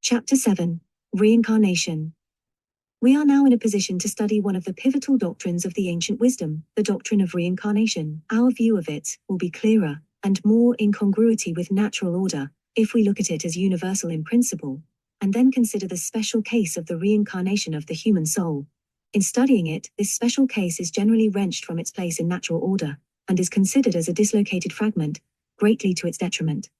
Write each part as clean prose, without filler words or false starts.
Chapter 7. Reincarnation. We are now in a position to study one of the pivotal doctrines of the ancient wisdom, the doctrine of reincarnation. Our view of it will be clearer and more in congruity with natural order if we look at it as universal in principle, and then consider the special case of the reincarnation of the human soul. In studying it, this special case is generally wrenched from its place in natural order, and is considered as a dislocated fragment, greatly to its detriment.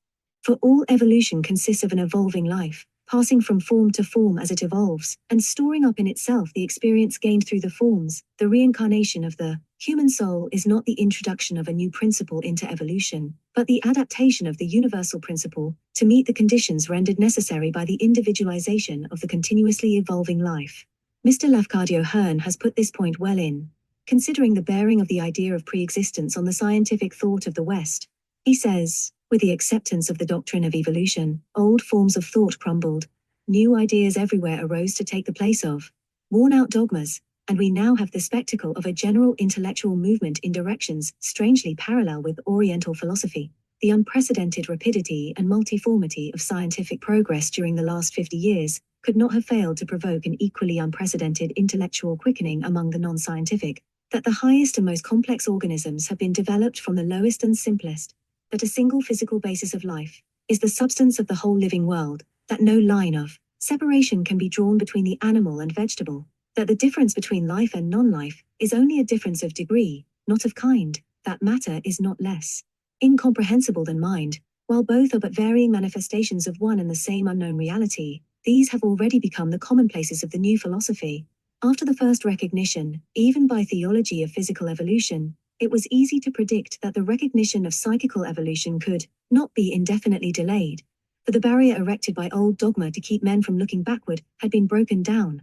For all evolution consists of an evolving life, passing from form to form as it evolves, and storing up in itself the experience gained through the forms. The reincarnation of the human soul is not the introduction of a new principle into evolution, but the adaptation of the universal principle to meet the conditions rendered necessary by the individualization of the continuously evolving life. Mr. Lafcadio Hearn has put this point well in considering the bearing of the idea of pre-existence on the scientific thought of the West. He says, with the acceptance of the doctrine of evolution, old forms of thought crumbled, new ideas everywhere arose to take the place of worn-out dogmas, and we now have the spectacle of a general intellectual movement in directions strangely parallel with Oriental philosophy. The unprecedented rapidity and multiformity of scientific progress during the last 50 years could not have failed to provoke an equally unprecedented intellectual quickening among the non-scientific, that the highest and most complex organisms have been developed from the lowest and simplest, that a single physical basis of life is the substance of the whole living world, that no line of separation can be drawn between the animal and vegetable, that the difference between life and non-life is only a difference of degree, not of kind, that matter is not less incomprehensible than mind, while both are but varying manifestations of one and the same unknown reality. These have already become the commonplaces of the new philosophy. After the first recognition, even by theology, of physical evolution, it was easy to predict that the recognition of psychical evolution could not be indefinitely delayed, for the barrier erected by old dogma to keep men from looking backward had been broken down.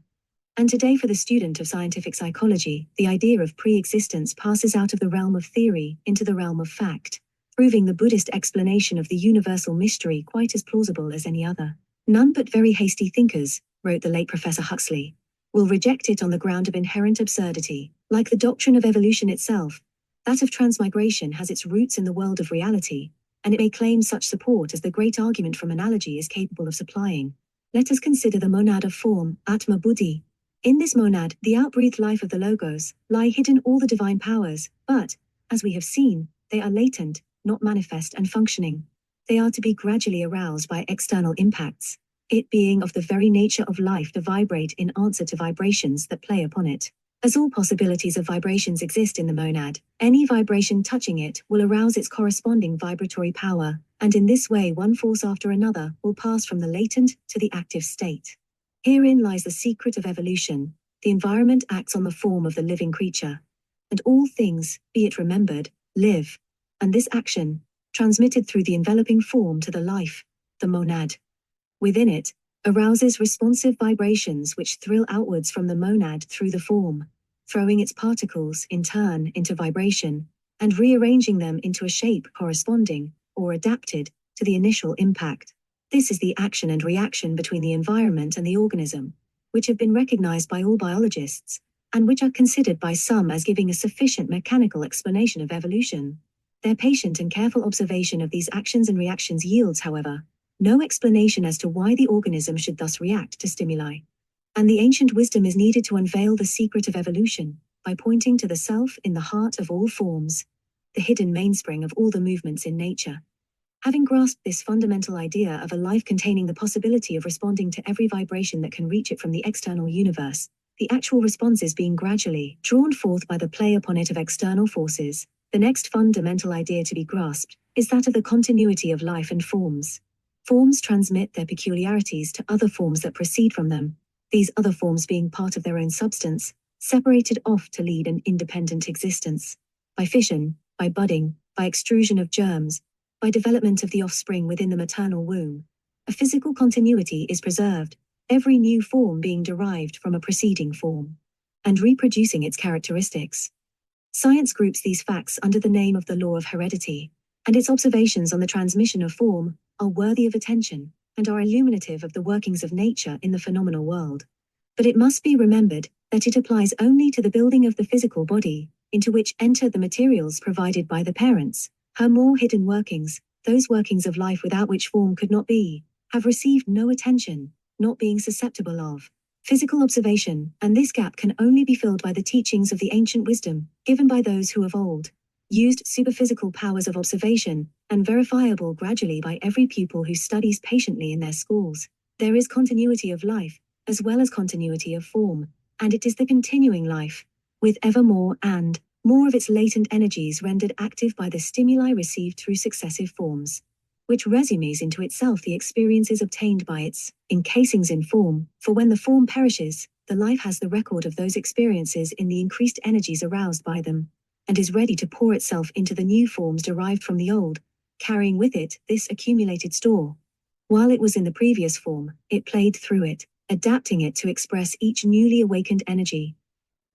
And today, for the student of scientific psychology, the idea of pre-existence passes out of the realm of theory into the realm of fact, proving the Buddhist explanation of the universal mystery quite as plausible as any other. None but very hasty thinkers, wrote the late Professor Huxley, will reject it on the ground of inherent absurdity. Like the doctrine of evolution itself, that of transmigration has its roots in the world of reality, and it may claim such support as the great argument from analogy is capable of supplying. Let us consider the monad of form, Atma Buddhi. In this monad, the outbreathed life of the Logos, lie hidden all the divine powers, but, as we have seen, they are latent, not manifest and functioning. They are to be gradually aroused by external impacts, it being of the very nature of life to vibrate in answer to vibrations that play upon it. As all possibilities of vibrations exist in the monad, any vibration touching it will arouse its corresponding vibratory power, and in this way one force after another will pass from the latent to the active state. Herein lies the secret of evolution. The environment acts on the form of the living creature, and all things, be it remembered, live, and this action, transmitted through the enveloping form to the life, the monad, within it, arouses responsive vibrations which thrill outwards from the monad through the form, throwing its particles in turn into vibration, and rearranging them into a shape corresponding, or adapted, to the initial impact. This is the action and reaction between the environment and the organism, which have been recognized by all biologists, and which are considered by some as giving a sufficient mechanical explanation of evolution. Their patient and careful observation of these actions and reactions yields, however, no explanation as to why the organism should thus react to stimuli. And the ancient wisdom is needed to unveil the secret of evolution, by pointing to the self in the heart of all forms, the hidden mainspring of all the movements in nature. Having grasped this fundamental idea of a life containing the possibility of responding to every vibration that can reach it from the external universe, the actual responses being gradually drawn forth by the play upon it of external forces, the next fundamental idea to be grasped is that of the continuity of life and forms. Forms transmit their peculiarities to other forms that proceed from them, these other forms being part of their own substance, separated off to lead an independent existence. By fission, by budding, by extrusion of germs, by development of the offspring within the maternal womb, a physical continuity is preserved, every new form being derived from a preceding form, and reproducing its characteristics. Science groups these facts under the name of the law of heredity, and its observations on the transmission of form are worthy of attention, and are illuminative of the workings of nature in the phenomenal world. But it must be remembered that it applies only to the building of the physical body, into which enter the materials provided by the parents. Her more hidden workings, those workings of life without which form could not be, have received no attention, not being susceptible of physical observation, and this gap can only be filled by the teachings of the ancient wisdom, given by those who of old used superphysical powers of observation, and verifiable gradually by every pupil who studies patiently in their schools. There is continuity of life, as well as continuity of form, and it is the continuing life, with ever more and more of its latent energies rendered active by the stimuli received through successive forms, which resumes into itself the experiences obtained by its encasings in form, for when the form perishes, the life has the record of those experiences in the increased energies aroused by them, and is ready to pour itself into the new forms derived from the old, carrying with it this accumulated store. While it was in the previous form, it played through it, adapting it to express each newly awakened energy.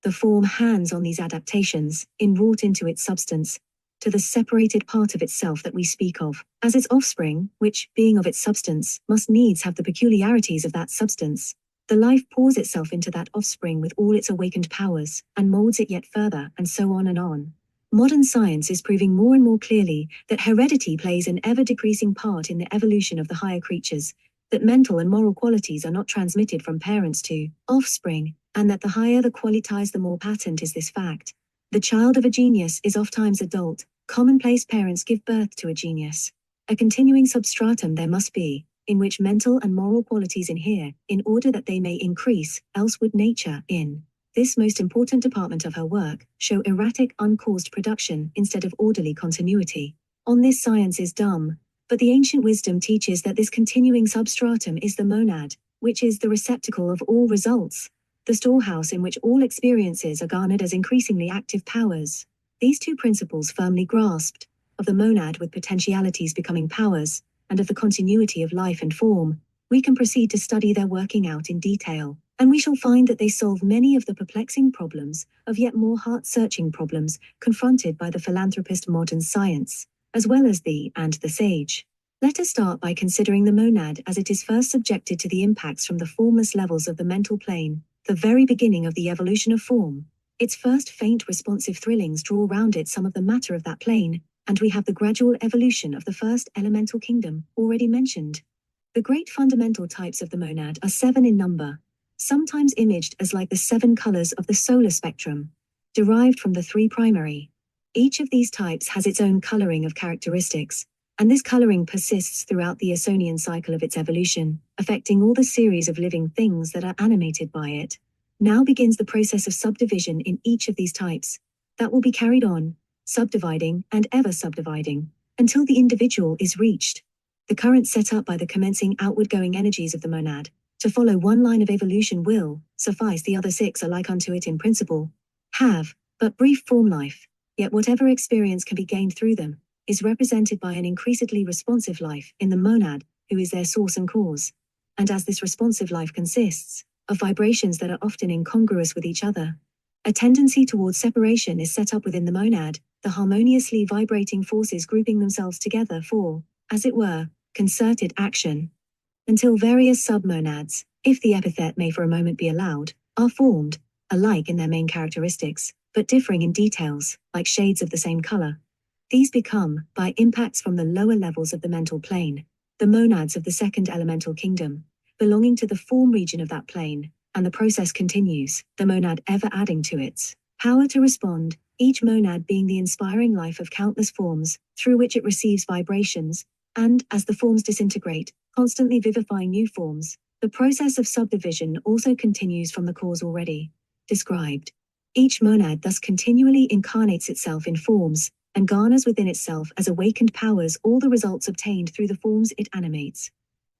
The form hands on these adaptations, inwrought into its substance, to the separated part of itself that we speak of, as its offspring, which, being of its substance, must needs have the peculiarities of that substance. The life pours itself into that offspring with all its awakened powers, and molds it yet further, and so on and on. Modern science is proving more and more clearly that heredity plays an ever-decreasing part in the evolution of the higher creatures, that mental and moral qualities are not transmitted from parents to offspring, and that the higher the qualities the more patent is this fact. The child of a genius is ofttimes adult. Commonplace parents give birth to a genius. A continuing substratum there must be, in which mental and moral qualities inhere, in order that they may increase, else would nature, in this most important department of her work, show erratic, uncaused production instead of orderly continuity. On this science is dumb, but the ancient wisdom teaches that this continuing substratum is the monad, which is the receptacle of all results, the storehouse in which all experiences are garnered as increasingly active powers. These two principles firmly grasped, of the monad with potentialities becoming powers, and of the continuity of life and form, we can proceed to study their working out in detail, and we shall find that they solve many of the perplexing problems, of yet more heart-searching problems, confronted by the philanthropist modern science, as well as the sage. Let us start by considering the monad as it is first subjected to the impacts from the formless levels of the mental plane, the very beginning of the evolution of form. Its first faint responsive thrillings draw round it some of the matter of that plane, and we have the gradual evolution of the first elemental kingdom, already mentioned. The great fundamental types of the monad are 7 in number, sometimes imaged as like the 7 colors of the solar spectrum, derived from the 3 primary. Each of these types has its own coloring of characteristics, and this coloring persists throughout the Ausonian cycle of its evolution, affecting all the series of living things that are animated by it. Now begins the process of subdivision in each of these types, that will be carried on, subdividing and ever subdividing, until the individual is reached. The current set up by the commencing outward-going energies of the monad, to follow one line of evolution will suffice. The other 6 are like unto it in principle, have but brief form life, yet whatever experience can be gained through them, is represented by an increasedly responsive life in the monad, who is their source and cause. And as this responsive life consists of vibrations that are often incongruous with each other, a tendency towards separation is set up within the monad, the harmoniously vibrating forces grouping themselves together for, as it were, concerted action, until various submonads, if the epithet may for a moment be allowed, are formed, alike in their main characteristics, but differing in details, like shades of the same color. These become, by impacts from the lower levels of the mental plane, the monads of the second elemental kingdom, belonging to the form region of that plane, and the process continues, the monad ever adding to its power to respond, each monad being the inspiring life of countless forms, through which it receives vibrations, and, as the forms disintegrate, constantly vivifying new forms. The process of subdivision also continues from the cause already described. Each monad thus continually incarnates itself in forms, and garners within itself as awakened powers all the results obtained through the forms it animates.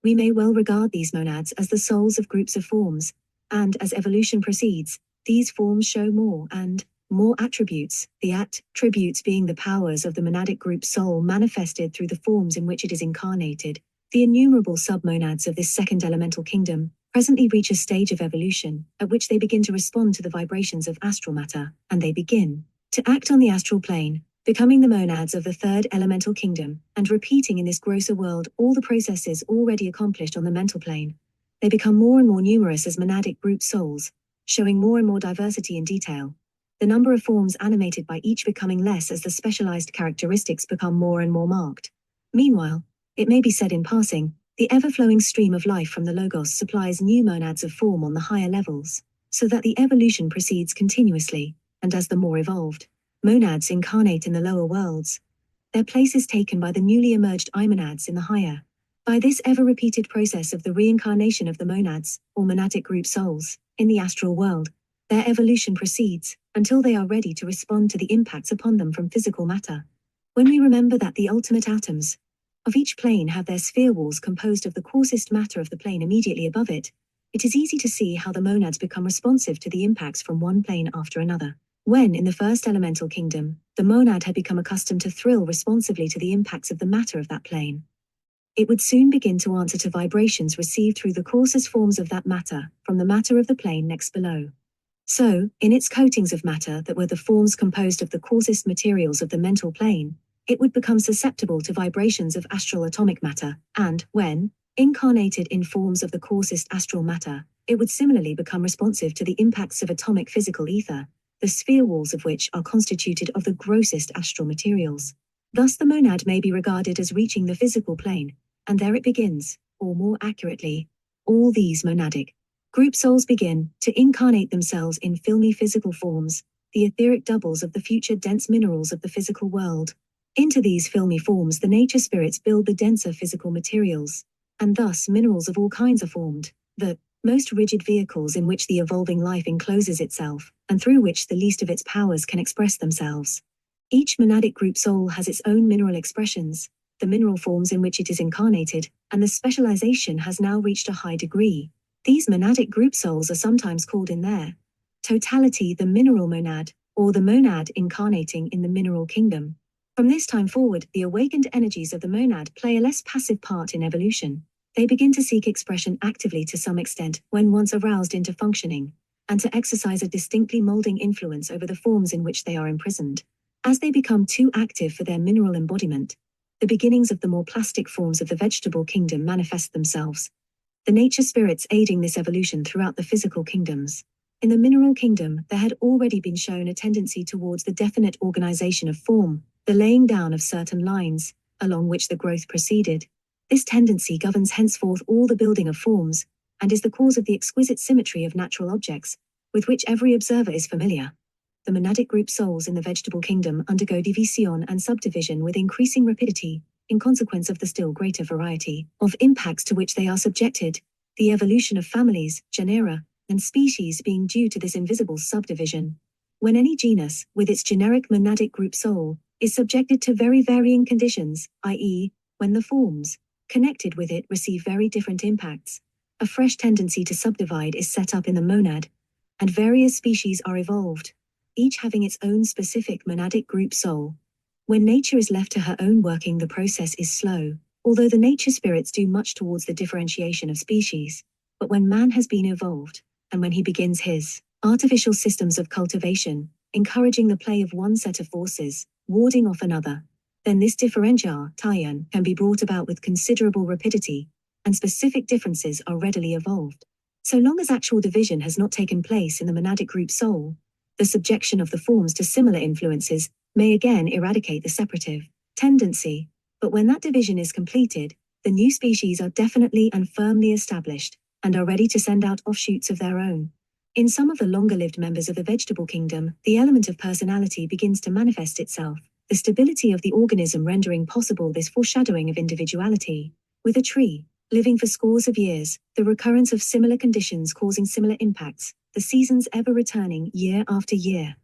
We may well regard these monads as the souls of groups of forms, and as evolution proceeds, these forms show more and more attributes, the attributes being the powers of the monadic group soul manifested through the forms in which it is incarnated. The innumerable submonads of this second elemental kingdom presently reach a stage of evolution at which they begin to respond to the vibrations of astral matter, and they begin to act on the astral plane, becoming the monads of the third elemental kingdom, and repeating in this grosser world all the processes already accomplished on the mental plane. They become more and more numerous as monadic group souls, showing more and more diversity in detail, the number of forms animated by each becoming less as the specialized characteristics become more and more marked. Meanwhile, it may be said in passing, The ever-flowing stream of life from the Logos supplies new monads of form on the higher levels, so that the evolution proceeds continuously, and as the more evolved monads incarnate in the lower worlds, their place is taken by the newly emerged monads in the higher. By this ever-repeated process of the reincarnation of the monads, or monadic group souls, in the astral world, their evolution proceeds, until they are ready to respond to the impacts upon them from physical matter. When we remember that the ultimate atoms of each plane have their sphere walls composed of the coarsest matter of the plane immediately above it, it is easy to see how the monads become responsive to the impacts from one plane after another. When, in the first elemental kingdom, the monad had become accustomed to thrill responsively to the impacts of the matter of that plane, it would soon begin to answer to vibrations received through the coarsest forms of that matter, from the matter of the plane next below. So, in its coatings of matter that were the forms composed of the coarsest materials of the mental plane, it would become susceptible to vibrations of astral atomic matter, and, when incarnated in forms of the coarsest astral matter, it would similarly become responsive to the impacts of atomic physical ether, the sphere walls of which are constituted of the grossest astral materials. Thus the monad may be regarded as reaching the physical plane, and there it begins, or more accurately, all these monadic group souls begin to incarnate themselves in filmy physical forms, the etheric doubles of the future dense minerals of the physical world. Into these filmy forms the nature spirits build the denser physical materials, and thus minerals of all kinds are formed, the most rigid vehicles in which the evolving life encloses itself, and through which the least of its powers can express themselves. Each monadic group soul has its own mineral expressions, the mineral forms in which it is incarnated, and the specialization has now reached a high degree. These monadic group souls are sometimes called in their totality the mineral monad, or the monad incarnating in the mineral kingdom. From this time forward, the awakened energies of the monad play a less passive part in evolution. They begin to seek expression actively to some extent when once aroused into functioning, and to exercise a distinctly molding influence over the forms in which they are imprisoned. As they become too active for their mineral embodiment, the beginnings of the more plastic forms of the vegetable kingdom manifest themselves, the nature spirits aiding this evolution throughout the physical kingdoms. In the mineral kingdom, there had already been shown a tendency towards the definite organization of form, the laying down of certain lines, along which the growth proceeded. This tendency governs henceforth all the building of forms, and is the cause of the exquisite symmetry of natural objects, with which every observer is familiar. The monadic group souls in the vegetable kingdom undergo division and subdivision with increasing rapidity, in consequence of the still greater variety of impacts to which they are subjected, the evolution of families, genera, and species being due to this invisible subdivision. When any genus, with its generic monadic group soul, is subjected to very varying conditions, i.e., when the forms connected with it receive very different impacts, a fresh tendency to subdivide is set up in the monad, and various species are evolved, each having its own specific monadic group soul. When nature is left to her own working, the process is slow, although the nature spirits do much towards the differentiation of species. But when man has been evolved, and when he begins his artificial systems of cultivation, encouraging the play of one set of forces, warding off another, then this differentiation can be brought about with considerable rapidity, and specific differences are readily evolved. So long as actual division has not taken place in the monadic group soul, the subjection of the forms to similar influences may again eradicate the separative tendency, but when that division is completed, the new species are definitely and firmly established, and are ready to send out offshoots of their own. In some of the longer-lived members of the vegetable kingdom, the element of personality begins to manifest itself, the stability of the organism rendering possible this foreshadowing of individuality. With a tree, living for scores of years, the recurrence of similar conditions causing similar impacts, the seasons ever returning year after year,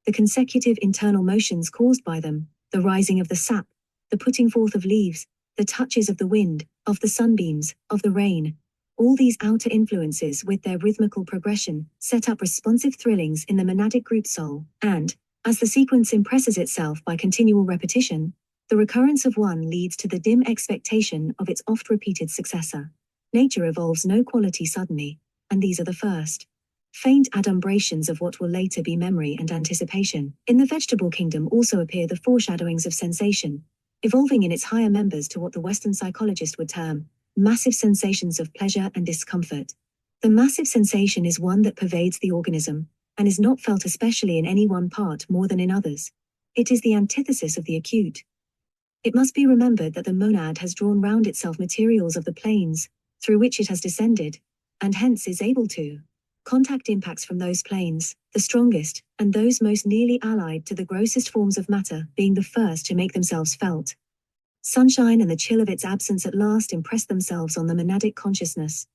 the consecutive internal motions caused by them, the rising of the sap, the putting forth of leaves, the touches of the wind, of the sunbeams, of the rain, all these outer influences with their rhythmical progression set up responsive thrillings in the monadic group soul, and, as the sequence impresses itself by continual repetition, the recurrence of one leads to the dim expectation of its oft-repeated successor. Nature evolves no quality suddenly, and these are the first faint adumbrations of what will later be memory and anticipation. In the vegetable kingdom also appear the foreshadowings of sensation, evolving in its higher members to what the Western psychologist would term massive sensations of pleasure and discomfort. The massive sensation is one that pervades the organism, and is not felt especially in any one part more than in others. It is the antithesis of the acute. It must be remembered that the monad has drawn round itself materials of the planes through which it has descended, and hence is able to contact impacts from those planes, the strongest, and those most nearly allied to the grossest forms of matter, being the first to make themselves felt. Sunshine and the chill of its absence at last impress themselves on the monadic consciousness,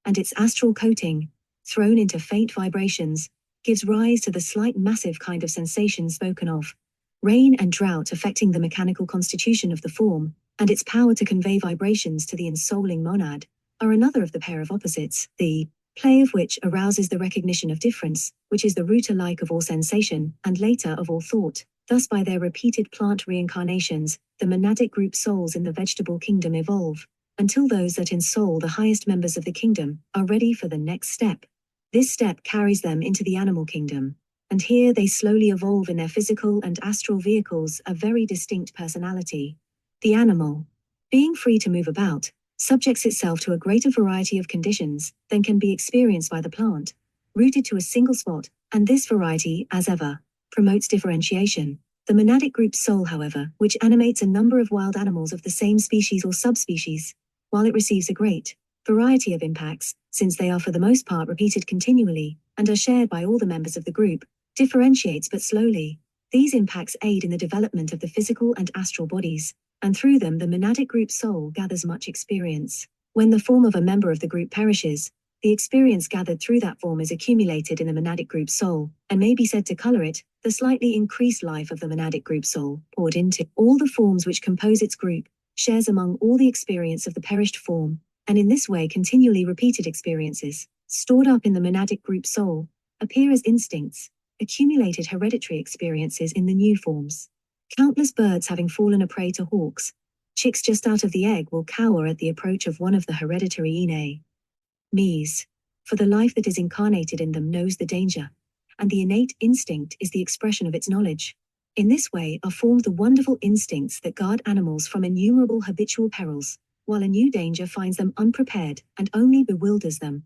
and its astral coating, thrown into faint vibrations, gives rise to the slight massive kind of sensation spoken of. Rain and drought affecting the mechanical constitution of the form, and its power to convey vibrations to the ensouling monad, are another of the pair of opposites, the play of which arouses the recognition of difference, which is the root alike of all sensation, and later of all thought. Thus by their repeated plant reincarnations, the monadic group souls in the vegetable kingdom evolve, until those that ensoul the highest members of the kingdom are ready for the next step. This step carries them into the animal kingdom, and here they slowly evolve in their physical and astral vehicles a very distinct personality. The animal, being free to move about, subjects itself to a greater variety of conditions than can be experienced by the plant, rooted to a single spot, and this variety, as ever, promotes differentiation. The monadic group soul, however, which animates a number of wild animals of the same species or subspecies, while it receives a great variety of impacts, since they are for the most part repeated continually, and are shared by all the members of the group, differentiates but slowly. These impacts aid in the development of the physical and astral bodies, and through them the monadic group soul gathers much experience. When the form of a member of the group perishes, the experience gathered through that form is accumulated in the monadic group soul, and may be said to color it. The slightly increased life of the monadic group soul, poured into all the forms which compose its group, shares among all the experience of the perished form, and in this way continually repeated experiences, stored up in the monadic group soul, appear as instincts, accumulated hereditary experiences in the new forms. Countless birds having fallen a prey to hawks, chicks just out of the egg will cower at the approach of one of the hereditary enemies, for the life that is incarnated in them knows the danger, and the innate instinct is the expression of its knowledge. In this way are formed the wonderful instincts that guard animals from innumerable habitual perils, while a new danger finds them unprepared and only bewilders them.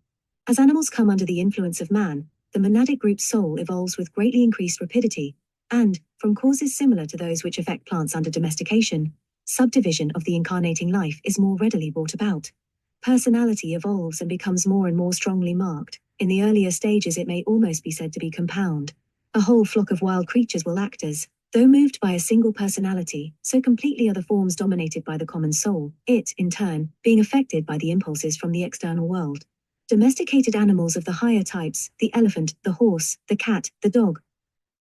As animals come under the influence of man, the monadic group soul evolves with greatly increased rapidity, and, from causes similar to those which affect plants under domestication, subdivision of the incarnating life is more readily brought about. Personality evolves and becomes more and more strongly marked. In the earlier stages it may almost be said to be compound. A whole flock of wild creatures will act as, though moved by a single personality, so completely are the forms dominated by the common soul, it, in turn, being affected by the impulses from the external world. Domesticated animals of the higher types, the elephant, the horse, the cat, the dog,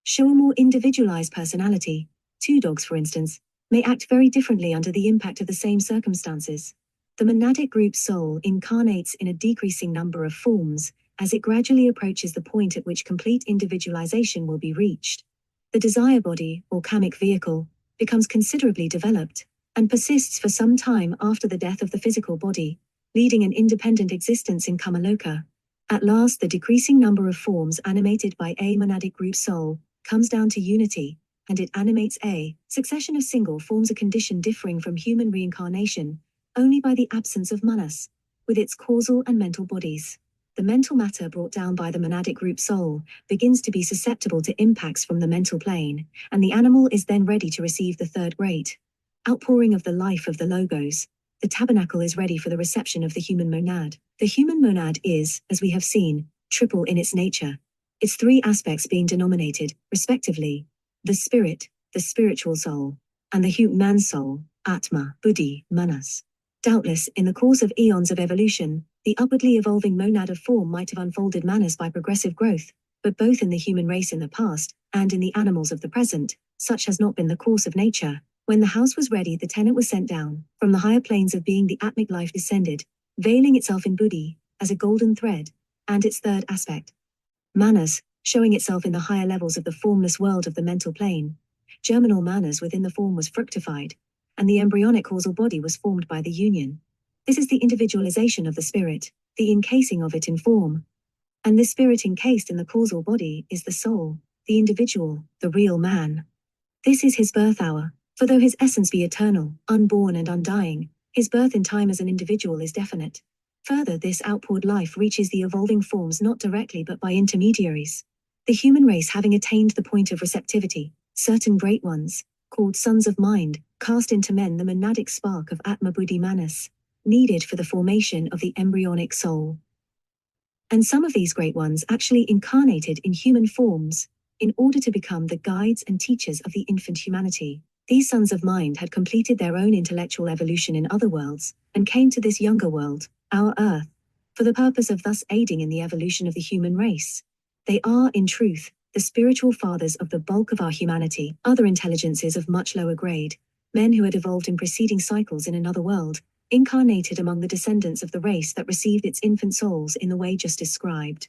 show a more individualized personality. Two dogs, for instance, may act very differently under the impact of the same circumstances. The monadic group soul incarnates in a decreasing number of forms, as it gradually approaches the point at which complete individualization will be reached. The desire body, or kamic vehicle, becomes considerably developed, and persists for some time after the death of the physical body, leading an independent existence in Kamaloka. At last the decreasing number of forms animated by a monadic group soul comes down to unity, and it animates a succession of single forms, a condition differing from human reincarnation only by the absence of manas, with its causal and mental bodies. The mental matter brought down by the monadic group soul begins to be susceptible to impacts from the mental plane, and the animal is then ready to receive the third great outpouring of the life of the logos. The tabernacle is ready for the reception of the human monad. The human monad is, as we have seen, triple in its nature, its three aspects being denominated, respectively, the spirit, the spiritual soul, and the human soul, atma, buddhi, manas. Doubtless, in the course of eons of evolution, the upwardly evolving monad of form might have unfolded manas by progressive growth, but both in the human race in the past, and in the animals of the present, such has not been the course of nature. When the house was ready, the tenant was sent down. From the higher planes of being the atmic life descended, veiling itself in buddhi, as a golden thread, and its third aspect, manas, showing itself in the higher levels of the formless world of the mental plane. Germinal manas within the form was fructified, and the embryonic causal body was formed by the union. This is the individualization of the spirit, the encasing of it in form. And this spirit encased in the causal body is the soul, the individual, the real man. This is his birth hour, for though his essence be eternal, unborn and undying, his birth in time as an individual is definite. Further, this outpoured life reaches the evolving forms not directly but by intermediaries. The human race having attained the point of receptivity, certain great ones, called sons of mind, cast into men the monadic spark of Atma Buddhi Manas, needed for the formation of the embryonic soul. And some of these great ones actually incarnated in human forms, in order to become the guides and teachers of the infant humanity. These sons of mind had completed their own intellectual evolution in other worlds, and came to this younger world, our Earth, for the purpose of thus aiding in the evolution of the human race. They are, in truth, the spiritual fathers of the bulk of our humanity, other intelligences of much lower grade, men who had evolved in preceding cycles in another world, incarnated among the descendants of the race that received its infant souls in the way just described.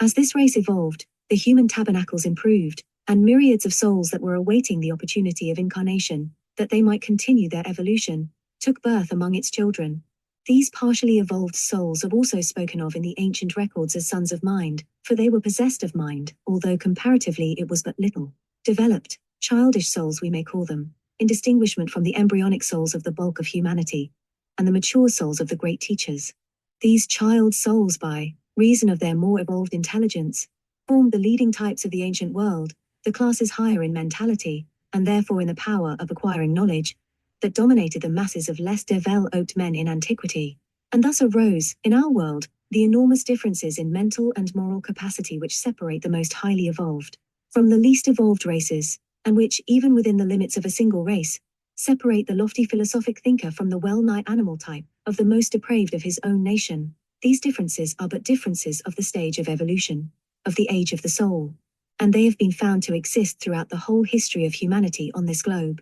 As this race evolved, the human tabernacles improved, and myriads of souls that were awaiting the opportunity of incarnation, that they might continue their evolution, took birth among its children. These partially evolved souls are also spoken of in the ancient records as sons of mind, for they were possessed of mind, although comparatively it was but little. Developed, childish souls we may call them, in distinguishment from the embryonic souls of the bulk of humanity, and the mature souls of the great teachers. These child souls, by reason of their more evolved intelligence, formed the leading types of the ancient world, the classes higher in mentality, and therefore in the power of acquiring knowledge, that dominated the masses of less developed men in antiquity. And thus arose, in our world, the enormous differences in mental and moral capacity which separate the most highly evolved from the least evolved races, and which, even within the limits of a single race, separate the lofty philosophic thinker from the well-nigh animal type of the most depraved of his own nation. These differences are but differences of the stage of evolution, of the age of the soul, and they have been found to exist throughout the whole history of humanity on this globe.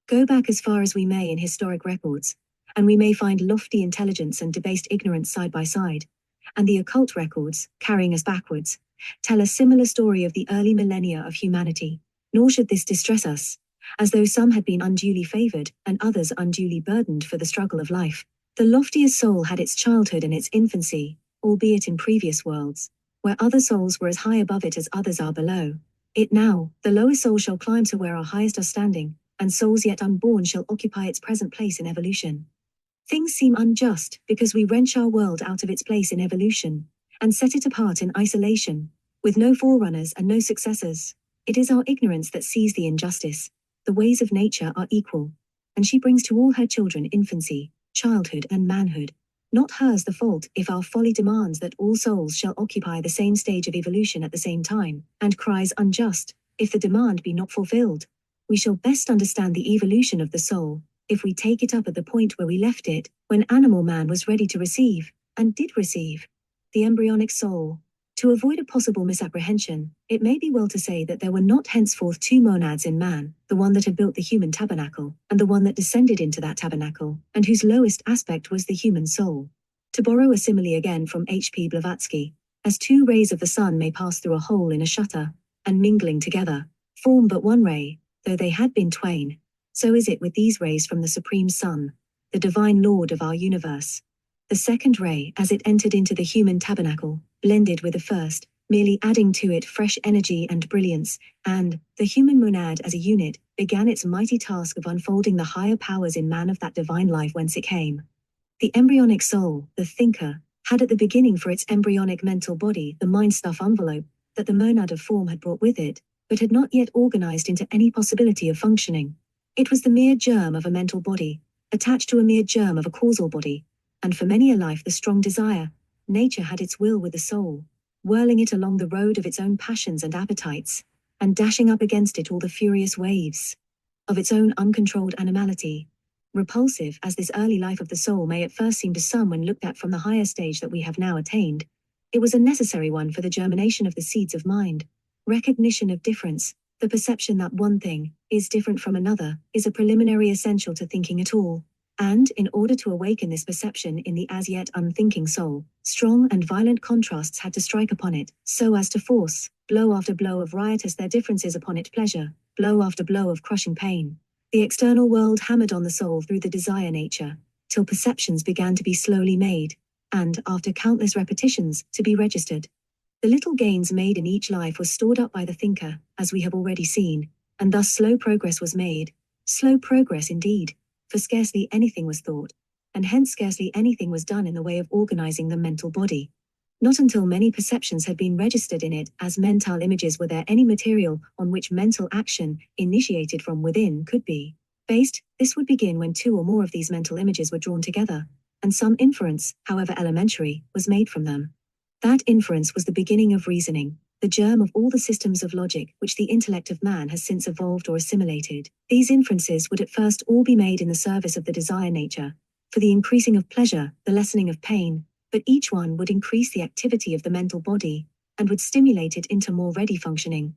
Go back as far as we may in historic records, and we may find lofty intelligence and debased ignorance side by side, and the occult records, carrying us backwards, tell a similar story of the early millennia of humanity. Nor should this distress us, as though some had been unduly favored and others unduly burdened for the struggle of life. The loftiest soul had its childhood and its infancy, albeit in previous worlds, where other souls were as high above it as others are below it now. The lowest soul shall climb to where our highest are standing, and souls yet unborn shall occupy its present place in evolution. Things seem unjust because we wrench our world out of its place in evolution, and set it apart in isolation, with no forerunners and no successors. It is our ignorance that sees the injustice. The ways of nature are equal, and she brings to all her children infancy, childhood and manhood. Not hers the fault if our folly demands that all souls shall occupy the same stage of evolution at the same time, and cries unjust if the demand be not fulfilled. We shall best understand the evolution of the soul if we take it up at the point where we left it, when animal man was ready to receive, and did receive, the embryonic soul. To avoid a possible misapprehension, it may be well to say that there were not henceforth two monads in man, the one that had built the human tabernacle, and the one that descended into that tabernacle, and whose lowest aspect was the human soul. To borrow a simile again from H.P. Blavatsky, as two rays of the sun may pass through a hole in a shutter, and mingling together, form but one ray, though they had been twain, so is it with these rays from the Supreme Sun, the divine Lord of our universe. The second ray, as it entered into the human tabernacle, blended with the first, merely adding to it fresh energy and brilliance, and, the human monad as a unit, began its mighty task of unfolding the higher powers in man of that divine life whence it came. The embryonic soul, the thinker, had at the beginning for its embryonic mental body the mind-stuff envelope that the monad of form had brought with it, but had not yet organized into any possibility of functioning. It was the mere germ of a mental body, attached to a mere germ of a causal body, and for many a life the strong desire, nature had its will with the soul, whirling it along the road of its own passions and appetites, and dashing up against it all the furious waves of its own uncontrolled animality. Repulsive as this early life of the soul may at first seem to some when looked at from the higher stage that we have now attained, it was a necessary one for the germination of the seeds of mind. Recognition of difference, the perception that one thing is different from another, is a preliminary essential to thinking at all. And, in order to awaken this perception in the as yet unthinking soul, strong and violent contrasts had to strike upon it, so as to force, blow after blow of riotous their differences upon it pleasure, blow after blow of crushing pain. The external world hammered on the soul through the desire nature, till perceptions began to be slowly made, and, after countless repetitions, to be registered. The little gains made in each life was stored up by the thinker, as we have already seen, and thus slow progress was made. Slow progress indeed, for scarcely anything was thought, and hence scarcely anything was done in the way of organizing the mental body. Not until many perceptions had been registered in it as mental images were there any material on which mental action, initiated from within, could be This would begin when two or more of these mental images were drawn together, and some inference, however elementary, was made from them. That inference was the beginning of reasoning, the germ of all the systems of logic which the intellect of man has since evolved or assimilated. These inferences would at first all be made in the service of the desire nature, for the increasing of pleasure, the lessening of pain, but each one would increase the activity of the mental body, and would stimulate it into more ready functioning.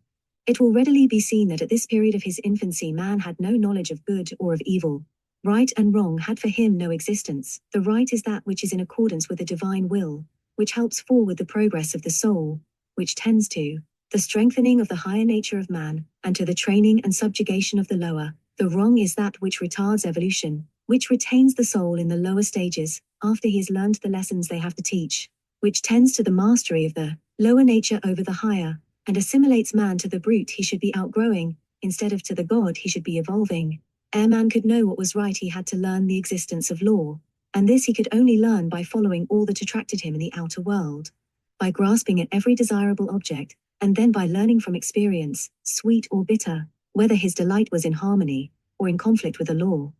It will readily be seen that at this period of his infancy man had no knowledge of good or of evil. Right and wrong had for him no existence. The right is that which is in accordance with the divine will, which helps forward the progress of the soul, which tends to the strengthening of the higher nature of man, and to the training and subjugation of the lower. The wrong is that which retards evolution, which retains the soul in the lower stages, after he has learned the lessons they have to teach, which tends to the mastery of the lower nature over the higher, and assimilates man to the brute he should be outgrowing, instead of to the God he should be evolving. Ere man could know what was right, he had to learn the existence of law, and this he could only learn by following all that attracted him in the outer world, by grasping at every desirable object, and then by learning from experience, sweet or bitter, whether his delight was in harmony, or in conflict with the law.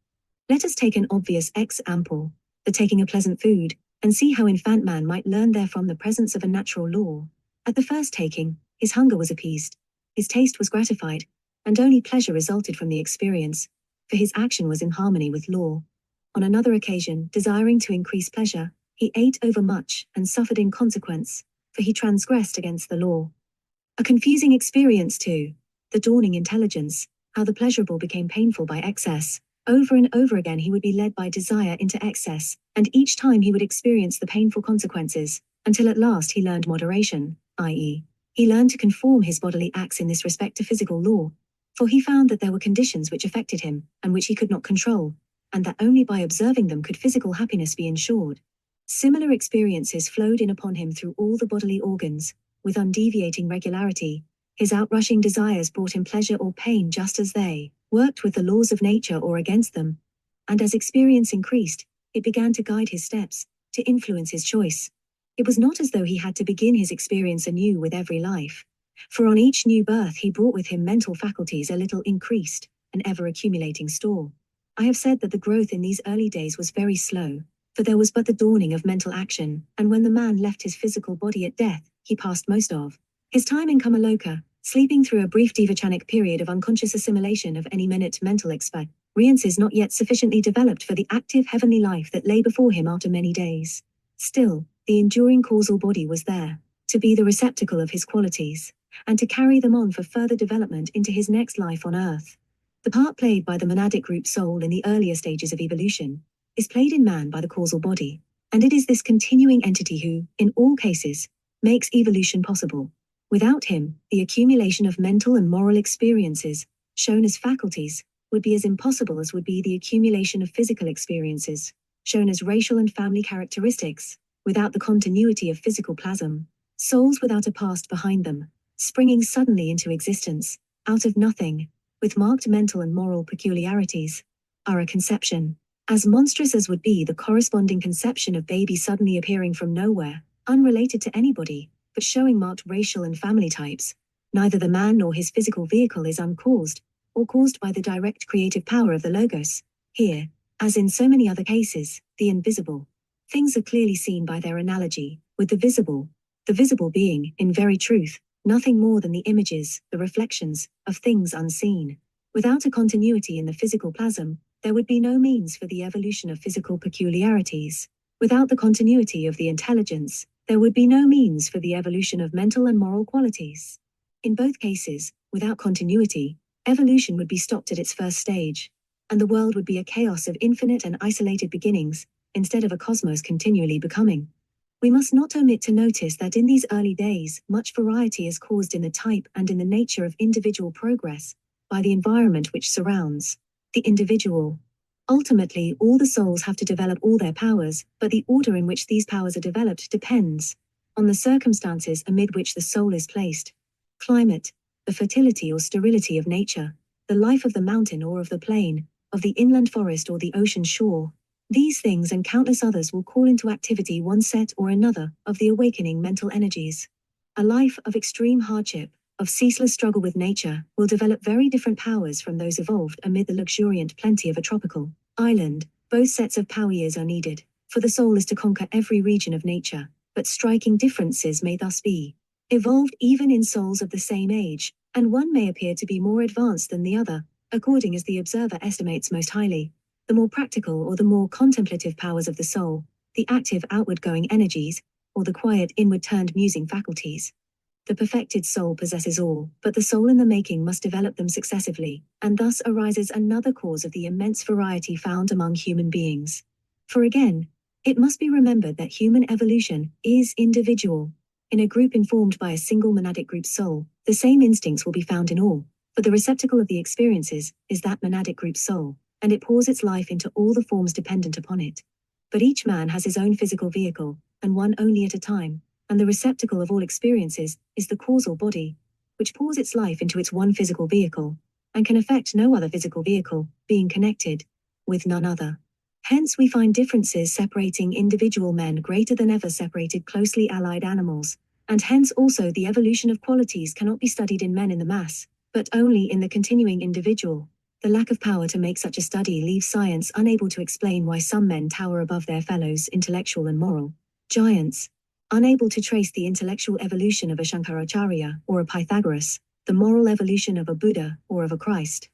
Let us take an obvious example, the taking of pleasant food, and see how infant man might learn therefrom the presence of a natural law. At the first taking, his hunger was appeased, his taste was gratified, and only pleasure resulted from the experience, for his action was in harmony with law. On another occasion, desiring to increase pleasure, he ate overmuch and suffered in consequence, for he transgressed against the law. A confusing experience too, the dawning intelligence, how the pleasurable became painful by excess. Over and over again he would be led by desire into excess, and each time he would experience the painful consequences, until at last he learned moderation, i.e., he learned to conform his bodily acts in this respect to physical law, for he found that there were conditions which affected him, and which he could not control, and that only by observing them could physical happiness be ensured. Similar experiences flowed in upon him through all the bodily organs, with undeviating regularity. His outrushing desires brought him pleasure or pain just as they worked with the laws of nature or against them, and as experience increased, it began to guide his steps, to influence his choice. It was not as though he had to begin his experience anew with every life, for on each new birth he brought with him mental faculties a little increased, an ever-accumulating store. I have said that the growth in these early days was very slow, for there was but the dawning of mental action, and when the man left his physical body at death, he passed most of his time in Kamaloka, sleeping through a brief devachanic period of unconscious assimilation of any minute mental experiences not yet sufficiently developed for the active heavenly life that lay before him after many days. Still, the enduring causal body was there, to be the receptacle of his qualities, and to carry them on for further development into his next life on earth. The part played by the monadic group soul in the earlier stages of evolution is played in man by the causal body, and it is this continuing entity who, in all cases, makes evolution possible. Without him, the accumulation of mental and moral experiences, shown as faculties, would be as impossible as would be the accumulation of physical experiences, shown as racial and family characteristics. Without the continuity of physical plasm, souls without a past behind them, springing suddenly into existence, out of nothing, with marked mental and moral peculiarities, are a conception, as monstrous as would be the corresponding conception of baby suddenly appearing from nowhere, unrelated to anybody, but showing marked racial and family types. Neither the man nor his physical vehicle is uncaused, or caused by the direct creative power of the Logos. Here, as in so many other cases, the invisible things are clearly seen by their analogy with the visible being, in very truth, nothing more than the images, the reflections, of things unseen. Without a continuity in the physical plasm, there would be no means for the evolution of physical peculiarities. Without the continuity of the intelligence, there would be no means for the evolution of mental and moral qualities. In both cases, without continuity, evolution would be stopped at its first stage, and the world would be a chaos of infinite and isolated beginnings, instead of a cosmos continually becoming. We must not omit to notice that in these early days, much variety is caused in the type and in the nature of individual progress, by the environment which surrounds the individual. Ultimately, all the souls have to develop all their powers, but the order in which these powers are developed depends on the circumstances amid which the soul is placed. Climate, the fertility or sterility of nature, the life of the mountain or of the plain, of the inland forest or the ocean shore. These things and countless others will call into activity one set or another of the awakening mental energies. A life of extreme hardship, of ceaseless struggle with nature, will develop very different powers from those evolved amid the luxuriant plenty of a tropical island. Both sets of power years are needed, for the soul is to conquer every region of nature, but striking differences may thus be evolved even in souls of the same age, and one may appear to be more advanced than the other, according as the observer estimates most highly the more practical or the more contemplative powers of the soul, the active outward-going energies, or the quiet inward-turned musing faculties. The perfected soul possesses all, but the soul in the making must develop them successively, and thus arises another cause of the immense variety found among human beings. For again, it must be remembered that human evolution is individual. In a group informed by a single monadic group soul, the same instincts will be found in all, for the receptacle of the experiences is that monadic group soul, and it pours its life into all the forms dependent upon it. But each man has his own physical vehicle, and one only at a time, and the receptacle of all experiences is the causal body, which pours its life into its one physical vehicle, and can affect no other physical vehicle, being connected with none other. Hence we find differences separating individual men greater than ever separated closely allied animals, and hence also the evolution of qualities cannot be studied in men in the mass, but only in the continuing individual. The lack of power to make such a study leaves science unable to explain why some men tower above their fellows, intellectual and moral giants, unable to trace the intellectual evolution of a Shankaracharya or a Pythagoras, the moral evolution of a Buddha or of a Christ.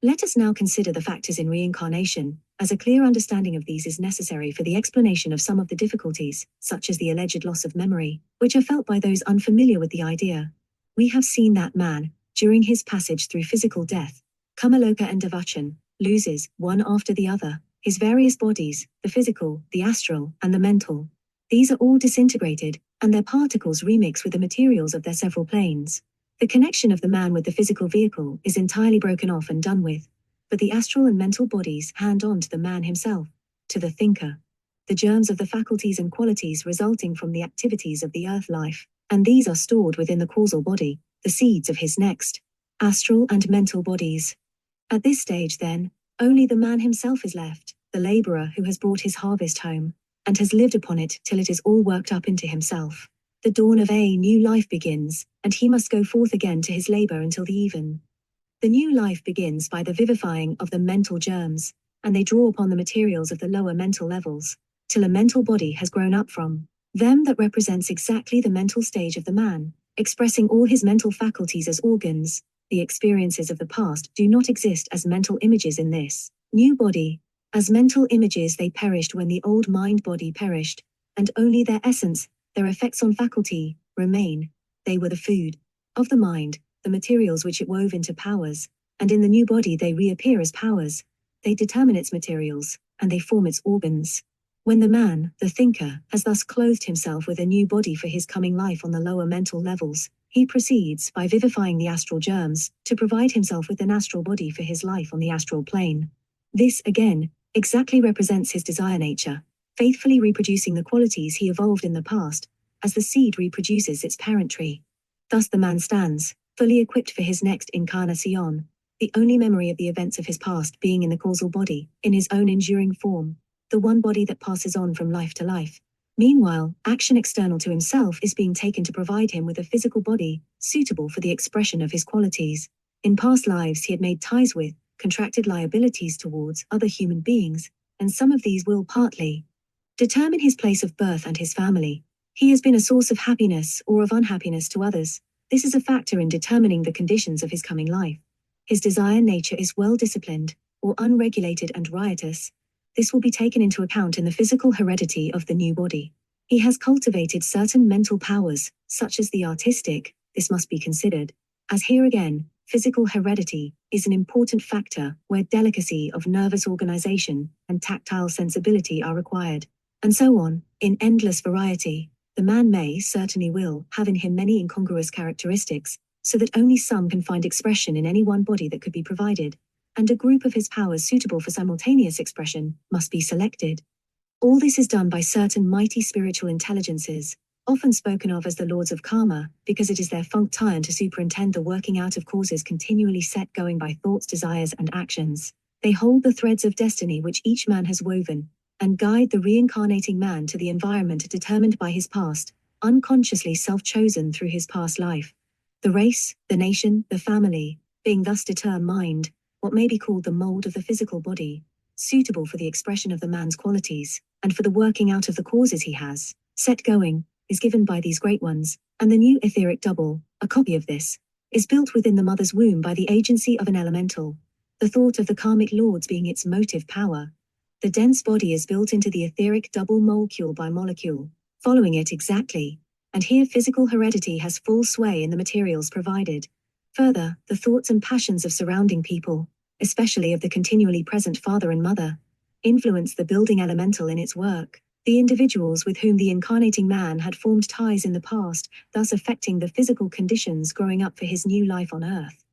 Let us now consider the factors in reincarnation, as a clear understanding of these is necessary for the explanation of some of the difficulties, such as the alleged loss of memory, which are felt by those unfamiliar with the idea. We have seen that man, during his passage through physical death, Kamaloka and Devachan, loses, one after the other, his various bodies, the physical, the astral, and the mental. These are all disintegrated, and their particles remix with the materials of their several planes. The connection of the man with the physical vehicle is entirely broken off and done with, but the astral and mental bodies hand on to the man himself, to the thinker. The germs of the faculties and qualities resulting from the activities of the earth life, and these are stored within the causal body, the seeds of his next astral and mental bodies. At this stage, then, only the man himself is left, the laborer who has brought his harvest home, and has lived upon it till it is all worked up into himself. The dawn of a new life begins, and he must go forth again to his labor until the even. The new life begins by the vivifying of the mental germs, and they draw upon the materials of the lower mental levels, till a mental body has grown up from them that represents exactly the mental stage of the man, expressing all his mental faculties as organs. The experiences of the past do not exist as mental images in this new body. As mental images they perished when the old mind body perished, and only their essence, their effects on faculty, remain. They were the food of the mind, the materials which it wove into powers, and in the new body they reappear as powers. They determine its materials, and they form its organs. When the man, the thinker, has thus clothed himself with a new body for his coming life on the lower mental levels, he proceeds, by vivifying the astral germs, to provide himself with an astral body for his life on the astral plane. This, again, exactly represents his desire nature, faithfully reproducing the qualities he evolved in the past, as the seed reproduces its parent tree. Thus the man stands, fully equipped for his next incarnation, the only memory of the events of his past being in the causal body, in his own enduring form, the one body that passes on from life to life. Meanwhile, action external to himself is being taken to provide him with a physical body, suitable for the expression of his qualities. In past lives he had made ties with, contracted liabilities towards other human beings, and some of these will partly determine his place of birth and his family. He has been a source of happiness or of unhappiness to others. This is a factor in determining the conditions of his coming life. His desire nature is well disciplined, or unregulated and riotous. This will be taken into account in the physical heredity of the new body. He has cultivated certain mental powers, such as the artistic. This must be considered, as here again, physical heredity is an important factor where delicacy of nervous organization and tactile sensibility are required, and so on, in endless variety. The man may, certainly will, have in him many incongruous characteristics, so that only some can find expression in any one body that could be provided, and a group of his powers suitable for simultaneous expression must be selected. All this is done by certain mighty spiritual intelligences, often spoken of as the lords of karma, because it is their function to superintend the working out of causes continually set going by thoughts, desires, and actions. They hold the threads of destiny which each man has woven, and guide the reincarnating man to the environment determined by his past, unconsciously self-chosen through his past life. The race, the nation, the family, being thus determined, what may be called the mold of the physical body, suitable for the expression of the man's qualities, and for the working out of the causes he has set going, is given by these great ones, and the new etheric double, a copy of this, is built within the mother's womb by the agency of an elemental, the thought of the karmic lords being its motive power. The dense body is built into the etheric double molecule by molecule, following it exactly, and here physical heredity has full sway in the materials provided. Further, the thoughts and passions of surrounding people, especially of the continually present father and mother, influence the building elemental in its work. The individuals with whom the incarnating man had formed ties in the past, thus affecting the physical conditions growing up for his new life on Earth.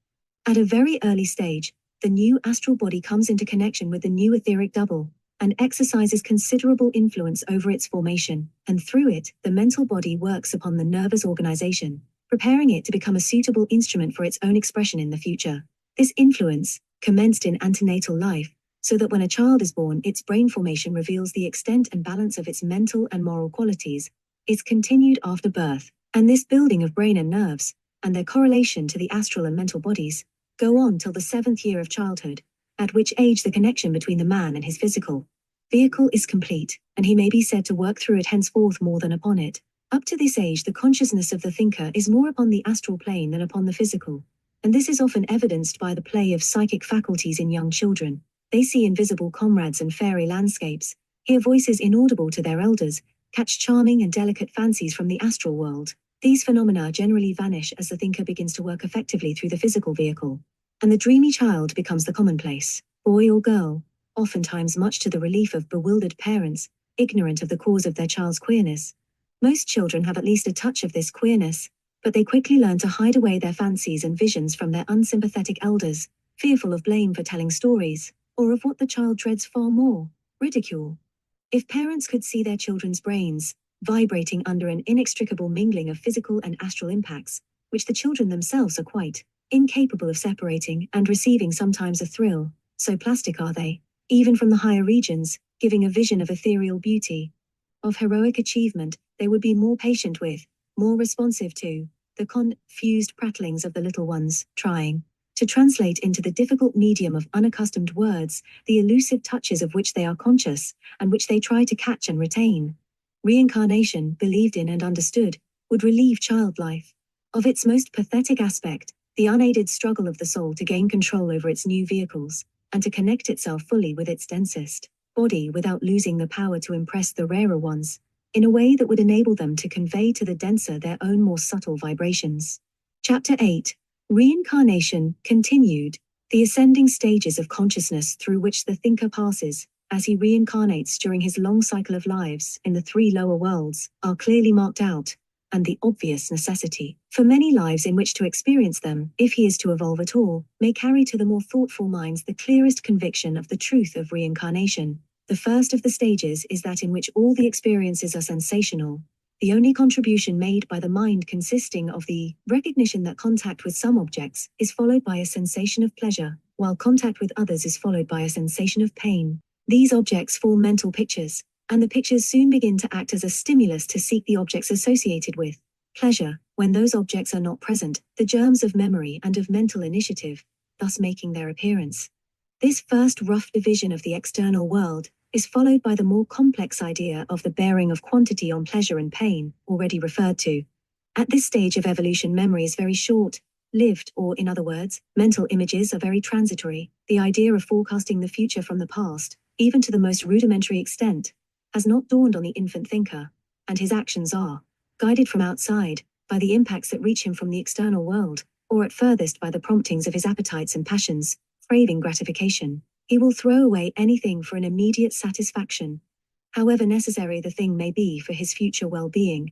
At a very early stage, the new astral body comes into connection with the new etheric double, and exercises considerable influence over its formation, and through it, the mental body works upon the nervous organization, preparing it to become a suitable instrument for its own expression in the future. This influence, commenced in antenatal life, so that when a child is born, its brain formation reveals the extent and balance of its mental and moral qualities, is continued after birth, and this building of brain and nerves, and their correlation to the astral and mental bodies, go on till the 7th year of childhood, at which age the connection between the man and his physical vehicle is complete, and he may be said to work through it henceforth more than upon it. Up to this age the consciousness of the thinker is more upon the astral plane than upon the physical, and this is often evidenced by the play of psychic faculties in young children. They see invisible comrades and fairy landscapes, hear voices inaudible to their elders, catch charming and delicate fancies from the astral world. These phenomena generally vanish as the thinker begins to work effectively through the physical vehicle, and the dreamy child becomes the commonplace boy or girl, oftentimes much to the relief of bewildered parents, ignorant of the cause of their child's queerness. Most children have at least a touch of this queerness, but they quickly learn to hide away their fancies and visions from their unsympathetic elders, fearful of blame for telling stories, or of what the child dreads far more, ridicule. If parents could see their children's brains vibrating under an inextricable mingling of physical and astral impacts, which the children themselves are quite incapable of separating and receiving sometimes a thrill, so plastic are they, even from the higher regions, giving a vision of ethereal beauty, of heroic achievement, they would be more patient with, more responsive to, the confused prattlings of the little ones, trying to translate into the difficult medium of unaccustomed words the elusive touches of which they are conscious, and which they try to catch and retain. Reincarnation, believed in and understood, would relieve child life of its most pathetic aspect, the unaided struggle of the soul to gain control over its new vehicles, and to connect itself fully with its densest body without losing the power to impress the rarer ones, in a way that would enable them to convey to the denser their own more subtle vibrations. Chapter 8. Reincarnation, continued. The ascending stages of consciousness through which the thinker passes, as he reincarnates during his long cycle of lives in the 3 lower worlds, are clearly marked out, and the obvious necessity for many lives in which to experience them, if he is to evolve at all, may carry to the more thoughtful minds the clearest conviction of the truth of reincarnation. The first of the stages is that in which all the experiences are sensational, the only contribution made by the mind consisting of the recognition that contact with some objects is followed by a sensation of pleasure, while contact with others is followed by a sensation of pain. These objects form mental pictures, and the pictures soon begin to act as a stimulus to seek the objects associated with pleasure. When those objects are not present, the germs of memory and of mental initiative, thus making their appearance. This first rough division of the external world is followed by the more complex idea of the bearing of quantity on pleasure and pain, already referred to. At this stage of evolution, memory is very short-lived, or in other words, mental images are very transitory. The idea of forecasting the future from the past, even to the most rudimentary extent, has not dawned on the infant thinker, and his actions are guided from outside by the impacts that reach him from the external world, or at furthest by the promptings of his appetites and passions, craving gratification. He will throw away anything for an immediate satisfaction, however necessary the thing may be for his future well-being.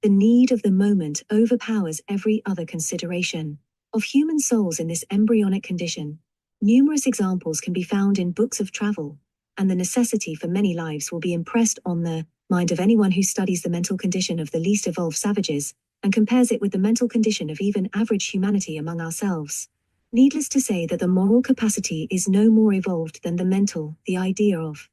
The need of the moment overpowers every other consideration. Of human souls in this embryonic condition, numerous examples can be found in books of travel, and the necessity for many lives will be impressed on the mind of anyone who studies the mental condition of the least evolved savages, and compares it with the mental condition of even average humanity among ourselves. Needless to say that the moral capacity is no more evolved than the mental. The idea of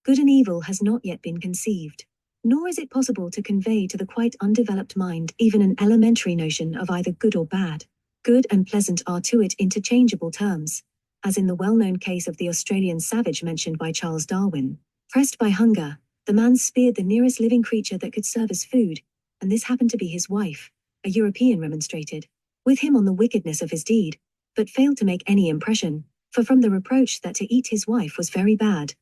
good and evil has not yet been conceived. Nor is it possible to convey to the quite undeveloped mind even an elementary notion of either good or bad. Good and pleasant are to it interchangeable terms, as in the well-known case of the Australian savage mentioned by Charles Darwin. Pressed by hunger, the man speared the nearest living creature that could serve as food, and this happened to be his wife. A European remonstrated with him on the wickedness of his deed, but failed to make any impression, for from the reproach that to eat his wife was very bad,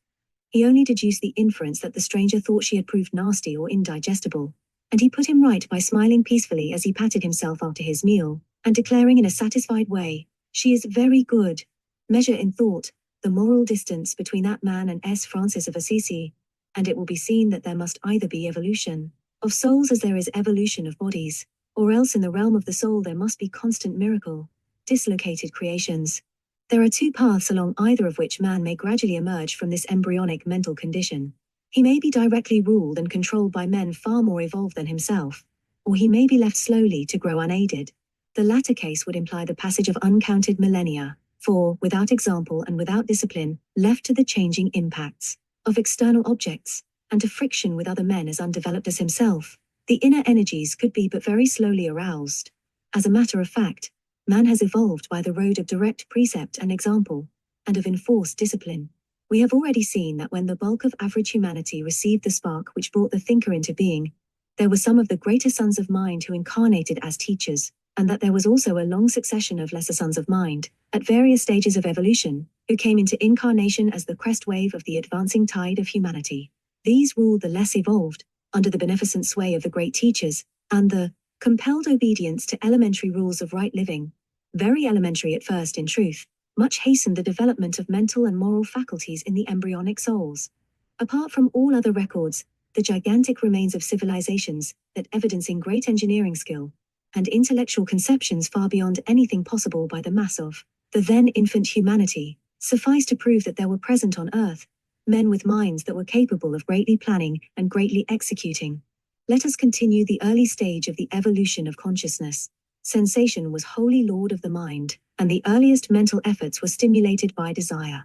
he only deduced the inference that the stranger thought she had proved nasty or indigestible, and he put him right by smiling peacefully as he patted himself after his meal, and declaring in a satisfied way, "She is very good." Measure in thought the moral distance between that man and S. Francis of Assisi, and it will be seen that there must either be evolution of souls as there is evolution of bodies, or else in the realm of the soul there must be constant miracle, dislocated creations. There are two paths along either of which man may gradually emerge from this embryonic mental condition. He may be directly ruled and controlled by men far more evolved than himself, or he may be left slowly to grow unaided. The latter case would imply the passage of uncounted millennia, for, without example and without discipline, left to the changing impacts of external objects, and to friction with other men as undeveloped as himself, the inner energies could be but very slowly aroused. As a matter of fact, man has evolved by the road of direct precept and example, and of enforced discipline. We have already seen that when the bulk of average humanity received the spark which brought the thinker into being, there were some of the greater sons of mind who incarnated as teachers, and that there was also a long succession of lesser sons of mind, at various stages of evolution, who came into incarnation as the crest wave of the advancing tide of humanity. These ruled the less evolved, under the beneficent sway of the great teachers, and the compelled obedience to elementary rules of right living, very elementary at first in truth, much hastened the development of mental and moral faculties in the embryonic souls. Apart from all other records, the gigantic remains of civilizations that evidencing great engineering skill, and intellectual conceptions far beyond anything possible by the mass of the then infant humanity, suffice to prove that there were present on earth men with minds that were capable of greatly planning and greatly executing. Let us continue the early stage of the evolution of consciousness. Sensation was wholly lord of the mind, and the earliest mental efforts were stimulated by desire.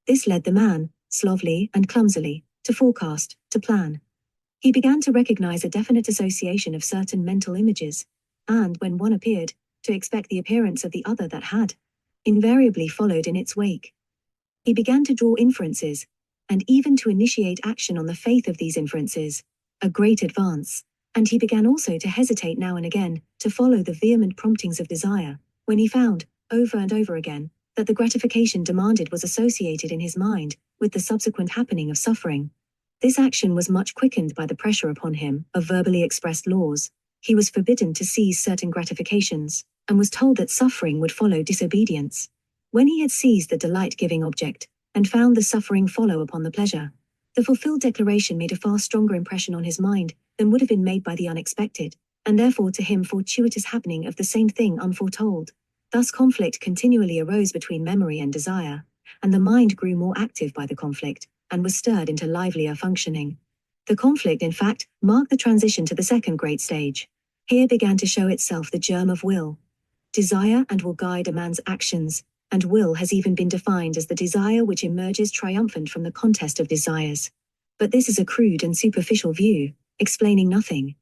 This led the man, slothily and clumsily, to forecast, to plan. He began to recognize a definite association of certain mental images, and when one appeared, to expect the appearance of the other that had invariably followed in its wake. He began to draw inferences, and even to initiate action on the faith of these inferences, a great advance, and he began also to hesitate now and again, to follow the vehement promptings of desire, when he found, over and over again, that the gratification demanded was associated in his mind with the subsequent happening of suffering. This action was much quickened by the pressure upon him of verbally expressed laws. He was forbidden to seize certain gratifications, and was told that suffering would follow disobedience. When he had seized the delight-giving object, and found the suffering follow upon the pleasure, the fulfilled declaration made a far stronger impression on his mind than would have been made by the unexpected, and therefore to him fortuitous happening of the same thing unforetold. Thus conflict continually arose between memory and desire, and the mind grew more active by the conflict, and was stirred into livelier functioning. The conflict, in fact, marked the transition to the second great stage. Here began to show itself the germ of will. Desire and will guide a man's actions, and will has even been defined as the desire which emerges triumphant from the contest of desires. But this is a crude and superficial view, explaining nothing.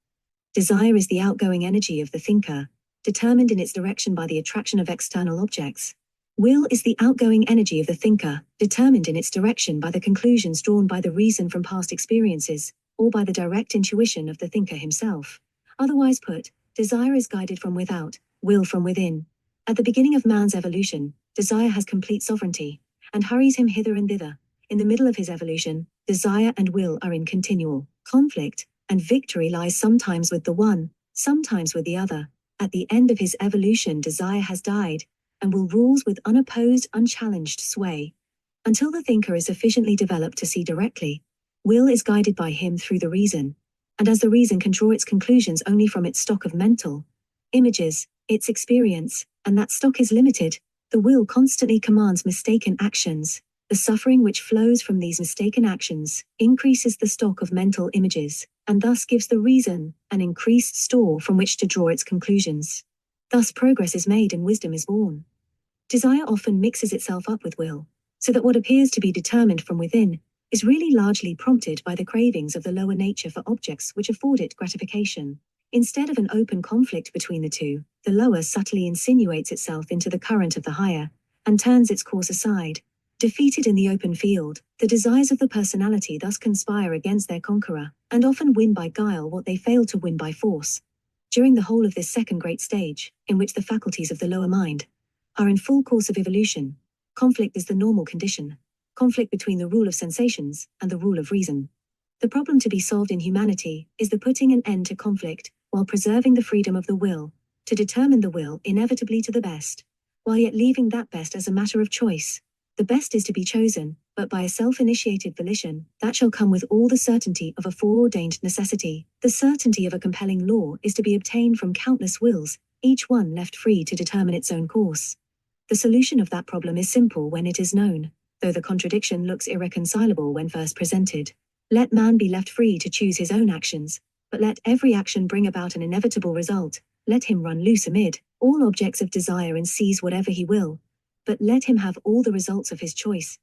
Desire is the outgoing energy of the thinker, determined in its direction by the attraction of external objects. Will is the outgoing energy of the thinker, determined in its direction by the conclusions drawn by the reason from past experiences, or by the direct intuition of the thinker himself. Otherwise put, desire is guided from without, will from within. At the beginning of man's evolution, desire has complete sovereignty, and hurries him hither and thither. In the middle of his evolution, desire and will are in continual conflict, and victory lies sometimes with the one, sometimes with the other. At the end of his evolution, desire has died, and will rules with unopposed, unchallenged sway. Until the thinker is sufficiently developed to see directly, will is guided by him through the reason, and as the reason can draw its conclusions only from its stock of mental images, its experience, and that stock is limited, the will constantly commands mistaken actions. The suffering which flows from these mistaken actions increases the stock of mental images, and thus gives the reason an increased store from which to draw its conclusions. Thus progress is made and wisdom is born. Desire often mixes itself up with will, so that what appears to be determined from within is really largely prompted by the cravings of the lower nature for objects which afford it gratification. Instead of an open conflict between the two, the lower subtly insinuates itself into the current of the higher, and turns its course aside. Defeated in the open field, the desires of the personality thus conspire against their conqueror, and often win by guile what they fail to win by force. During the whole of this second great stage, in which the faculties of the lower mind are in full course of evolution, conflict is the normal condition. Conflict between the rule of sensations and the rule of reason. The problem to be solved in humanity is the putting an end to conflict while preserving the freedom of the will, to determine the will inevitably to the best, while yet leaving that best as a matter of choice. The best is to be chosen, but by a self-initiated volition, that shall come with all the certainty of a foreordained necessity. The certainty of a compelling law is to be obtained from countless wills, each one left free to determine its own course. The solution of that problem is simple when it is known, though the contradiction looks irreconcilable when first presented. Let man be left free to choose his own actions, but let every action bring about an inevitable result. Let him run loose amid all objects of desire and seize whatever he will, but let him have all the results of his choice,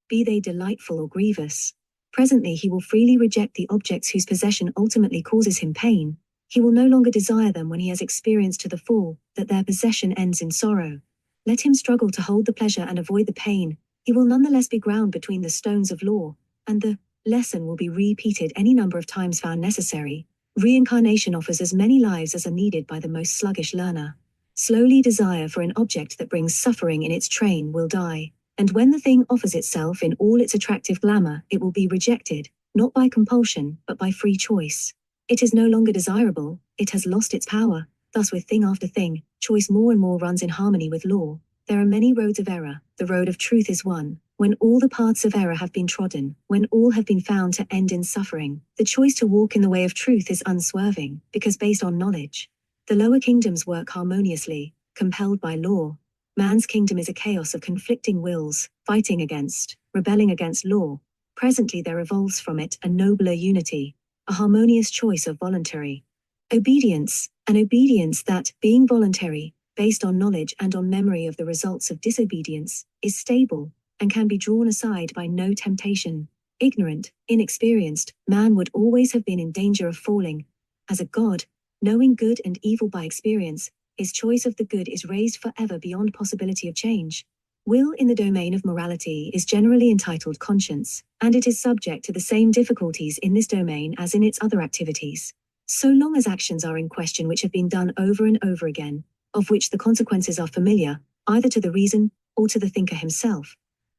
be they delightful or grievous. Presently he will freely reject the objects whose possession ultimately causes him pain. He will no longer desire them when he has experienced to the full that their possession ends in sorrow. Let him struggle to hold the pleasure and avoid the pain. He will nonetheless be ground between the stones of law, and the lesson will be repeated any number of times found necessary. Reincarnation offers as many lives as are needed by the most sluggish learner. Slowly desire for an object that brings suffering in its train will die, and when the thing offers itself in all its attractive glamour, it will be rejected, not by compulsion, but by free choice. It is no longer desirable, it has lost its power. Thus with thing after thing, choice more and more runs in harmony with law. There are many roads of error, the road of truth is one. When all the paths of error have been trodden, when all have been found to end in suffering, the choice to walk in the way of truth is unswerving, because based on knowledge. The lower kingdoms work harmoniously, compelled by law. Man's kingdom is a chaos of conflicting wills, fighting against, rebelling against law. Presently there evolves from it a nobler unity, a harmonious choice of voluntary obedience, an obedience that, being voluntary, based on knowledge and on memory of the results of disobedience, is stable, and can be drawn aside by no temptation. Ignorant, inexperienced, man would always have been in danger of falling. As a god, knowing good and evil by experience, his choice of the good is raised forever beyond possibility of change. Will in the domain of morality is generally entitled conscience, and it is subject to the same difficulties in this domain as in its other activities. So long as actions are in question which have been done over and over again, of which the consequences are familiar, either to the reason or to the thinker himself,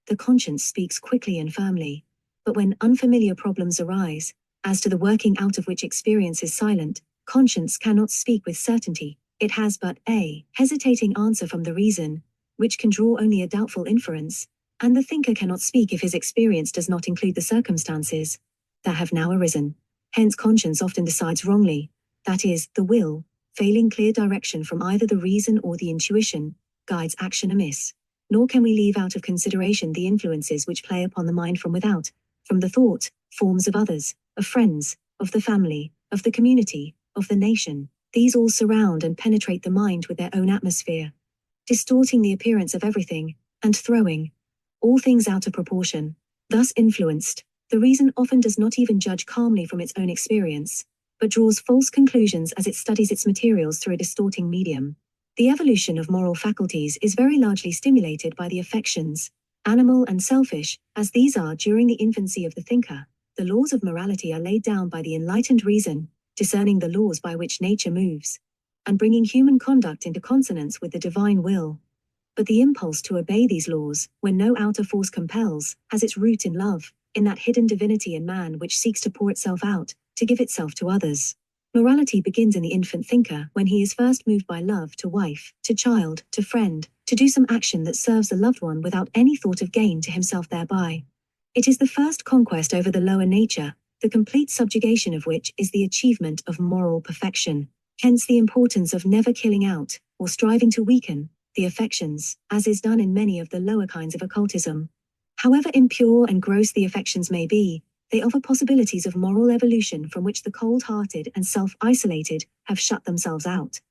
the conscience speaks quickly and firmly. But when unfamiliar problems arise, as to the working out of which experience is silent, conscience cannot speak with certainty. It has but a hesitating answer from the reason, which can draw only a doubtful inference, and the thinker cannot speak if his experience does not include the circumstances that have now arisen. Hence conscience often decides wrongly, that is, the will, failing clear direction from either the reason or the intuition, guides action amiss. Nor can we leave out of consideration the influences which play upon the mind from without, from the thought, forms of others, of friends, of the family, of the community, of the nation. These all surround and penetrate the mind with their own atmosphere, distorting the appearance of everything, and throwing all things out of proportion. Thus influenced, the reason often does not even judge calmly from its own experience, but draws false conclusions as it studies its materials through a distorting medium. The evolution of moral faculties is very largely stimulated by the affections, animal and selfish, as these are during the infancy of the thinker. The laws of morality are laid down by the enlightened reason, discerning the laws by which nature moves, and bringing human conduct into consonance with the divine will. But the impulse to obey these laws, when no outer force compels, has its root in love, in that hidden divinity in man which seeks to pour itself out, to give itself to others. Morality begins in the infant thinker when he is first moved by love to wife, to child, to friend, to do some action that serves the loved one without any thought of gain to himself thereby. It is the first conquest over the lower nature, the complete subjugation of which is the achievement of moral perfection. Hence the importance of never killing out, or striving to weaken, the affections, as is done in many of the lower kinds of occultism. However impure and gross the affections may be, they offer possibilities of moral evolution from which the cold-hearted and self-isolated have shut themselves out.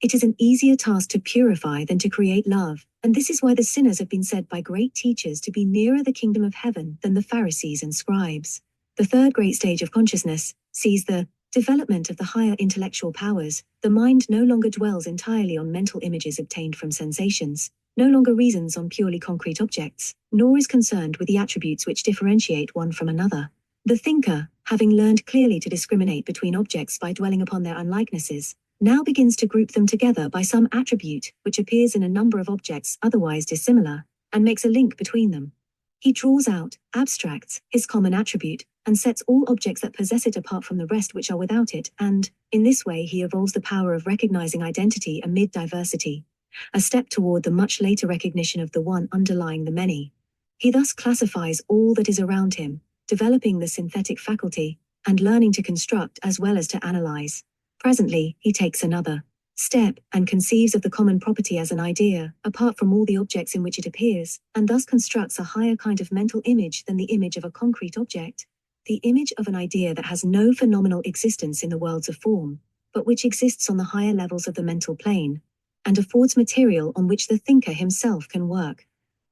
It is an easier task to purify than to create love, and this is why the sinners have been said by great teachers to be nearer the kingdom of heaven than the Pharisees and scribes. The third great stage of consciousness sees the development of the higher intellectual powers. The mind no longer dwells entirely on mental images obtained from sensations, no longer reasons on purely concrete objects, nor is concerned with the attributes which differentiate one from another. The thinker, having learned clearly to discriminate between objects by dwelling upon their unlikenesses, now begins to group them together by some attribute which appears in a number of objects otherwise dissimilar, and makes a link between them. He draws out, abstracts, his common attribute, and sets all objects that possess it apart from the rest which are without it, and, in this way he evolves the power of recognizing identity amid diversity, a step toward the much later recognition of the one underlying the many. He thus classifies all that is around him, developing the synthetic faculty, and learning to construct as well as to analyze. Presently, he takes another step and conceives of the common property as an idea, apart from all the objects in which it appears, and thus constructs a higher kind of mental image than the image of a concrete object, the image of an idea that has no phenomenal existence in the worlds of form, but which exists on the higher levels of the mental plane, and affords material on which the thinker himself can work.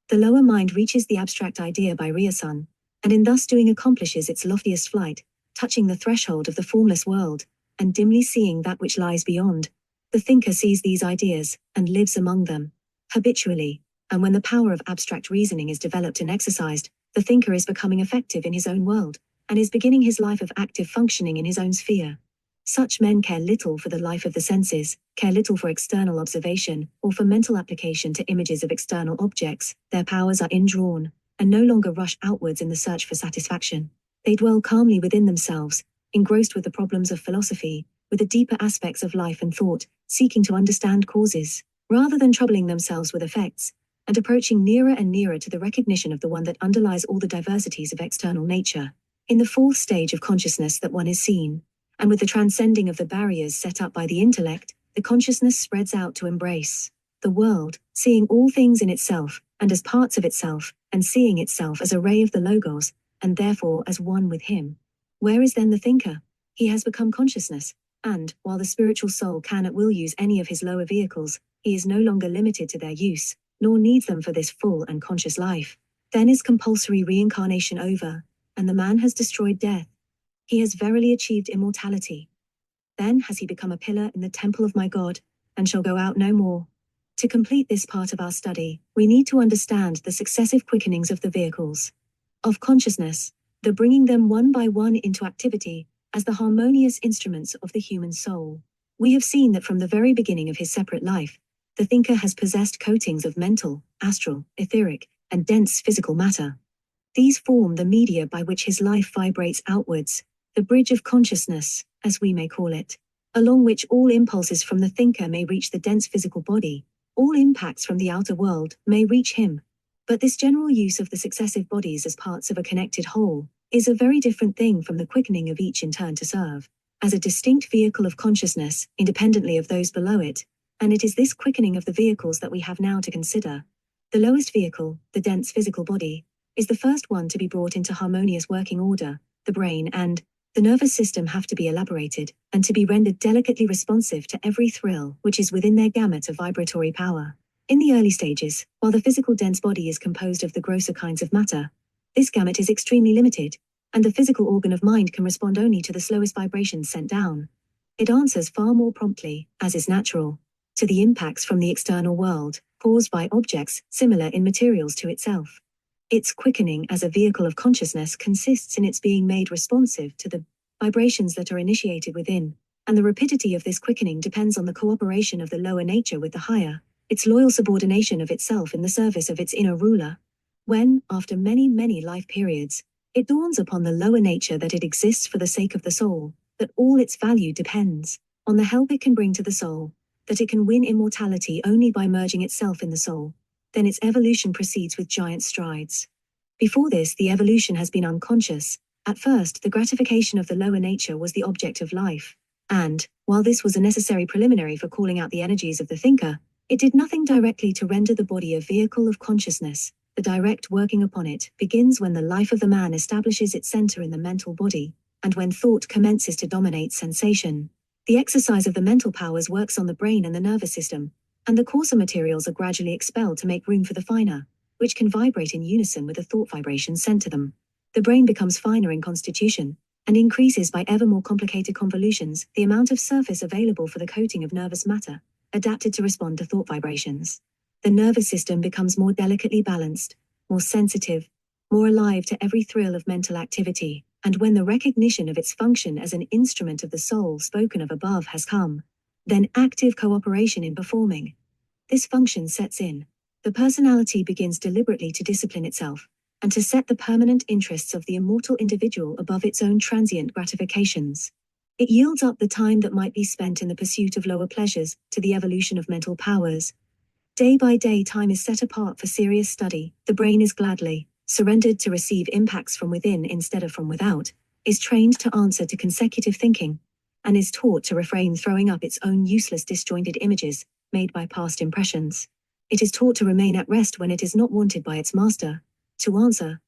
The lower mind reaches the abstract idea by reason, and in thus doing accomplishes its loftiest flight, touching the threshold of the formless world, and dimly seeing that which lies beyond. The thinker sees these ideas, and lives among them, habitually, and when the power of abstract reasoning is developed and exercised, the thinker is becoming effective in his own world, and is beginning his life of active functioning in his own sphere. Such men care little for the life of the senses, care little for external observation, or for mental application to images of external objects. Their powers are indrawn, and no longer rush outwards in the search for satisfaction. They dwell calmly within themselves, engrossed with the problems of philosophy, with the deeper aspects of life and thought, seeking to understand causes, rather than troubling themselves with effects, and approaching nearer and nearer to the recognition of the one that underlies all the diversities of external nature. In the fourth stage of consciousness that one is seen, and with the transcending of the barriers set up by the intellect, the consciousness spreads out to embrace the world, seeing all things in itself, and as parts of itself, and seeing itself as a ray of the Logos, and therefore as one with him. Where is then the thinker? He has become consciousness, and, while the spiritual soul can at will use any of his lower vehicles, he is no longer limited to their use, nor needs them for this full and conscious life. Then is compulsory reincarnation over, and the man has destroyed death. He has verily achieved immortality. Then has he become a pillar in the temple of my God, and shall go out no more. To complete this part of our study, we need to understand the successive quickenings of the vehicles of consciousness, the bringing them one by one into activity, as the harmonious instruments of the human soul. We have seen that from the very beginning of his separate life, the thinker has possessed coatings of mental, astral, etheric, and dense physical matter. These form the media by which his life vibrates outwards, the bridge of consciousness, as we may call it, along which all impulses from the thinker may reach the dense physical body, all impacts from the outer world may reach him. But this general use of the successive bodies as parts of a connected whole is a very different thing from the quickening of each in turn to serve as a distinct vehicle of consciousness, independently of those below it, and it is this quickening of the vehicles that we have now to consider. The lowest vehicle, the dense physical body, is the first one to be brought into harmonious working order. The brain and the nervous system have to be elaborated, and to be rendered delicately responsive to every thrill which is within their gamut of vibratory power. In the early stages, while the physical dense body is composed of the grosser kinds of matter, this gamut is extremely limited, and the physical organ of mind can respond only to the slowest vibrations sent down. It answers far more promptly, as is natural, to the impacts from the external world, caused by objects similar in materials to itself. Its quickening as a vehicle of consciousness consists in its being made responsive to the vibrations that are initiated within, and the rapidity of this quickening depends on the cooperation of the lower nature with the higher, its loyal subordination of itself in the service of its inner ruler. When, after many, many life periods, it dawns upon the lower nature that it exists for the sake of the soul, that all its value depends on the help it can bring to the soul, that it can win immortality only by merging itself in the soul, then its evolution proceeds with giant strides. Before this, the evolution has been unconscious. At first, the gratification of the lower nature was the object of life, and, while this was a necessary preliminary for calling out the energies of the thinker, it did nothing directly to render the body a vehicle of consciousness. The direct working upon it begins when the life of the man establishes its center in the mental body, and when thought commences to dominate sensation. The exercise of the mental powers works on the brain and the nervous system, and the coarser materials are gradually expelled to make room for the finer, which can vibrate in unison with the thought vibrations sent to them. The brain becomes finer in constitution, and increases by ever more complicated convolutions the amount of surface available for the coating of nervous matter, adapted to respond to thought vibrations. The nervous system becomes more delicately balanced, more sensitive, more alive to every thrill of mental activity, and when the recognition of its function as an instrument of the soul spoken of above has come, then active cooperation in performing this function sets in. The personality begins deliberately to discipline itself, and to set the permanent interests of the immortal individual above its own transient gratifications. It yields up the time that might be spent in the pursuit of lower pleasures to the evolution of mental powers. Day by day time is set apart for serious study, the brain is gladly surrendered to receive impacts from within instead of from without, is trained to answer to consecutive thinking, and is taught to refrain throwing up its own useless disjointed images made by past impressions. It is taught to remain at rest when it is not wanted by its master, to answer,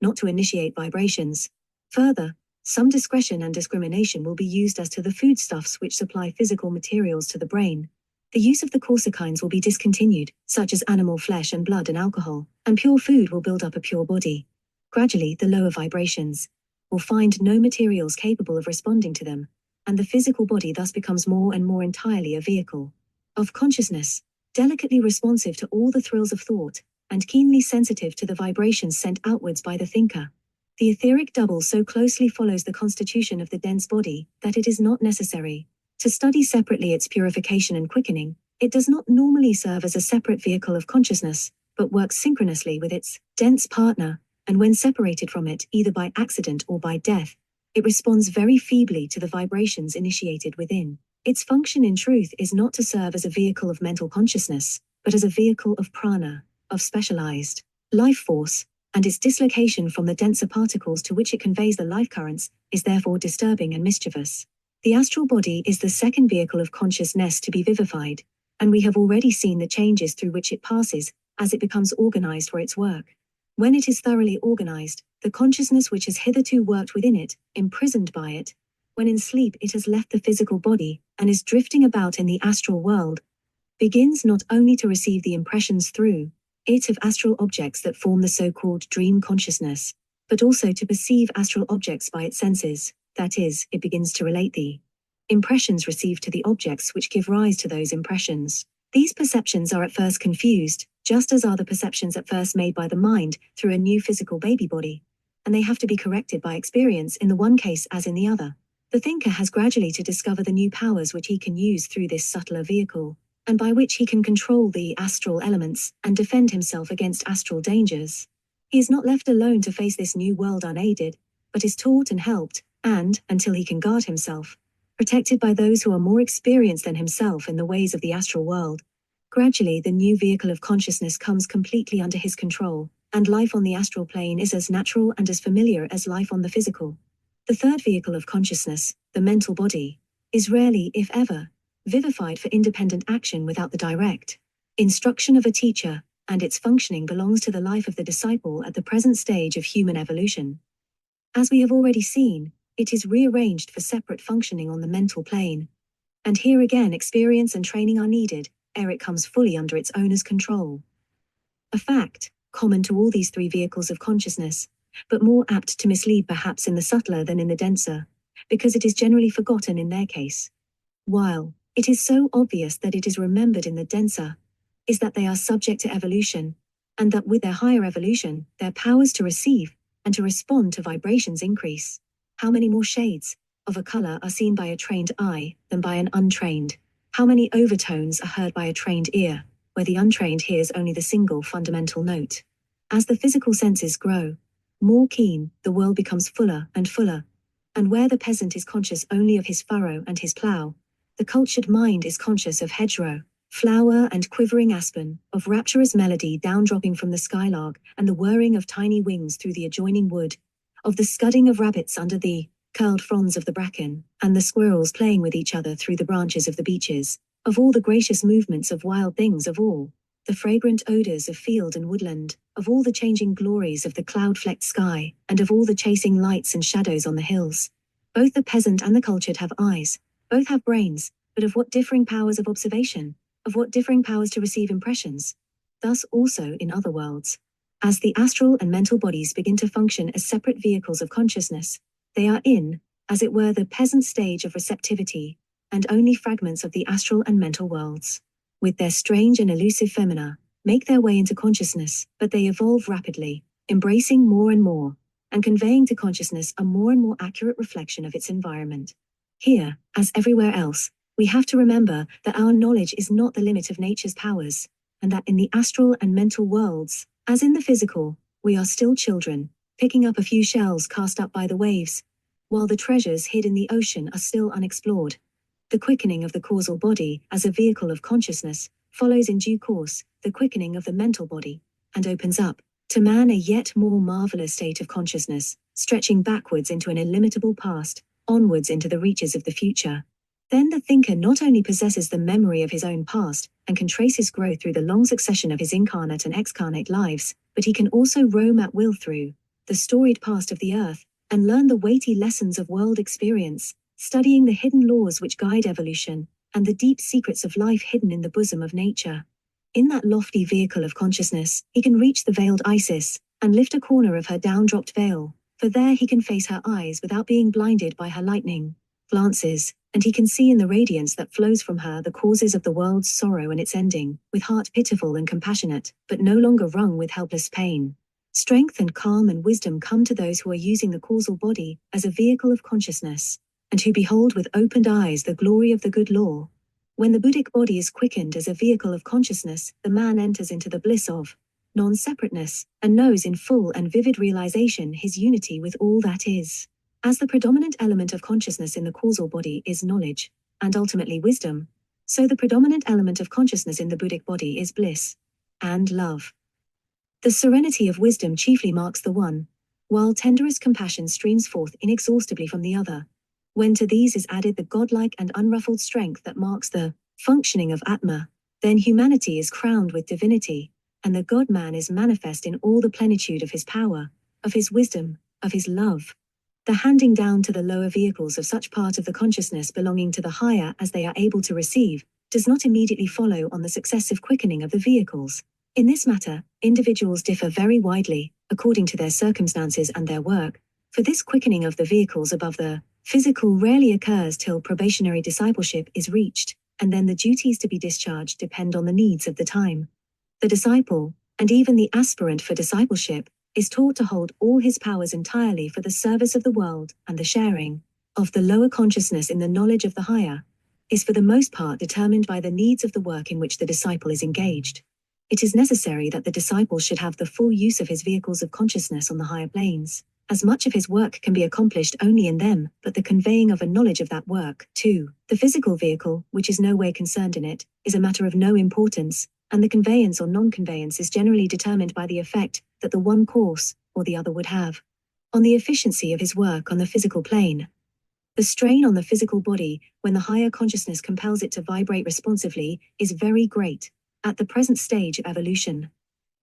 not to initiate vibrations. Further, some discretion and discrimination will be used as to the foodstuffs which supply physical materials to the brain. The use of the coarser kinds will be discontinued, such as animal flesh and blood and alcohol, and pure food will build up a pure body. Gradually, the lower vibrations will find no materials capable of responding to them, and the physical body thus becomes more and more entirely a vehicle of consciousness, delicately responsive to all the thrills of thought, and keenly sensitive to the vibrations sent outwards by the thinker. The etheric double so closely follows the constitution of the dense body that it is not necessary to study separately its purification and quickening. It does not normally serve as a separate vehicle of consciousness, but works synchronously with its dense partner, and when separated from it, either by accident or by death, it responds very feebly to the vibrations initiated within. Its function in truth is not to serve as a vehicle of mental consciousness, but as a vehicle of prana, of specialized life force, and its dislocation from the denser particles to which it conveys the life currents is therefore disturbing and mischievous. The astral body is the second vehicle of consciousness to be vivified, and we have already seen the changes through which it passes as it becomes organized for its work. When it is thoroughly organized, the consciousness which has hitherto worked within it, imprisoned by it, when in sleep it has left the physical body and is drifting about in the astral world, begins not only to receive the impressions through it of astral objects that form the so-called dream consciousness, but also to perceive astral objects by its senses. That is, it begins to relate the impressions received to the objects which give rise to those impressions. These perceptions are at first confused, just as are the perceptions at first made by the mind through a new physical baby body, and they have to be corrected by experience in the one case as in the other. The thinker has gradually to discover the new powers which he can use through this subtler vehicle, and by which he can control the astral elements and defend himself against astral dangers. He is not left alone to face this new world unaided, but is taught and helped, and, until he can guard himself, protected by those who are more experienced than himself in the ways of the astral world. Gradually, the new vehicle of consciousness comes completely under his control, and life on the astral plane is as natural and as familiar as life on the physical. The third vehicle of consciousness, the mental body, is rarely, if ever, vivified for independent action without the direct instruction of a teacher, and its functioning belongs to the life of the disciple at the present stage of human evolution. As we have already seen, it is rearranged for separate functioning on the mental plane. And here again experience and training are needed, ere it comes fully under its owner's control. A fact, common to all these three vehicles of consciousness, but more apt to mislead perhaps in the subtler than in the denser, because it is generally forgotten in their case, while it is so obvious that it is remembered in the denser, is that they are subject to evolution, and that with their higher evolution, their powers to receive and to respond to vibrations increase. How many more shades of a color are seen by a trained eye than by an untrained? How many overtones are heard by a trained ear, where the untrained hears only the single fundamental note? As the physical senses grow more keen, the world becomes fuller, and where the peasant is conscious only of his furrow and his plough, the cultured mind is conscious of hedgerow, flower and quivering aspen, of rapturous melody down-dropping from the skylark and the whirring of tiny wings through the adjoining wood, of the scudding of rabbits under the curled fronds of the bracken, and the squirrels playing with each other through the branches of the beeches, of all the gracious movements of wild things, of all the fragrant odors of field and woodland, of all the changing glories of the cloud-flecked sky, and of all the chasing lights and shadows on the hills. Both the peasant and the cultured have eyes, Both have brains, but of what differing powers of observation, of what differing powers to receive impressions. Thus also in other worlds. As the astral and mental bodies begin to function as separate vehicles of consciousness, they are in, as it were, the peasant stage of receptivity, and only fragments of the astral and mental worlds, with their strange and elusive femina, make their way into consciousness, but they evolve rapidly, embracing more and more, and conveying to consciousness a more and more accurate reflection of its environment. Here, as everywhere else, we have to remember that our knowledge is not the limit of nature's powers, and that in the astral and mental worlds, as in the physical, we are still children, picking up a few shells cast up by the waves, while the treasures hid in the ocean are still unexplored. The quickening of the causal body as a vehicle of consciousness follows in due course the quickening of the mental body, and opens up to man a yet more marvelous state of consciousness, stretching backwards into an illimitable past, onwards into the reaches of the future. Then the thinker not only possesses the memory of his own past, and can trace his growth through the long succession of his incarnate and excarnate lives, but he can also roam at will through the storied past of the earth, and learn the weighty lessons of world experience, studying the hidden laws which guide evolution, and the deep secrets of life hidden in the bosom of nature. In that lofty vehicle of consciousness, he can reach the veiled Isis, and lift a corner of her down-dropped veil, for there he can face her eyes without being blinded by her lightning glances, and he can see in the radiance that flows from her the causes of the world's sorrow and its ending, with heart pitiful and compassionate, but no longer wrung with helpless pain. Strength and calm and wisdom come to those who are using the causal body as a vehicle of consciousness, and who behold with opened eyes the glory of the good law. When the Buddhic body is quickened as a vehicle of consciousness, the man enters into the bliss of non-separateness, and knows in full and vivid realization his unity with all that is. As the predominant element of consciousness in the causal body is knowledge, and ultimately wisdom, so the predominant element of consciousness in the Buddhic body is bliss and love. The serenity of wisdom chiefly marks the one, while tenderest compassion streams forth inexhaustibly from the other. When to these is added the godlike and unruffled strength that marks the functioning of Atma, then humanity is crowned with divinity, and the God-man is manifest in all the plenitude of his power, of his wisdom, of his love. The handing down to the lower vehicles of such part of the consciousness belonging to the higher as they are able to receive, does not immediately follow on the successive quickening of the vehicles. In this matter, individuals differ very widely, according to their circumstances and their work, for this quickening of the vehicles above the physical rarely occurs till probationary discipleship is reached, and then the duties to be discharged depend on the needs of the time. The disciple, and even the aspirant for discipleship, is taught to hold all his powers entirely for the service of the world, and the sharing of the lower consciousness in the knowledge of the higher is for the most part determined by the needs of the work in which the disciple is engaged. It is necessary that the disciple should have the full use of his vehicles of consciousness on the higher planes, as much of his work can be accomplished only in them, but the conveying of a knowledge of that work, too. The physical vehicle, which is no way concerned in it, is a matter of no importance, and the conveyance or non-conveyance is generally determined by the effect that the one course, or the other would have, on the efficiency of his work on the physical plane. The strain on the physical body, when the higher consciousness compels it to vibrate responsively, is very great, at the present stage of evolution.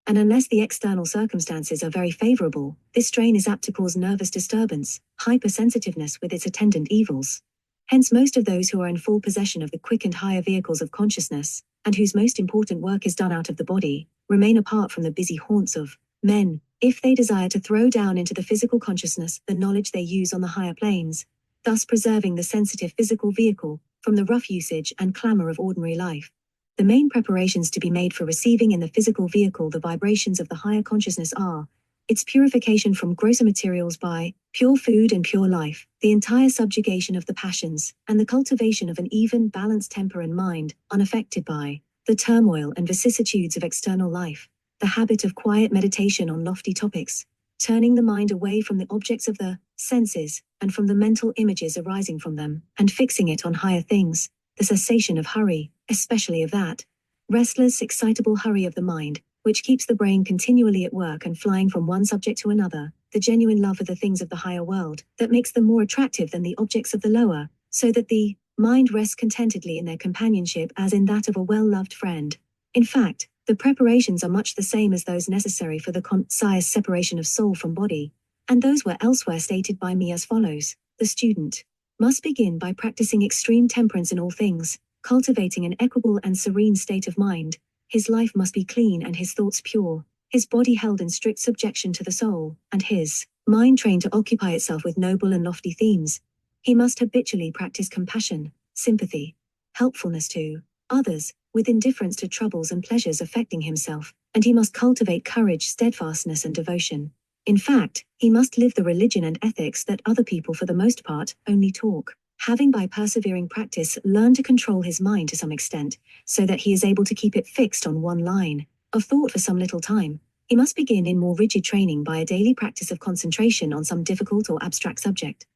And unless the external circumstances are very favorable, this strain is apt to cause nervous disturbance, hypersensitiveness with its attendant evils. Hence most of those who are in full possession of the quickened higher vehicles of consciousness, and whose most important work is done out of the body, remain apart from the busy haunts of men, if they desire to throw down into the physical consciousness the knowledge they use on the higher planes, thus preserving the sensitive physical vehicle from the rough usage and clamor of ordinary life. The main preparations to be made for receiving in the physical vehicle the vibrations of the higher consciousness are its purification from grosser materials by pure food and pure life, the entire subjugation of the passions, and the cultivation of an even, balanced temper and mind, unaffected by the turmoil and vicissitudes of external life, the habit of quiet meditation on lofty topics, turning the mind away from the objects of the senses, and from the mental images arising from them, and fixing it on higher things, the cessation of hurry, especially of that restless, excitable hurry of the mind, which keeps the brain continually at work and flying from one subject to another, the genuine love of the things of the higher world, that makes them more attractive than the objects of the lower, so that the mind rests contentedly in their companionship as in that of a well-loved friend. In fact, the preparations are much the same as those necessary for the concise separation of soul from body, and those were elsewhere stated by me as follows. The student must begin by practicing extreme temperance in all things, cultivating an equable and serene state of mind. His life must be clean and his thoughts pure, his body held in strict subjection to the soul, and his mind trained to occupy itself with noble and lofty themes. He must habitually practice compassion, sympathy, helpfulness to others, with indifference to troubles and pleasures affecting himself, and he must cultivate courage, steadfastness, and devotion. In fact, he must live the religion and ethics that other people for the most part only talk, having by persevering practice learned to control his mind to some extent, so that he is able to keep it fixed on one line of thought for some little time. He must begin in more rigid training by a daily practice of concentration on some difficult or abstract subject,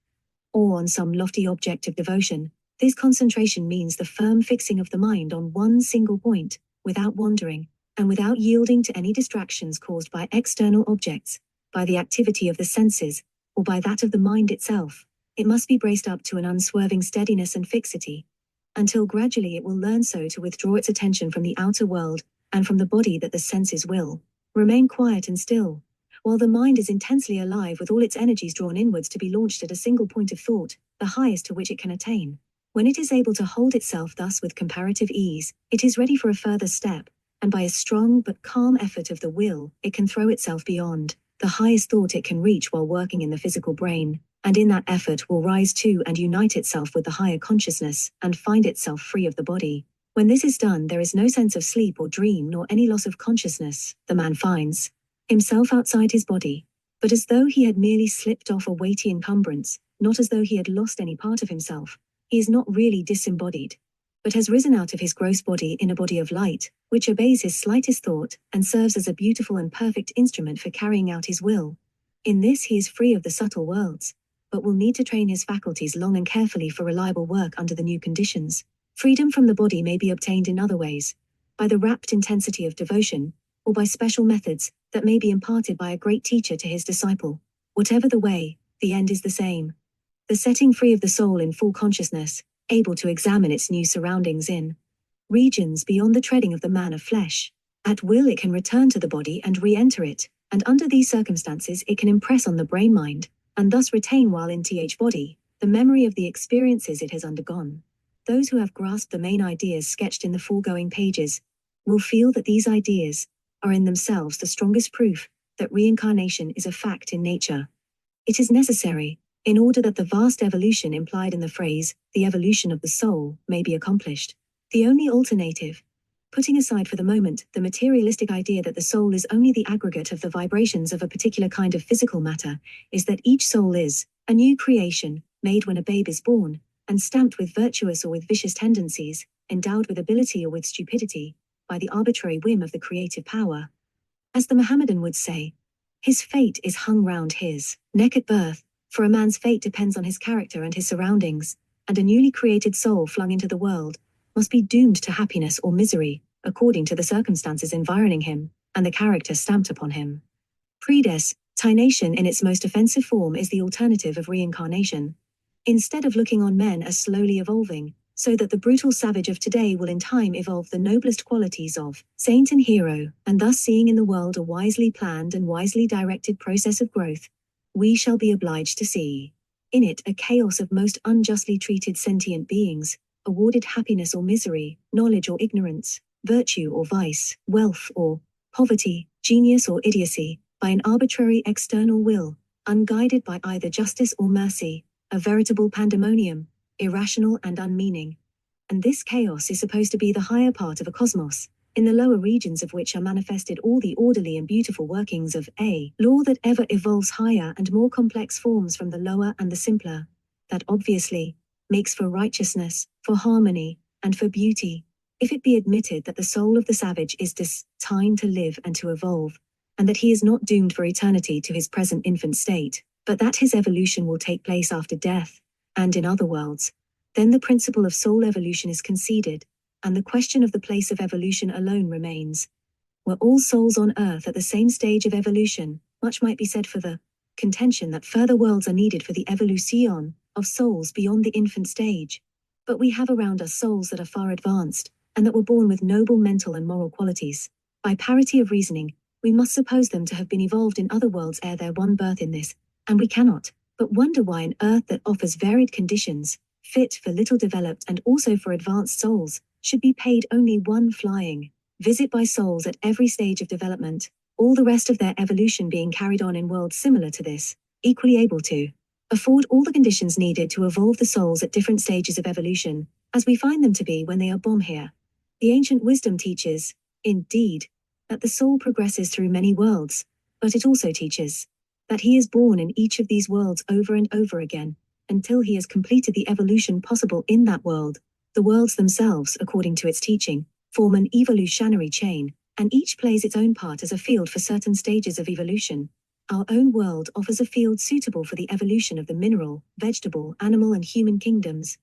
or on some lofty object of devotion. This concentration means the firm fixing of the mind on one single point, without wandering, and without yielding to any distractions caused by external objects, by the activity of the senses, or by that of the mind itself. It must be braced up to an unswerving steadiness and fixity, until gradually it will learn so to withdraw its attention from the outer world, and from the body that the senses will remain quiet and still, while the mind is intensely alive with all its energies drawn inwards to be launched at a single point of thought, the highest to which it can attain. When it is able to hold itself thus with comparative ease, it is ready for a further step, and by a strong but calm effort of the will, it can throw itself beyond the highest thought it can reach while working in the physical brain, and in that effort will rise to and unite itself with the higher consciousness, and find itself free of the body. When this is done, there is no sense of sleep or dream nor any loss of consciousness. The man finds himself outside his body, but as though he had merely slipped off a weighty encumbrance, not as though he had lost any part of himself. He is not really disembodied, but has risen out of his gross body in a body of light, which obeys his slightest thought, and serves as a beautiful and perfect instrument for carrying out his will. In this he is free of the subtle worlds, but will need to train his faculties long and carefully for reliable work under the new conditions. Freedom from the body may be obtained in other ways, by the rapt intensity of devotion, or by special methods that may be imparted by a great teacher to his disciple. Whatever the way, the end is the same. The setting free of the soul in full consciousness, able to examine its new surroundings in regions beyond the treading of the man of flesh. At will it can return to the body and re-enter it, and under these circumstances it can impress on the brain mind, and thus retain while in th body, the memory of the experiences it has undergone. Those who have grasped the main ideas sketched in the foregoing pages will feel that these ideas are in themselves the strongest proof that reincarnation is a fact in nature. It is necessary, in order that the vast evolution implied in the phrase, the evolution of the soul, may be accomplished. The only alternative, putting aside for the moment the materialistic idea that the soul is only the aggregate of the vibrations of a particular kind of physical matter, is that each soul is a new creation, made when a babe is born, and stamped with virtuous or with vicious tendencies, endowed with ability or with stupidity, by the arbitrary whim of the creative power. As the Mohammedan would say, his fate is hung round his neck at birth, for a man's fate depends on his character and his surroundings, and a newly created soul flung into the world must be doomed to happiness or misery, according to the circumstances environing him, and the character stamped upon him. Predestination in its most offensive form is the alternative of reincarnation. Instead of looking on men as slowly evolving, so that the brutal savage of today will in time evolve the noblest qualities of saint and hero, and thus seeing in the world a wisely planned and wisely directed process of growth, we shall be obliged to see in it a chaos of most unjustly treated sentient beings, awarded happiness or misery, knowledge or ignorance, virtue or vice, wealth or poverty, genius or idiocy, by an arbitrary external will, unguided by either justice or mercy, a veritable pandemonium, irrational and unmeaning. And this chaos is supposed to be the higher part of a cosmos, in the lower regions of which are manifested all the orderly and beautiful workings of a law that ever evolves higher and more complex forms from the lower and the simpler, that obviously makes for righteousness, for harmony, and for beauty, if it be admitted that the soul of the savage is destined to live and to evolve, and that he is not doomed for eternity to his present infant state, but that his evolution will take place after death, and in other worlds, then the principle of soul evolution is conceded, and the question of the place of evolution alone remains. Were all souls on earth at the same stage of evolution, much might be said for the contention that further worlds are needed for the evolution of souls beyond the infant stage. But we have around us souls that are far advanced, and that were born with noble mental and moral qualities. By parity of reasoning, we must suppose them to have been evolved in other worlds ere their one birth in this, and we cannot but wonder why an Earth that offers varied conditions, fit for little developed and also for advanced souls, should be paid only one flying visit by souls at every stage of development, all the rest of their evolution being carried on in worlds similar to this, equally able to afford all the conditions needed to evolve the souls at different stages of evolution, as we find them to be when they are born here. The ancient wisdom teaches, indeed, that the soul progresses through many worlds, but it also teaches that he is born in each of these worlds over and over again, until he has completed the evolution possible in that world. The worlds themselves, according to its teaching, form an evolutionary chain, and each plays its own part as a field for certain stages of evolution. Our own world offers a field suitable for the evolution of the mineral, vegetable, animal and human kingdoms,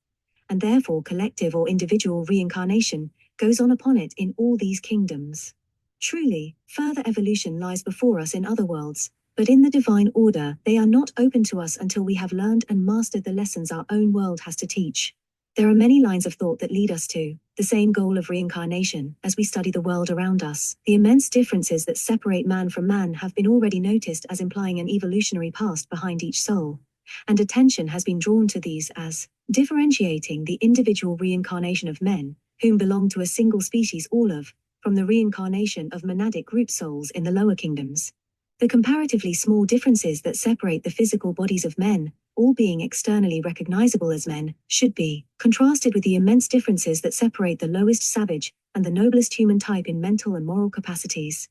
and therefore collective or individual reincarnation goes on upon it in all these kingdoms. Truly, further evolution lies before us in other worlds, but in the divine order they are not open to us until we have learned and mastered the lessons our own world has to teach. There are many lines of thought that lead us to the same goal of reincarnation as we study the world around us. The immense differences that separate man from man have been already noticed as implying an evolutionary past behind each soul, and attention has been drawn to these as differentiating the individual reincarnation of men, whom belong to a single species all of, from the reincarnation of monadic group souls in the lower kingdoms. The comparatively small differences that separate the physical bodies of men, all being externally recognizable as men, should be contrasted with the immense differences that separate the lowest savage and the noblest human type in mental and moral capacities.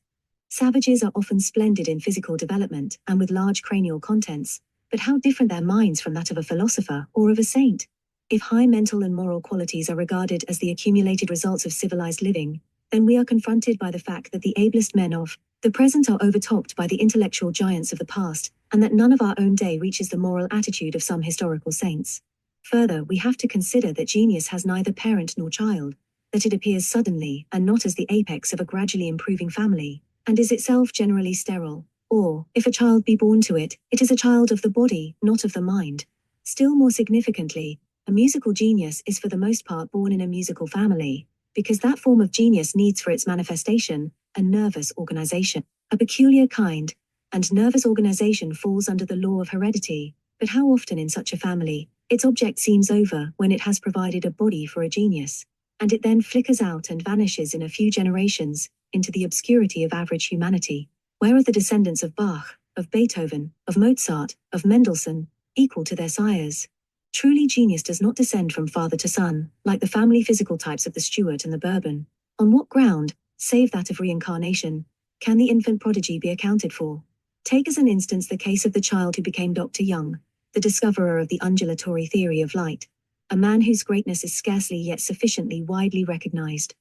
Savages are often splendid in physical development and with large cranial contents, but how different their minds from that of a philosopher or of a saint. If high mental and moral qualities are regarded as the accumulated results of civilized living, then we are confronted by the fact that the ablest men of the present are overtopped by the intellectual giants of the past, and that none of our own day reaches the moral attitude of some historical saints. Further, we have to consider that genius has neither parent nor child, that it appears suddenly and not as the apex of a gradually improving family, and is itself generally sterile, or, if a child be born to it, it is a child of the body, not of the mind. Still more significantly, a musical genius is for the most part born in a musical family, because that form of genius needs for its manifestation a nervous organization, a peculiar kind, and nervous organization falls under the law of heredity. But how often in such a family, its object seems over when it has provided a body for a genius, and it then flickers out and vanishes in a few generations into the obscurity of average humanity. Where are the descendants of Bach, of Beethoven, of Mozart, of Mendelssohn, equal to their sires? Truly, genius does not descend from father to son, like the family physical types of the Stuart and the Bourbon. On what ground, save that of reincarnation, can the infant prodigy be accounted for? Take as an instance the case of the child who became Dr. Young, the discoverer of the undulatory theory of light, a man whose greatness is scarcely yet sufficiently widely recognized.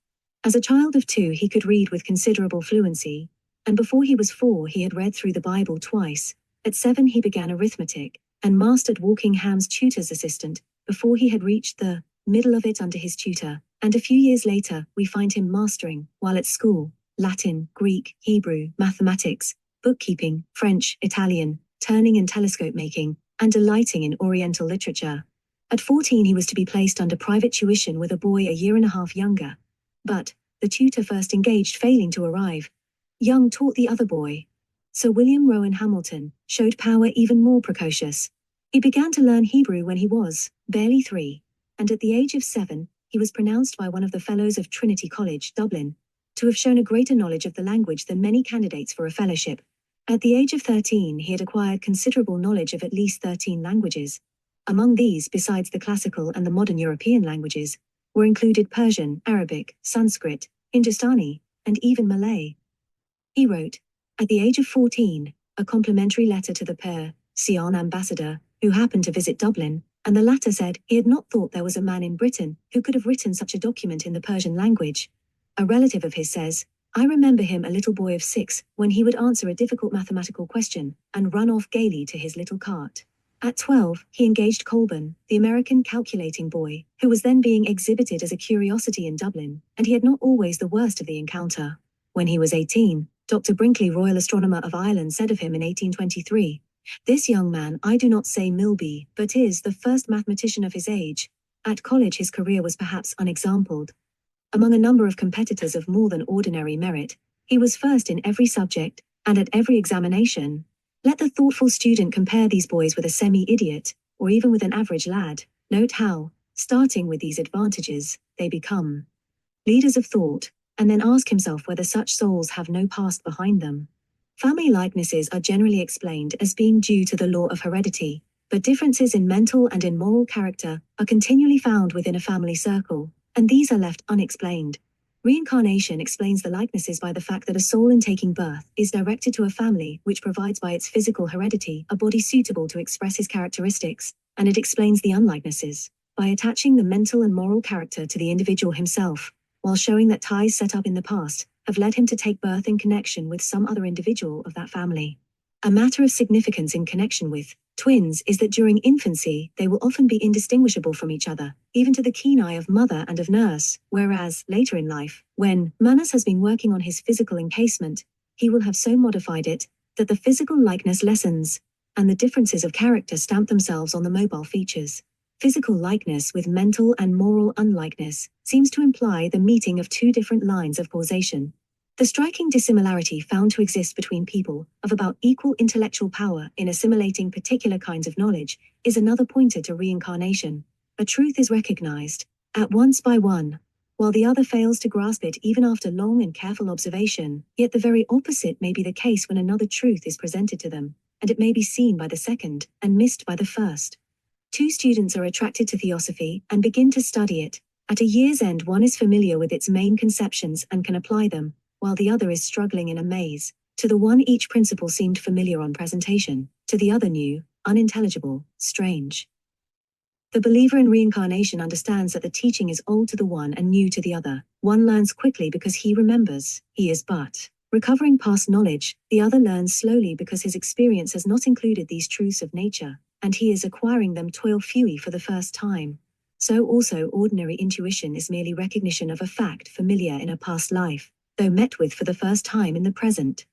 As a child of 2 he could read with considerable fluency, and before he was 4 he had read through the Bible twice. At 7 he began arithmetic, and mastered Walkingham's tutor's assistant, before he had reached the middle of it under his tutor, and a few years later we find him mastering, while at school, Latin, Greek, Hebrew, mathematics, bookkeeping, French, Italian, turning and telescope making, and delighting in Oriental literature. At 14 he was to be placed under private tuition with a boy a year and a half younger. But, the tutor first engaged failing to arrive, Young taught the other boy. Sir William Rowan Hamilton showed power even more precocious. He began to learn Hebrew when he was barely 3, and at the age of 7, he was pronounced by one of the Fellows of Trinity College, Dublin, to have shown a greater knowledge of the language than many candidates for a fellowship. At the age of 13 he had acquired considerable knowledge of at least 13 languages. Among these, besides the classical and the modern European languages, were included Persian, Arabic, Sanskrit, Hindustani, and even Malay. He wrote, at the age of 14, a complimentary letter to the Persian ambassador, who happened to visit Dublin, and the latter said he had not thought there was a man in Britain who could have written such a document in the Persian language. A relative of his says, I remember him a little boy of 6, when he would answer a difficult mathematical question, and run off gaily to his little cart. At 12, he engaged Colburn, the American calculating boy, who was then being exhibited as a curiosity in Dublin, and he had not always the worst of the encounter. When he was 18, Dr. Brinkley, Royal Astronomer of Ireland, said of him in 1823, this young man, I do not say Milby, but is the first mathematician of his age. At college his career was perhaps unexampled. Among a number of competitors of more than ordinary merit, he was first in every subject, and at every examination. Let the thoughtful student compare these boys with a semi-idiot, or even with an average lad. Note how, starting with these advantages, they become leaders of thought, and then ask himself whether such souls have no past behind them. Family likenesses are generally explained as being due to the law of heredity, but differences in mental and in moral character are continually found within a family circle, and these are left unexplained. Reincarnation explains the likenesses by the fact that a soul in taking birth is directed to a family which provides by its physical heredity a body suitable to express his characteristics, and it explains the unlikenesses by attaching the mental and moral character to the individual himself, while showing that ties set up in the past have led him to take birth in connection with some other individual of that family. A matter of significance in connection with twins is that during infancy they will often be indistinguishable from each other, even to the keen eye of mother and of nurse, whereas, later in life, when Manus has been working on his physical encasement, he will have so modified it that the physical likeness lessens, and the differences of character stamp themselves on the mobile features. Physical likeness with mental and moral unlikeness seems to imply the meeting of two different lines of causation. The striking dissimilarity found to exist between people of about equal intellectual power in assimilating particular kinds of knowledge is another pointer to reincarnation. A truth is recognized at once by one, while the other fails to grasp it even after long and careful observation, yet the very opposite may be the case when another truth is presented to them, and it may be seen by the second and missed by the first. Two students are attracted to theosophy and begin to study it. At a year's end, one is familiar with its main conceptions and can apply them, while the other is struggling in a maze. To the one each principle seemed familiar on presentation, to the other new, unintelligible, strange. The believer in reincarnation understands that the teaching is old to the one and new to the other. One learns quickly because he remembers, he is but recovering past knowledge. The other learns slowly because his experience has not included these truths of nature, and he is acquiring them toil fewy for the first time. So also ordinary intuition is merely recognition of a fact familiar in a past life, though met with for the first time in the present.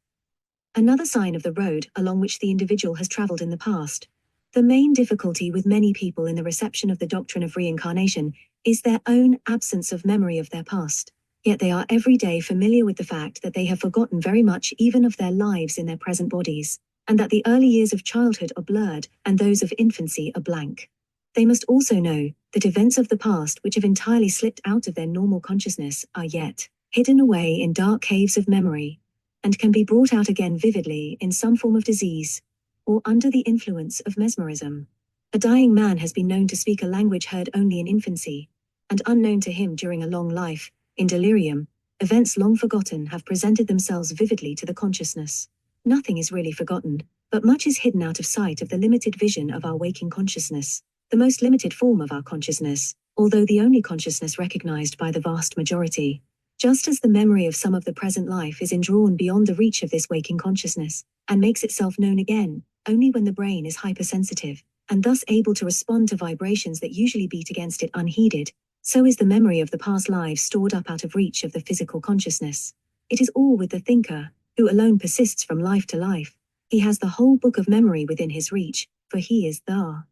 Another sign of the road along which the individual has traveled in the past. The main difficulty with many people in the reception of the doctrine of reincarnation is their own absence of memory of their past. Yet they are every day familiar with the fact that they have forgotten very much even of their lives in their present bodies, and that the early years of childhood are blurred and those of infancy are blank. They must also know that events of the past which have entirely slipped out of their normal consciousness are yet hidden away in dark caves of memory, and can be brought out again vividly in some form of disease, or under the influence of mesmerism. A dying man has been known to speak a language heard only in infancy, and unknown to him during a long life. In delirium, events long forgotten have presented themselves vividly to the consciousness. Nothing is really forgotten, but much is hidden out of sight of the limited vision of our waking consciousness, the most limited form of our consciousness, although the only consciousness recognized by the vast majority. Just as the memory of some of the present life is indrawn beyond the reach of this waking consciousness, and makes itself known again, only when the brain is hypersensitive, and thus able to respond to vibrations that usually beat against it unheeded, so is the memory of the past lives stored up out of reach of the physical consciousness. It is all with the thinker, who alone persists from life to life. He has the whole book of memory within his reach, for he is the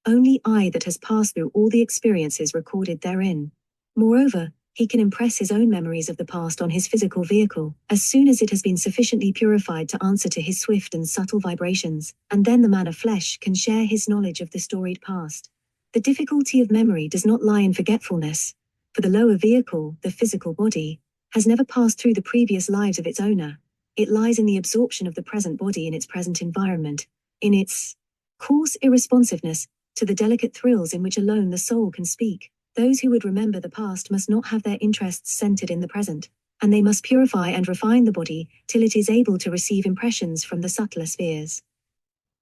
only eye that has passed through all the experiences recorded therein. Moreover, he can impress his own memories of the past on his physical vehicle, as soon as it has been sufficiently purified to answer to his swift and subtle vibrations, and then the man of flesh can share his knowledge of the storied past. The difficulty of memory does not lie in forgetfulness, for the lower vehicle, the physical body, has never passed through the previous lives of its owner. It lies in the absorption of the present body in its present environment, in its coarse irresponsiveness to the delicate thrills in which alone the soul can speak. Those who would remember the past must not have their interests centered in the present, and they must purify and refine the body till it is able to receive impressions from the subtler spheres.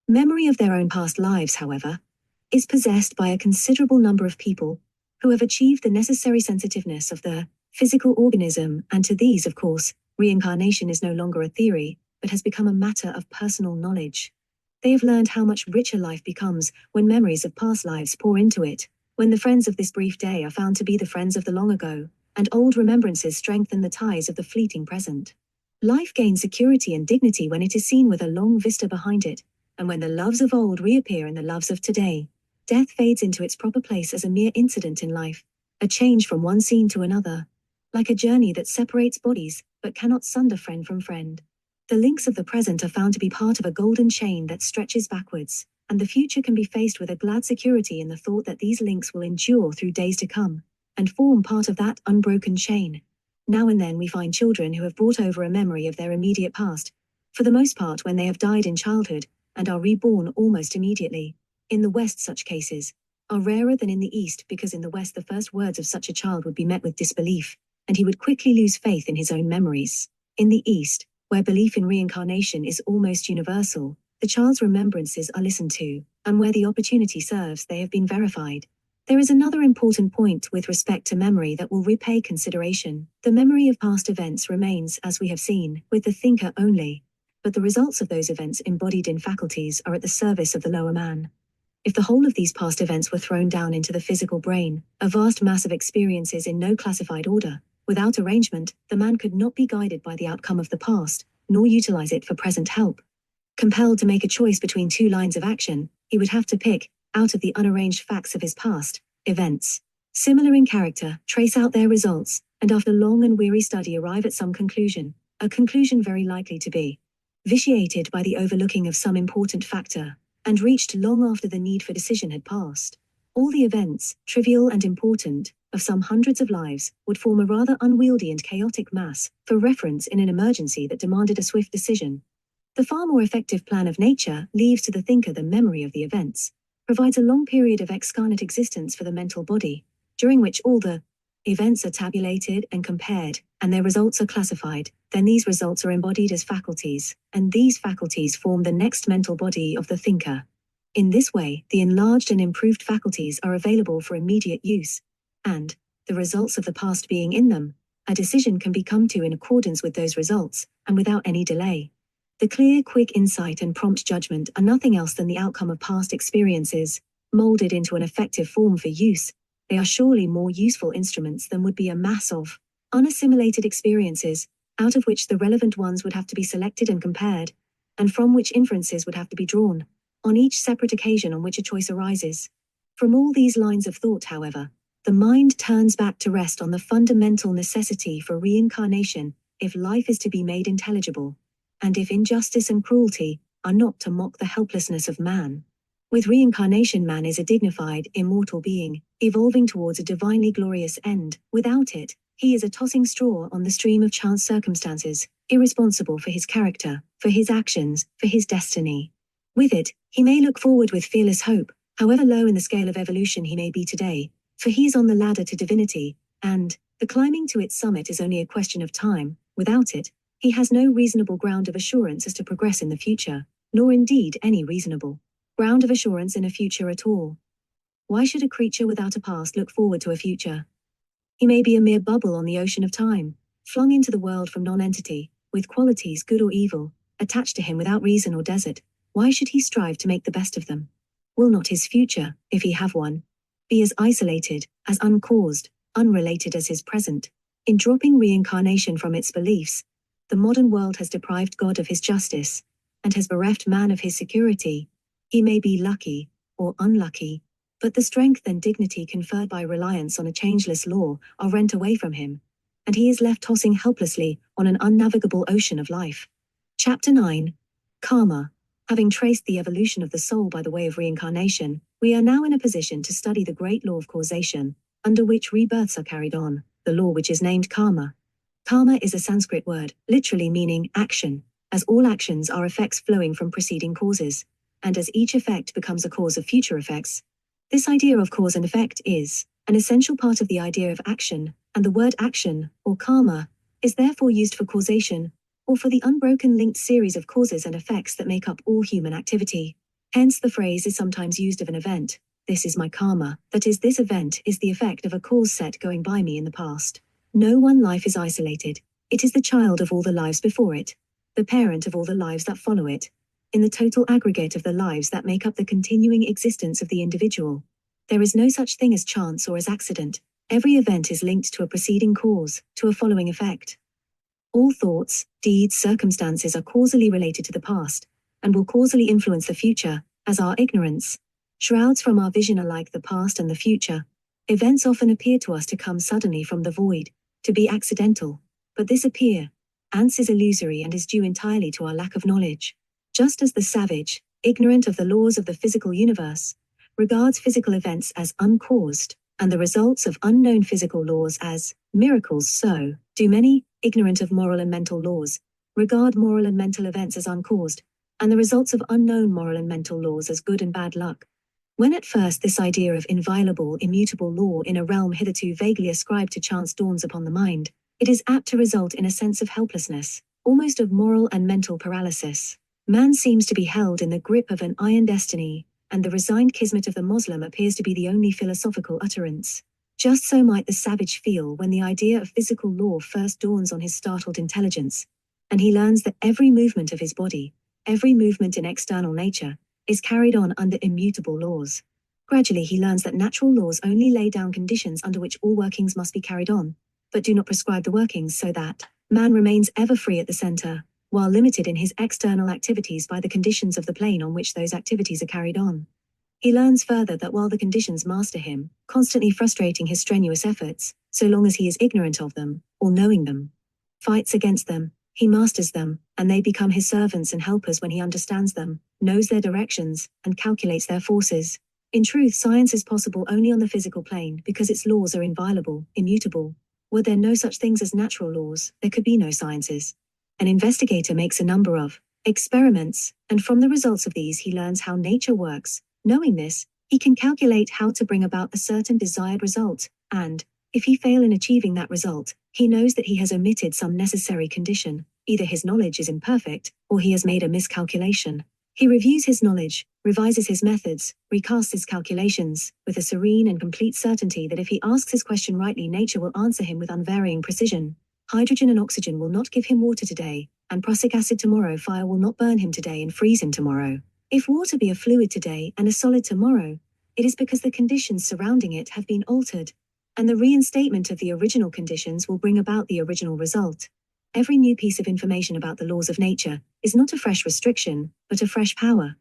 Memory of their own past lives, however, is possessed by a considerable number of people who have achieved the necessary sensitiveness of the physical organism, and to these, of course, reincarnation is no longer a theory, but has become a matter of personal knowledge. They have learned how much richer life becomes when memories of past lives pour into it, when the friends of this brief day are found to be the friends of the long ago, and old remembrances strengthen the ties of the fleeting present. Life gains security and dignity when it is seen with a long vista behind it, and when the loves of old reappear in the loves of today. Death fades into its proper place as a mere incident in life, a change from one scene to another, like a journey that separates bodies but cannot sunder friend from friend. The links of the present are found to be part of a golden chain that stretches backwards, and the future can be faced with a glad security in the thought that these links will endure through days to come, and form part of that unbroken chain. Now and then we find children who have brought over a memory of their immediate past, for the most part when they have died in childhood, and are reborn almost immediately. In the West, such cases are rarer than in the East, because in the West the first words of such a child would be met with disbelief, and he would quickly lose faith in his own memories. In the East, where belief in reincarnation is almost universal, the child's remembrances are listened to, and where the opportunity serves, they have been verified. There is another important point with respect to memory that will repay consideration. The memory of past events remains, as we have seen, with the thinker only, but the results of those events embodied in faculties are at the service of the lower man. If the whole of these past events were thrown down into the physical brain, a vast mass of experiences in no classified order, without arrangement, the man could not be guided by the outcome of the past, nor utilize it for present help. Compelled to make a choice between two lines of action, he would have to pick, out of the unarranged facts of his past events, similar in character, trace out their results, and after long and weary study arrive at some conclusion, a conclusion very likely to be vitiated by the overlooking of some important factor, and reached long after the need for decision had passed. All the events, trivial and important, of some hundreds of lives, would form a rather unwieldy and chaotic mass, for reference in an emergency that demanded a swift decision. The far more effective plan of nature leaves to the thinker the memory of the events, provides a long period of excarnate existence for the mental body, during which all the events are tabulated and compared, and their results are classified. Then these results are embodied as faculties, and these faculties form the next mental body of the thinker. In this way, the enlarged and improved faculties are available for immediate use, and, the results of the past being in them, a decision can be come to in accordance with those results, and without any delay. The clear, quick insight and prompt judgment are nothing else than the outcome of past experiences, molded into an effective form for use. They are surely more useful instruments than would be a mass of unassimilated experiences, out of which the relevant ones would have to be selected and compared, and from which inferences would have to be drawn, on each separate occasion on which a choice arises. From all these lines of thought, however, the mind turns back to rest on the fundamental necessity for reincarnation, if life is to be made intelligible, and if injustice and cruelty are not to mock the helplessness of man. With reincarnation, man is a dignified, immortal being, evolving towards a divinely glorious end. Without it, he is a tossing straw on the stream of chance circumstances, irresponsible for his character, for his actions, for his destiny. With it, he may look forward with fearless hope, however low in the scale of evolution he may be today, for he is on the ladder to divinity, and the climbing to its summit is only a question of time. Without it, he has no reasonable ground of assurance as to progress in the future, nor indeed any reasonable ground of assurance in a future at all. Why should a creature without a past look forward to a future? He may be a mere bubble on the ocean of time, flung into the world from non-entity, with qualities good or evil, attached to him without reason or desert. Why should he strive to make the best of them? Will not his future, if he have one, be as isolated, as uncaused, unrelated as his present? In dropping reincarnation from its beliefs, the modern world has deprived God of his justice, and has bereft man of his security. He may be lucky, or unlucky, but the strength and dignity conferred by reliance on a changeless law are rent away from him, and he is left tossing helplessly on an unnavigable ocean of life. Chapter 9. Karma. Having traced the evolution of the soul by the way of reincarnation, we are now in a position to study the great law of causation, under which rebirths are carried on, the law which is named karma. Karma is a Sanskrit word, literally meaning action, as all actions are effects flowing from preceding causes, and as each effect becomes a cause of future effects. This idea of cause and effect is an essential part of the idea of action, and the word action, or karma, is therefore used for causation, or for the unbroken linked series of causes and effects that make up all human activity. Hence the phrase is sometimes used of an event, "This is my karma," that is, this event is the effect of a cause set going by me in the past. No one life is isolated. It is the child of all the lives before it, the parent of all the lives that follow it, in the total aggregate of the lives that make up the continuing existence of the individual. There is no such thing as chance or as accident. Every event is linked to a preceding cause, to a following effect. All thoughts, deeds, circumstances are causally related to the past, and will causally influence the future, as our ignorance. Shrouds from our vision are like the past and the future. Events often appear to us to come suddenly from the void, to be accidental, but this appear Ants is illusory and is due entirely to our lack of knowledge. Just as the savage, ignorant of the laws of the physical universe, regards physical events as uncaused, and the results of unknown physical laws as miracles, so do many, ignorant of moral and mental laws, regard moral and mental events as uncaused, and the results of unknown moral and mental laws as good and bad luck. When at first this idea of inviolable, immutable law in a realm hitherto vaguely ascribed to chance dawns upon the mind, it is apt to result in a sense of helplessness, almost of moral and mental paralysis. Man seems to be held in the grip of an iron destiny, and the resigned kismet of the Moslem appears to be the only philosophical utterance. Just so might the savage feel when the idea of physical law first dawns on his startled intelligence, and he learns that every movement of his body, every movement in external nature, is carried on under immutable laws. Gradually he learns that natural laws only lay down conditions under which all workings must be carried on, but do not prescribe the workings, so that man remains ever free at the center, while limited in his external activities by the conditions of the plane on which those activities are carried on. He learns further that while the conditions master him, constantly frustrating his strenuous efforts, so long as he is ignorant of them, or knowing them, fights against them, he masters them, and they become his servants and helpers when he understands them, knows their directions, and calculates their forces. In truth, science is possible only on the physical plane because its laws are inviolable, immutable. Were there no such things as natural laws, there could be no sciences. An investigator makes a number of experiments, and from the results of these he learns how nature works. Knowing this, he can calculate how to bring about a certain desired result, and, if he fail in achieving that result, he knows that he has omitted some necessary condition. Either his knowledge is imperfect, or he has made a miscalculation. He reviews his knowledge, revises his methods, recasts his calculations, with a serene and complete certainty that if he asks his question rightly, nature will answer him with unvarying precision. Hydrogen and oxygen will not give him water today, and prussic acid tomorrow. Fire will not burn him today and freeze him tomorrow. If water be a fluid today and a solid tomorrow, it is because the conditions surrounding it have been altered, and the reinstatement of the original conditions will bring about the original result. Every new piece of information about the laws of nature is not a fresh restriction, but a fresh power.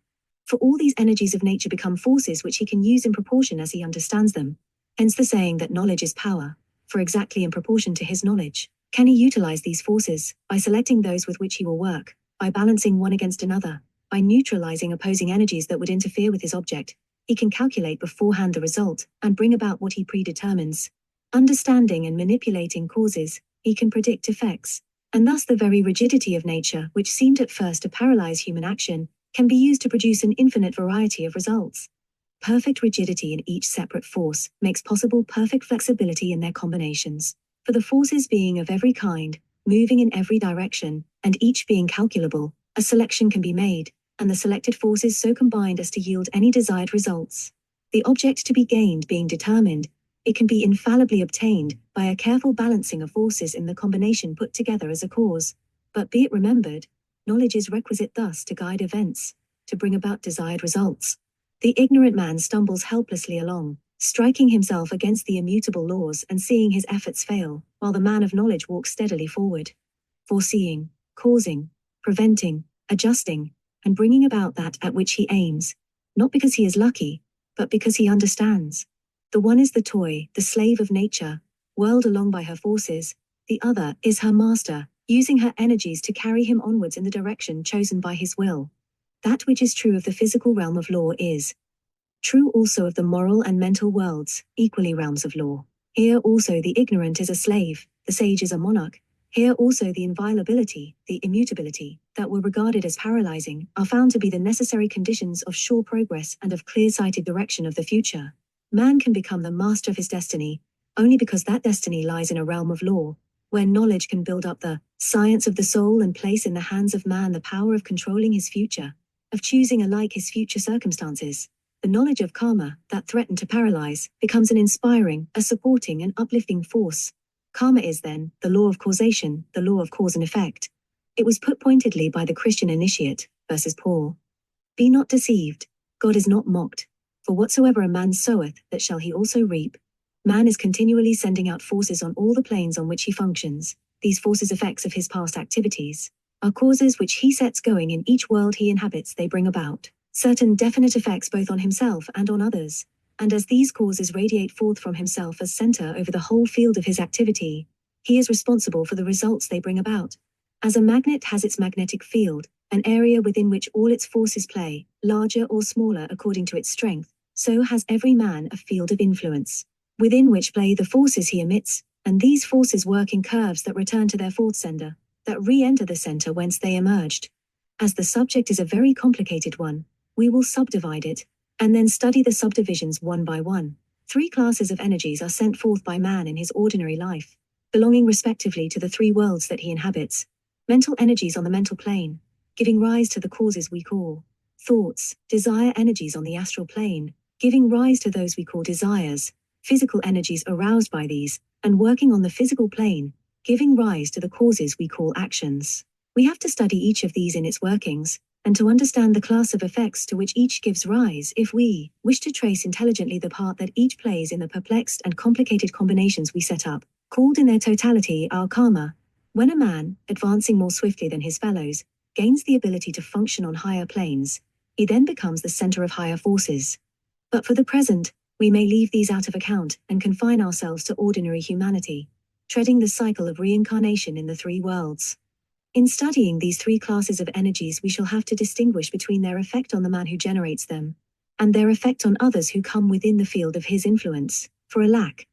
For all these energies of nature become forces which he can use in proportion as he understands them. Hence the saying that knowledge is power, for exactly in proportion to his knowledge can he utilize these forces, by selecting those with which he will work, by balancing one against another, by neutralizing opposing energies that would interfere with his object. He can calculate beforehand the result, and bring about what he predetermines. Understanding and manipulating causes, he can predict effects. And thus the very rigidity of nature, which seemed at first to paralyze human action, can be used to produce an infinite variety of results. Perfect rigidity in each separate force makes possible perfect flexibility in their combinations. For the forces being of every kind, moving in every direction, and each being calculable, a selection can be made, and the selected forces so combined as to yield any desired results. The object to be gained being determined, it can be infallibly obtained by a careful balancing of forces in the combination put together as a cause. But be it remembered, knowledge is requisite thus to guide events, to bring about desired results. The ignorant man stumbles helplessly along, striking himself against the immutable laws and seeing his efforts fail, while the man of knowledge walks steadily forward, foreseeing, causing, preventing, adjusting, and bringing about that at which he aims, not because he is lucky, but because he understands. The one is the toy, the slave of nature, whirled along by her forces. The other is her master, using her energies to carry him onwards in the direction chosen by his will. That which is true of the physical realm of law is true also of the moral and mental worlds, equally realms of law. Here also the ignorant is a slave, the sage is a monarch. Here also the inviolability, the immutability, that were regarded as paralyzing, are found to be the necessary conditions of sure progress and of clear-sighted direction of the future. Man can become the master of his destiny, only because that destiny lies in a realm of law, where knowledge can build up the science of the soul and place in the hands of man the power of controlling his future, of choosing alike his future circumstances. The knowledge of karma, that threatened to paralyze, becomes an inspiring, a supporting and uplifting force. Karma is then the law of causation, the law of cause and effect. It was put pointedly by the Christian initiate, verses Paul. Be not deceived, God is not mocked. For whatsoever a man soweth, that shall he also reap. Man is continually sending out forces on all the planes on which he functions. These forces effects of his past activities are causes which he sets going in each world he inhabits. They bring about certain definite effects both on himself and on others, and as these causes radiate forth from himself as center over the whole field of his activity, he is responsible for the results they bring about. As a magnet has its magnetic field, an area within which all its forces play, larger or smaller according to its strength, so has every man a field of influence, within which play the forces he emits, and these forces work in curves that return to their fourth sender, that re-enter the center whence they emerged. As the subject is a very complicated one, we will subdivide it, and then study the subdivisions one by one. 3 classes of energies are sent forth by man in his ordinary life, belonging respectively to the 3 worlds that he inhabits. Mental energies on the mental plane, giving rise to the causes we call thoughts, desire energies on the astral plane, giving rise to those we call desires, physical energies aroused by these, and working on the physical plane, giving rise to the causes we call actions. We have to study each of these in its workings, and to understand the class of effects to which each gives rise if we wish to trace intelligently the part that each plays in the perplexed and complicated combinations we set up, called in their totality our karma. When a man, advancing more swiftly than his fellows, gains the ability to function on higher planes, he then becomes the center of higher forces. But for the present, we may leave these out of account and confine ourselves to ordinary humanity, treading the cycle of reincarnation in the 3 worlds. In studying these 3 classes of energies, we shall have to distinguish between their effect on the man who generates them, and their effect on others who come within the field of his influence, for a lack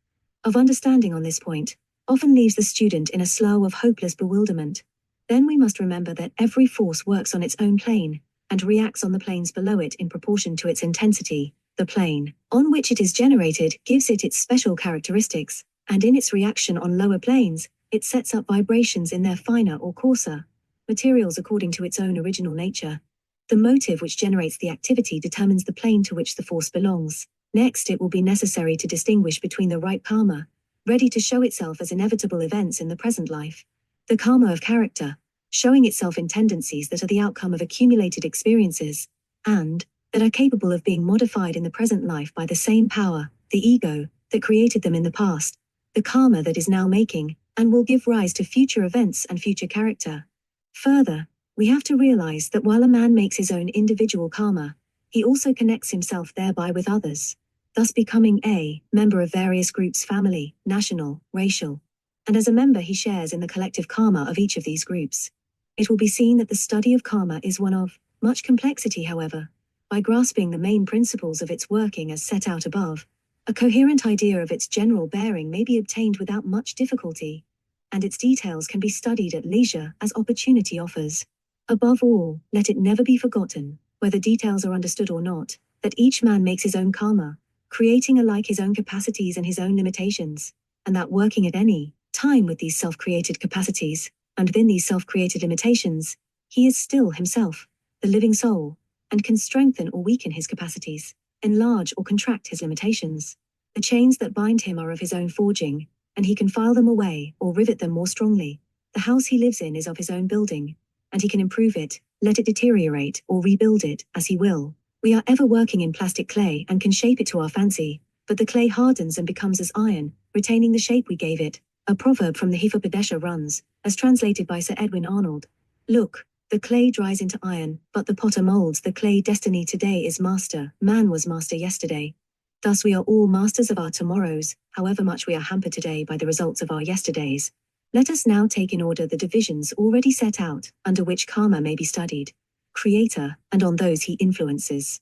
of understanding on this point often leaves the student in a slough of hopeless bewilderment. Then we must remember that every force works on its own plane, and reacts on the planes below it in proportion to its intensity. The plane on which it is generated gives it its special characteristics, and in its reaction on lower planes, it sets up vibrations in their finer or coarser materials according to its own original nature. The motive which generates the activity determines the plane to which the force belongs. Next, it will be necessary to distinguish between the right karma, ready to show itself as inevitable events in the present life, the karma of character, showing itself in tendencies that are the outcome of accumulated experiences, and that are capable of being modified in the present life by the same power, the ego, that created them in the past, the karma that is now making, and will give rise to future events and future character. Further, we have to realize that while a man makes his own individual karma, he also connects himself thereby with others, thus becoming a member of various groups, family, national, racial, and as a member he shares in the collective karma of each of these groups. It will be seen that the study of karma is one of much complexity. However, by grasping the main principles of its working as set out above, a coherent idea of its general bearing may be obtained without much difficulty, and its details can be studied at leisure as opportunity offers. Above all, let it never be forgotten, whether details are understood or not, that each man makes his own karma, creating alike his own capacities and his own limitations, and that working at any time with these self-created capacities, and within these self-created limitations, he is still himself, the living soul, and can strengthen or weaken his capacities, enlarge or contract his limitations. The chains that bind him are of his own forging, and he can file them away or rivet them more strongly. The house he lives in is of his own building, and he can improve it, let it deteriorate, or rebuild it, as he will. We are ever working in plastic clay and can shape it to our fancy, but the clay hardens and becomes as iron, retaining the shape we gave it. A proverb from the Hifadesha runs, as translated by Sir Edwin Arnold: "Look, the clay dries into iron, but the potter molds the clay. Destiny today is master, man was master yesterday." Thus we are all masters of our tomorrows, however much we are hampered today by the results of our yesterdays. Let us now take in order the divisions already set out, under which karma may be studied: creator, and on those he influences.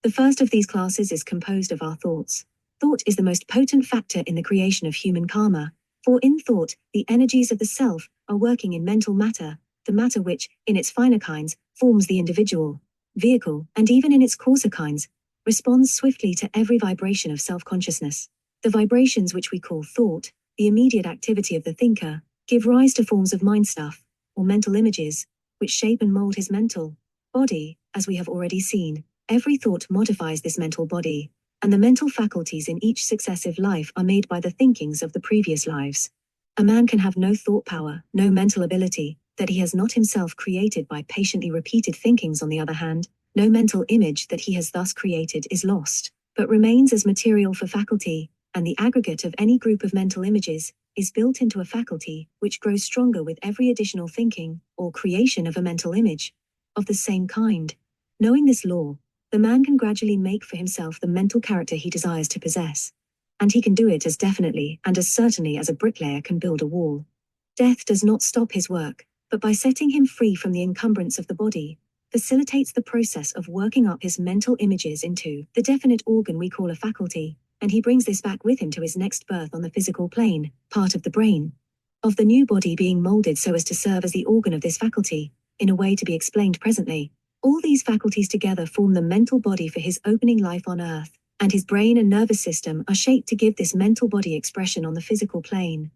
The first of these classes is composed of our thoughts. Thought is the most potent factor in the creation of human karma, for in thought, the energies of the self are working in mental matter, the matter which, in its finer kinds, forms the individual, vehicle, and even in its coarser kinds, responds swiftly to every vibration of self-consciousness. The vibrations which we call thought, the immediate activity of the thinker, give rise to forms of mind stuff, or mental images, which shape and mold his mental body. As we have already seen, every thought modifies this mental body, and the mental faculties in each successive life are made by the thinkings of the previous lives. A man can have no thought power, no mental ability, that he has not himself created by patiently repeated thinkings. On the other hand, no mental image that he has thus created is lost, but remains as material for faculty, and the aggregate of any group of mental images is built into a faculty which grows stronger with every additional thinking, or creation of a mental image of the same kind. Knowing this law, the man can gradually make for himself the mental character he desires to possess, and he can do it as definitely and as certainly as a bricklayer can build a wall. Death does not stop his work, but by setting him free from the encumbrance of the body, facilitates the process of working up his mental images into the definite organ we call a faculty, and he brings this back with him to his next birth on the physical plane, part of the brain, of the new body being molded so as to serve as the organ of this faculty, in a way to be explained presently. All these faculties together form the mental body for his opening life on Earth, and his brain and nervous system are shaped to give this mental body expression on the physical plane.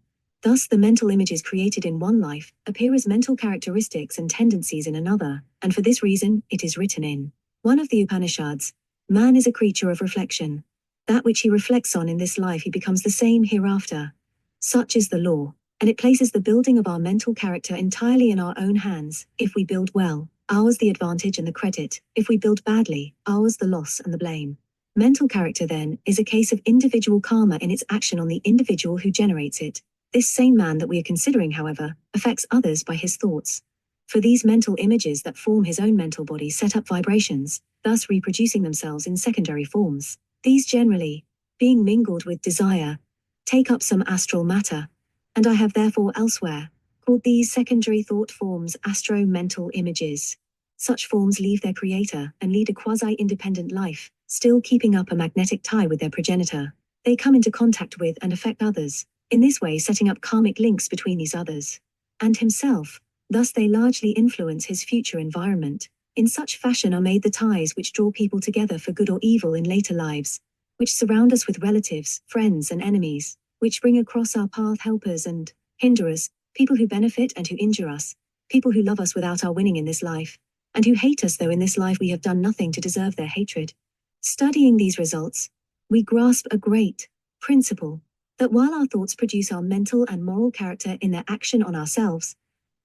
Thus, the mental images created in one life appear as mental characteristics and tendencies in another, and for this reason, it is written in one of the Upanishads, man is a creature of reflection. That which he reflects on in this life he becomes the same hereafter. Such is the law, and it places the building of our mental character entirely in our own hands. If we build well, ours the advantage and the credit. If we build badly, ours the loss and the blame. Mental character, then, is a case of individual karma in its action on the individual who generates it. This same man that we are considering, however, affects others by his thoughts. For these mental images that form his own mental body set up vibrations, thus reproducing themselves in secondary forms. These generally, being mingled with desire, take up some astral matter, and I have therefore elsewhere called these secondary thought forms astro-mental images. Such forms leave their creator and lead a quasi-independent life, still keeping up a magnetic tie with their progenitor. They come into contact with and affect others, in this way setting up karmic links between these others and himself. Thus they largely influence his future environment. In such fashion are made the ties which draw people together for good or evil in later lives, which surround us with relatives, friends and enemies, which bring across our path helpers and hinderers, people who benefit and who injure us, people who love us without our winning in this life, and who hate us though in this life we have done nothing to deserve their hatred. Studying these results, we grasp a great principle, that while our thoughts produce our mental and moral character in their action on ourselves,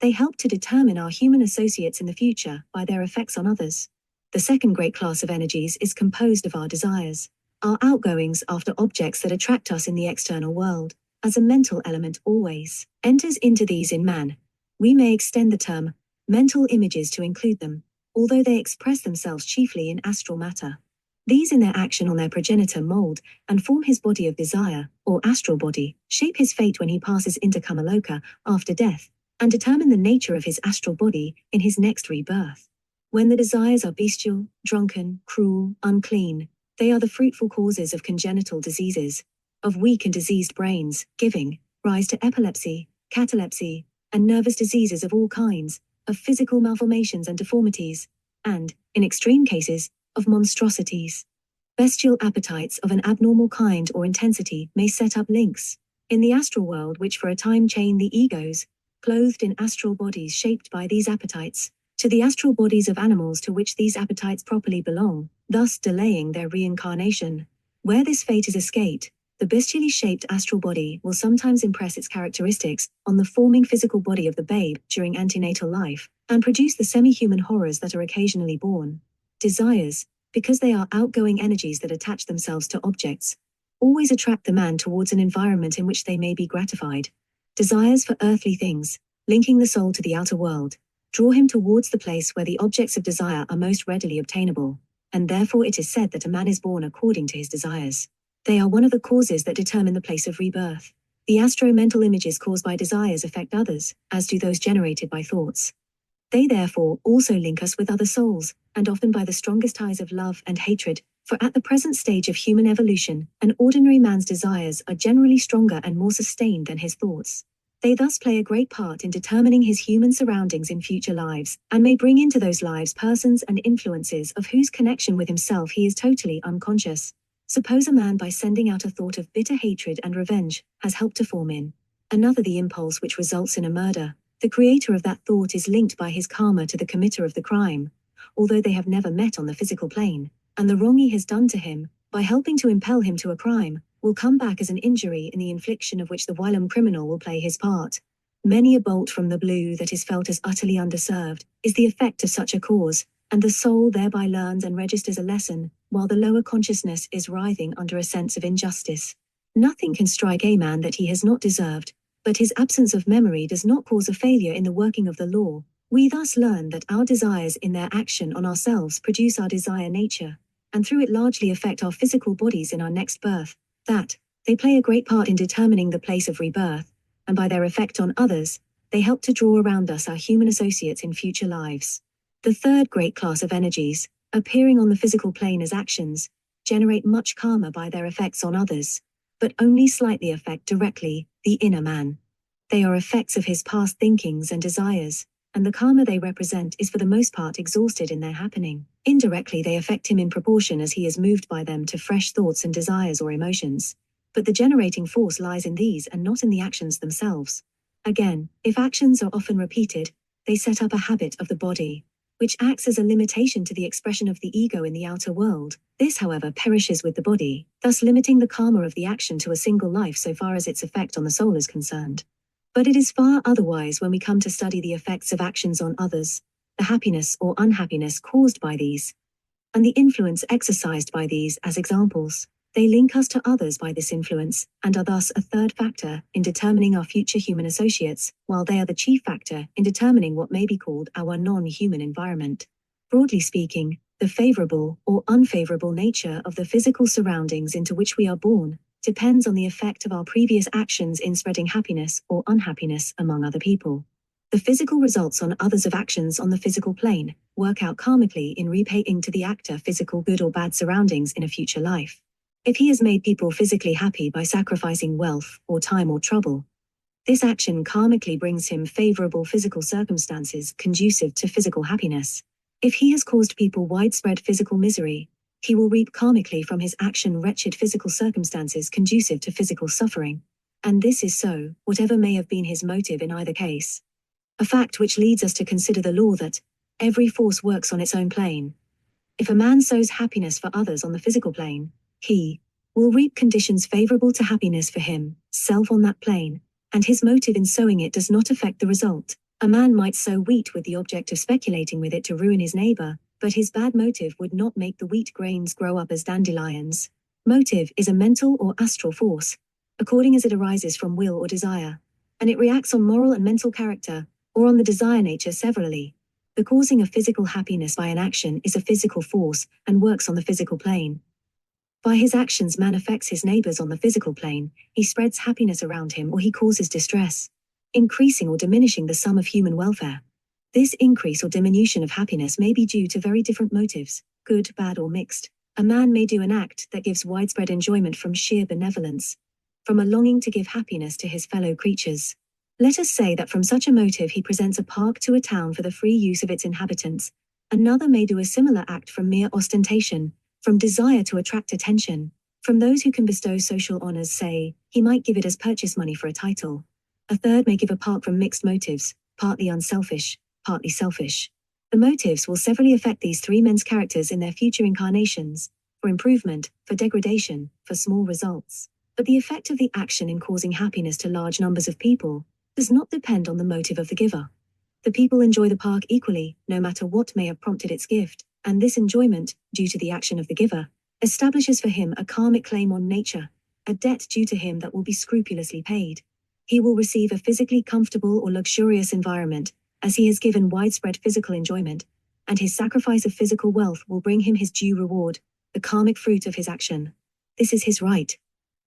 they help to determine our human associates in the future by their effects on others. The second great class of energies is composed of our desires, our outgoings after objects that attract us in the external world, as a mental element always enters into these in man. We may extend the term mental images to include them, although they express themselves chiefly in astral matter. These in their action on their progenitor mold and form his body of desire, or astral body, shape his fate when he passes into Kamaloka after death, and determine the nature of his astral body in his next rebirth. When the desires are bestial, drunken, cruel, unclean, they are the fruitful causes of congenital diseases, of weak and diseased brains, giving rise to epilepsy, catalepsy, and nervous diseases of all kinds, of physical malformations and deformities, and, in extreme cases, of monstrosities. Bestial appetites of an abnormal kind or intensity may set up links in the astral world which for a time chain the egos, clothed in astral bodies shaped by these appetites, to the astral bodies of animals to which these appetites properly belong, thus delaying their reincarnation. Where this fate is escaped, the bestially shaped astral body will sometimes impress its characteristics on the forming physical body of the babe during antenatal life, and produce the semi-human horrors that are occasionally born. Desires, because they are outgoing energies that attach themselves to objects, always attract the man towards an environment in which they may be gratified. Desires for earthly things, linking the soul to the outer world, draw him towards the place where the objects of desire are most readily obtainable, and therefore it is said that a man is born according to his desires. They are one of the causes that determine the place of rebirth. The astro-mental images caused by desires affect others, as do those generated by thoughts. They therefore also link us with other souls, and often by the strongest ties of love and hatred, for at the present stage of human evolution, an ordinary man's desires are generally stronger and more sustained than his thoughts. They thus play a great part in determining his human surroundings in future lives, and may bring into those lives persons and influences of whose connection with himself he is totally unconscious. Suppose a man by sending out a thought of bitter hatred and revenge, has helped to form in another the impulse which results in a murder. The creator of that thought is linked by his karma to the committer of the crime, although they have never met on the physical plane, and the wrong he has done to him, by helping to impel him to a crime, will come back as an injury in the infliction of which the whilom criminal will play his part. Many a bolt from the blue that is felt as utterly undeserved, is the effect of such a cause, and the soul thereby learns and registers a lesson, while the lower consciousness is writhing under a sense of injustice. Nothing can strike a man that he has not deserved, but his absence of memory does not cause a failure in the working of the law. We thus learn that our desires in their action on ourselves produce our desire nature, and through it largely affect our physical bodies in our next birth, that they play a great part in determining the place of rebirth, and by their effect on others, They help to draw around us our human associates in future lives. The third great class of energies, appearing on the physical plane as actions, generate much karma by their effects on others, but only slightly affect directly the inner man. They are effects of his past thinkings and desires, and the karma they represent is for the most part exhausted in their happening. Indirectly they affect him in proportion as he is moved by them to fresh thoughts and desires or emotions. But the generating force lies in these and not in the actions themselves. Again, if actions are often repeated, they set up a habit of the body, which acts as a limitation to the expression of the ego in the outer world. This, however, perishes with the body, thus limiting the karma of the action to a single life so far as its effect on the soul is concerned. But it is far otherwise when we come to study the effects of actions on others, the happiness or unhappiness caused by these, and the influence exercised by these as examples. They link us to others by this influence, and are thus a third factor in determining our future human associates, while they are the chief factor in determining what may be called our non-human environment. Broadly speaking, the favorable or unfavorable nature of the physical surroundings into which we are born depends on the effect of our previous actions in spreading happiness or unhappiness among other people. The physical results on others of actions on the physical plane work out karmically in repaying to the actor physical good or bad surroundings in a future life. If he has made people physically happy by sacrificing wealth or time or trouble, this action karmically brings him favorable physical circumstances conducive to physical happiness. If he has caused people widespread physical misery, he will reap karmically from his action wretched physical circumstances conducive to physical suffering. And this is so, whatever may have been his motive in either case. A fact which leads us to consider the law that every force works on its own plane. If a man sows happiness for others on the physical plane, he will reap conditions favorable to happiness for himself on that plane, and his motive in sowing it does not affect the result. A man might sow wheat with the object of speculating with it to ruin his neighbor, but his bad motive would not make the wheat grains grow up as dandelions. Motive is a mental or astral force, according as it arises from will or desire, and it reacts on moral and mental character, or on the desire nature severally. The causing of physical happiness by an action is a physical force and works on the physical plane. By his actions man affects his neighbors on the physical plane, he spreads happiness around him or he causes distress, increasing or diminishing the sum of human welfare. This increase or diminution of happiness may be due to very different motives, good, bad, or mixed. A man may do an act that gives widespread enjoyment from sheer benevolence, from a longing to give happiness to his fellow creatures. Let us say that from such a motive he presents a park to a town for the free use of its inhabitants. Another may do a similar act from mere ostentation, from desire to attract attention. From those who can bestow social honors, say, he might give it as purchase money for a title. A third may give a park from mixed motives, partly unselfish, partly selfish. The motives will severally affect these three men's characters in their future incarnations, for improvement, for degradation, for small results. But the effect of the action in causing happiness to large numbers of people does not depend on the motive of the giver. The people enjoy the park equally, no matter what may have prompted its gift, and this enjoyment, due to the action of the giver, establishes for him a karmic claim on nature, a debt due to him that will be scrupulously paid. He will receive a physically comfortable or luxurious environment, as he has given widespread physical enjoyment, and his sacrifice of physical wealth will bring him his due reward, the karmic fruit of his action. This is his right.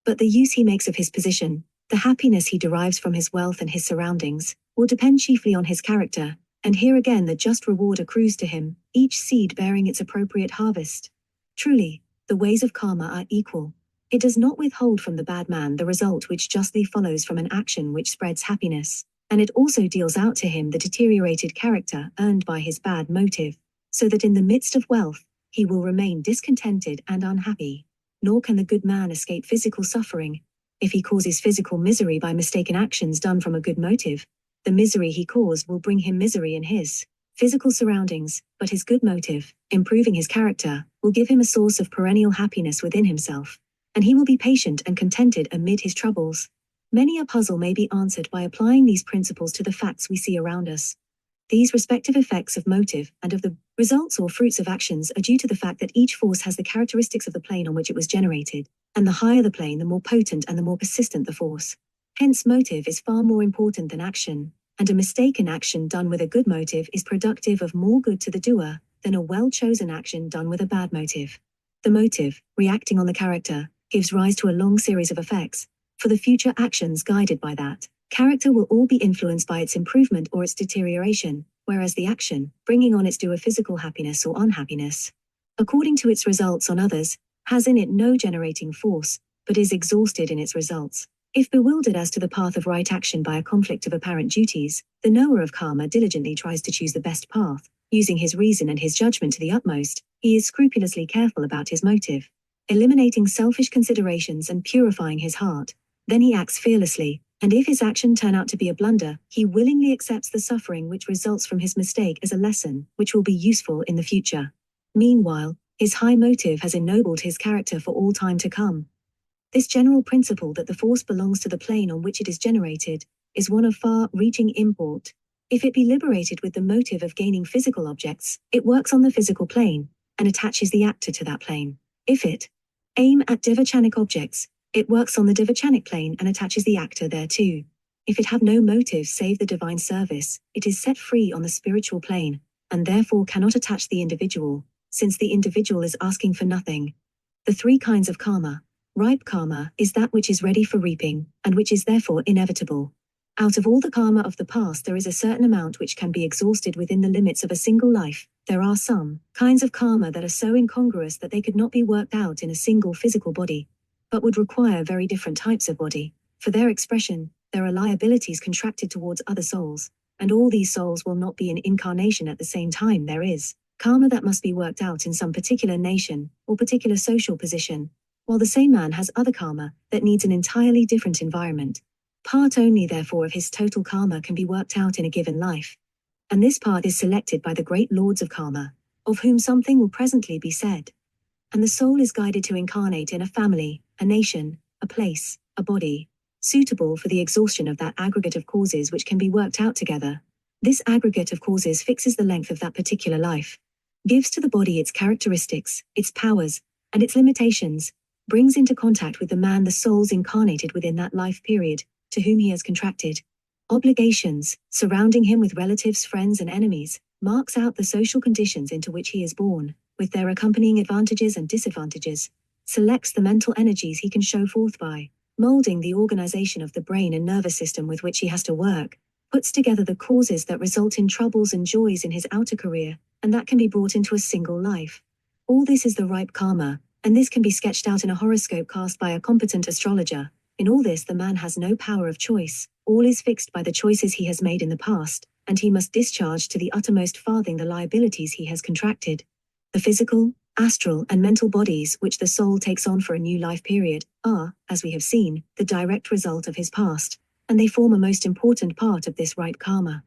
But the use he makes of his position, the happiness he derives from his wealth and his surroundings, will depend chiefly on his character, and here again the just reward accrues to him, each seed bearing its appropriate harvest. Truly, the ways of karma are equal. It does not withhold from the bad man the result which justly follows from an action which spreads happiness, and it also deals out to him the deteriorated character earned by his bad motive, so that in the midst of wealth, he will remain discontented and unhappy. Nor can the good man escape physical suffering. If he causes physical misery by mistaken actions done from a good motive, the misery he caused will bring him misery in his physical surroundings, but his good motive, improving his character, will give him a source of perennial happiness within himself, and he will be patient and contented amid his troubles. Many a puzzle may be answered by applying these principles to the facts we see around us. These respective effects of motive and of the results or fruits of actions are due to the fact that each force has the characteristics of the plane on which it was generated, and the higher the plane, the more potent and the more persistent the force. Hence, motive is far more important than action, and a mistaken action done with a good motive is productive of more good to the doer than a well-chosen action done with a bad motive. The motive, reacting on the character, gives rise to a long series of effects, for the future actions guided by that Character will all be influenced by its improvement or its deterioration, whereas the action, bringing on its due physical happiness or unhappiness, according to its results on others, has in it no generating force, but is exhausted in its results. If bewildered as to the path of right action by a conflict of apparent duties, the knower of karma diligently tries to choose the best path, using his reason and his judgment to the utmost. He is scrupulously careful about his motive, eliminating selfish considerations and purifying his heart. Then he acts fearlessly, and if his action turn out to be a blunder, he willingly accepts the suffering which results from his mistake as a lesson, which will be useful in the future. Meanwhile, his high motive has ennobled his character for all time to come. This general principle that the force belongs to the plane on which it is generated is one of far-reaching import. If it be liberated with the motive of gaining physical objects, it works on the physical plane and attaches the actor to that plane. If it aim at devachanic objects, it works on the devachanic plane and attaches the actor thereto. If it have no motive save the divine service, it is set free on the spiritual plane, and therefore cannot attach the individual, since the individual is asking for nothing. The three kinds of karma. Ripe karma is that which is ready for reaping, and which is therefore inevitable. Out of all the karma of the past there is a certain amount which can be exhausted within the limits of a single life. There are some kinds of karma that are so incongruous that they could not be worked out in a single physical body, but would require very different types of body. For their expression, there are liabilities contracted towards other souls, and all these souls will not be in incarnation at the same time. There is karma that must be worked out in some particular nation or particular social position, while the same man has other karma that needs an entirely different environment. Part only therefore of his total karma can be worked out in a given life, and this part is selected by the great lords of karma, of whom something will presently be said. And the soul is guided to incarnate in a family, a nation, a place, a body, suitable for the exhaustion of that aggregate of causes which can be worked out together. This aggregate of causes fixes the length of that particular life, gives to the body its characteristics, its powers, and its limitations, brings into contact with the man the souls incarnated within that life period, to whom he has contracted obligations, surrounding him with relatives, friends, and enemies, marks out the social conditions into which he is born, with their accompanying advantages and disadvantages, selects the mental energies he can show forth by, molding the organization of the brain and nervous system with which he has to work, puts together the causes that result in troubles and joys in his outer career, and that can be brought into a single life. All this is the ripe karma, and this can be sketched out in a horoscope cast by a competent astrologer. In all this the man has no power of choice, all is fixed by the choices he has made in the past, and he must discharge to the uttermost farthing the liabilities he has contracted. The physical, astral, and mental bodies which the soul takes on for a new life period are, as we have seen, the direct result of his past, and they form a most important part of this ripe karma.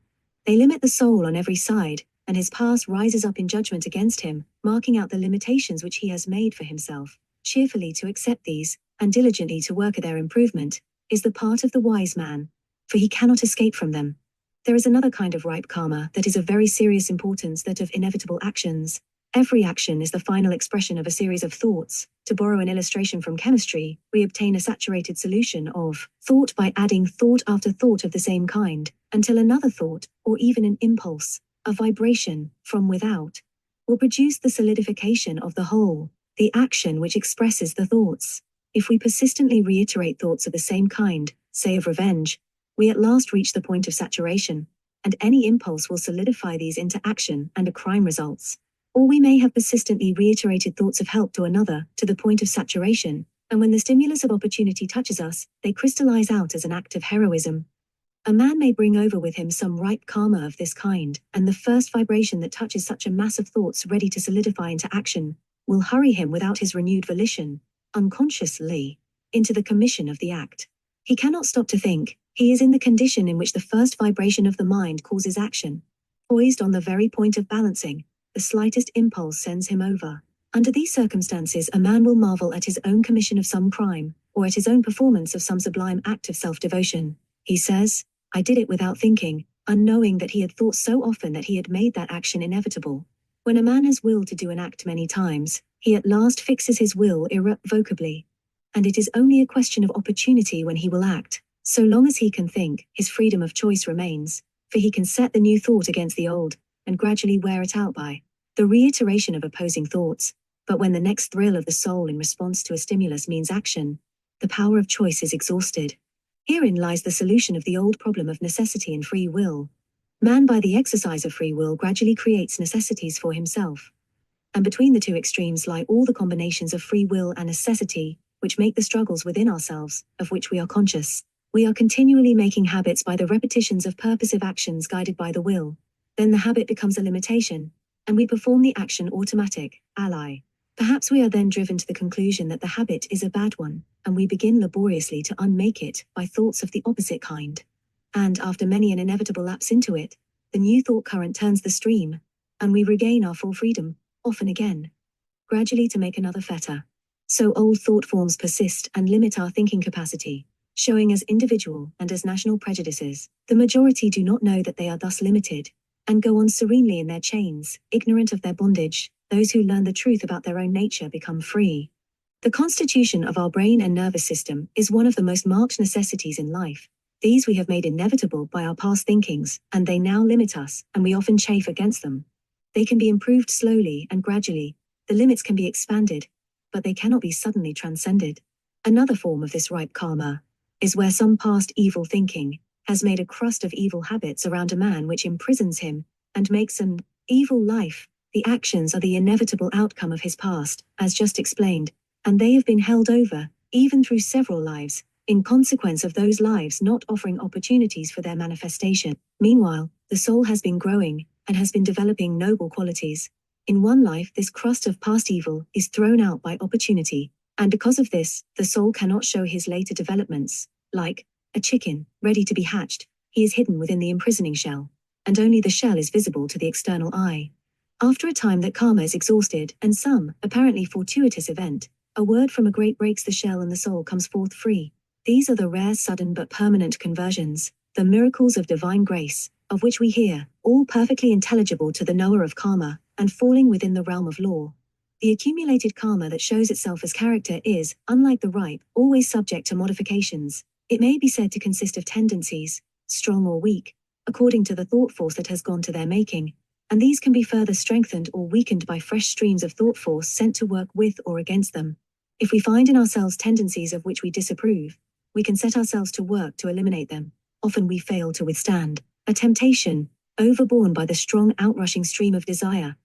They limit the soul on every side, and his past rises up in judgment against him, marking out the limitations which he has made for himself. Cheerfully to accept these, and diligently to work at their improvement, is the part of the wise man, for he cannot escape from them. There is another kind of ripe karma that is of very serious importance, that of inevitable actions. Every action is the final expression of a series of thoughts. To borrow an illustration from chemistry, we obtain a saturated solution of thought by adding thought after thought of the same kind, until another thought, or even an impulse, a vibration, from without, will produce the solidification of the whole, the action which expresses the thoughts. If we persistently reiterate thoughts of the same kind, say of revenge, we at last reach the point of saturation, and any impulse will solidify these into action, and a crime results. Or we may have persistently reiterated thoughts of help to another, to the point of saturation, and when the stimulus of opportunity touches us, they crystallize out as an act of heroism. A man may bring over with him some ripe karma of this kind, and the first vibration that touches such a mass of thoughts ready to solidify into action, will hurry him without his renewed volition, unconsciously, into the commission of the act. He cannot stop to think, he is in the condition in which the first vibration of the mind causes action. Poised on the very point of balancing, the slightest impulse sends him over. Under these circumstances a man will marvel at his own commission of some crime, or at his own performance of some sublime act of self-devotion. He says, I did it without thinking, unknowing that he had thought so often that he had made that action inevitable. When a man has willed to do an act many times, he at last fixes his will irrevocably. And it is only a question of opportunity when he will act. So long as he can think, his freedom of choice remains, for he can set the new thought against the old, and gradually wear it out by the reiteration of opposing thoughts. But when the next thrill of the soul in response to a stimulus means action, the power of choice is exhausted. Herein lies the solution of the old problem of necessity and free will. Man, by the exercise of free will, gradually creates necessities for himself. And between the two extremes lie all the combinations of free will and necessity, which make the struggles within ourselves, of which we are conscious. We are continually making habits by the repetitions of purposive actions guided by the will. Then the habit becomes a limitation, and we perform the action automatic, ally. Perhaps we are then driven to the conclusion that the habit is a bad one, and we begin laboriously to unmake it by thoughts of the opposite kind. And after many an inevitable lapse into it, the new thought current turns the stream, and we regain our full freedom, often again, gradually to make another fetter. So old thought forms persist and limit our thinking capacity, showing as individual and as national prejudices. The majority do not know that they are thus limited, and go on serenely in their chains, ignorant of their bondage. Those who learn the truth about their own nature become free. The constitution of our brain and nervous system is one of the most marked necessities in life. These we have made inevitable by our past thinkings, and they now limit us, and we often chafe against them. They can be improved slowly and gradually. The limits can be expanded, but they cannot be suddenly transcended. Another form of this ripe karma is where some past evil thinking has made a crust of evil habits around a man which imprisons him and makes an evil life. The actions are the inevitable outcome of his past, as just explained, and they have been held over, even through several lives, in consequence of those lives not offering opportunities for their manifestation. Meanwhile, the soul has been growing, and has been developing noble qualities. In one life, this crust of past evil is thrown out by opportunity, and because of this, the soul cannot show his later developments. Like a chicken, ready to be hatched, he is hidden within the imprisoning shell, and only the shell is visible to the external eye. After a time that karma is exhausted, and some, apparently fortuitous event, a word from a great breaks the shell and the soul comes forth free. These are the rare, sudden but permanent conversions, the miracles of divine grace, of which we hear, all perfectly intelligible to the knower of karma, and falling within the realm of law. The accumulated karma that shows itself as character is, unlike the ripe, always subject to modifications. It may be said to consist of tendencies, strong or weak, according to the thought force that has gone to their making, and these can be further strengthened or weakened by fresh streams of thought force sent to work with or against them. If we find in ourselves tendencies of which we disapprove, we can set ourselves to work to eliminate them. Often we fail to withstand a temptation, overborne by the strong outrushing stream of desire.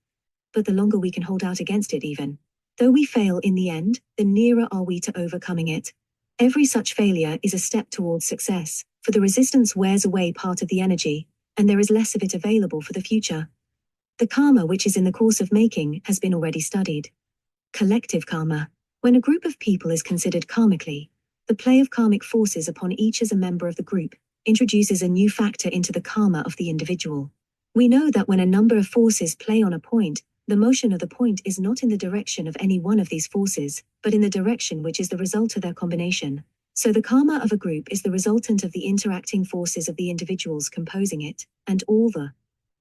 But the longer we can hold out against it even, though we fail in the end, the nearer are we to overcoming it. Every such failure is a step towards success, for the resistance wears away part of the energy, and there is less of it available for the future. The karma which is in the course of making has been already studied. Collective karma. When a group of people is considered karmically, the play of karmic forces upon each as a member of the group introduces a new factor into the karma of the individual. We know that when a number of forces play on a point, the motion of the point is not in the direction of any one of these forces, but in the direction which is the result of their combination. So the karma of a group is the resultant of the interacting forces of the individuals composing it, and all the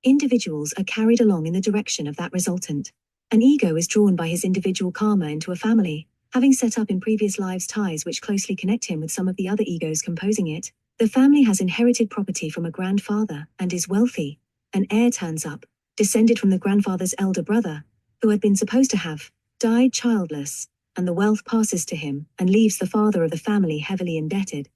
individuals are carried along in the direction of that resultant. An ego is drawn by his individual karma into a family, having set up in previous lives ties which closely connect him with some of the other egos composing it. The family has inherited property from a grandfather and is wealthy. An heir turns up, descended from the grandfather's elder brother, who had been supposed to have died childless, and the wealth passes to him and leaves the father of the family heavily indebted.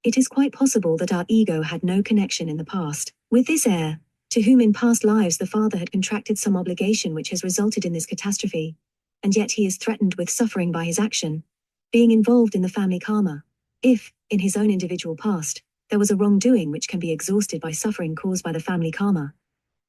It is quite possible that our ego had no connection in the past with this heir, to whom in past lives the father had contracted some obligation which has resulted in this catastrophe, and yet he is threatened with suffering by his action, being involved in the family karma. If, in his own individual past, there was a wrongdoing which can be exhausted by suffering caused by the family karma,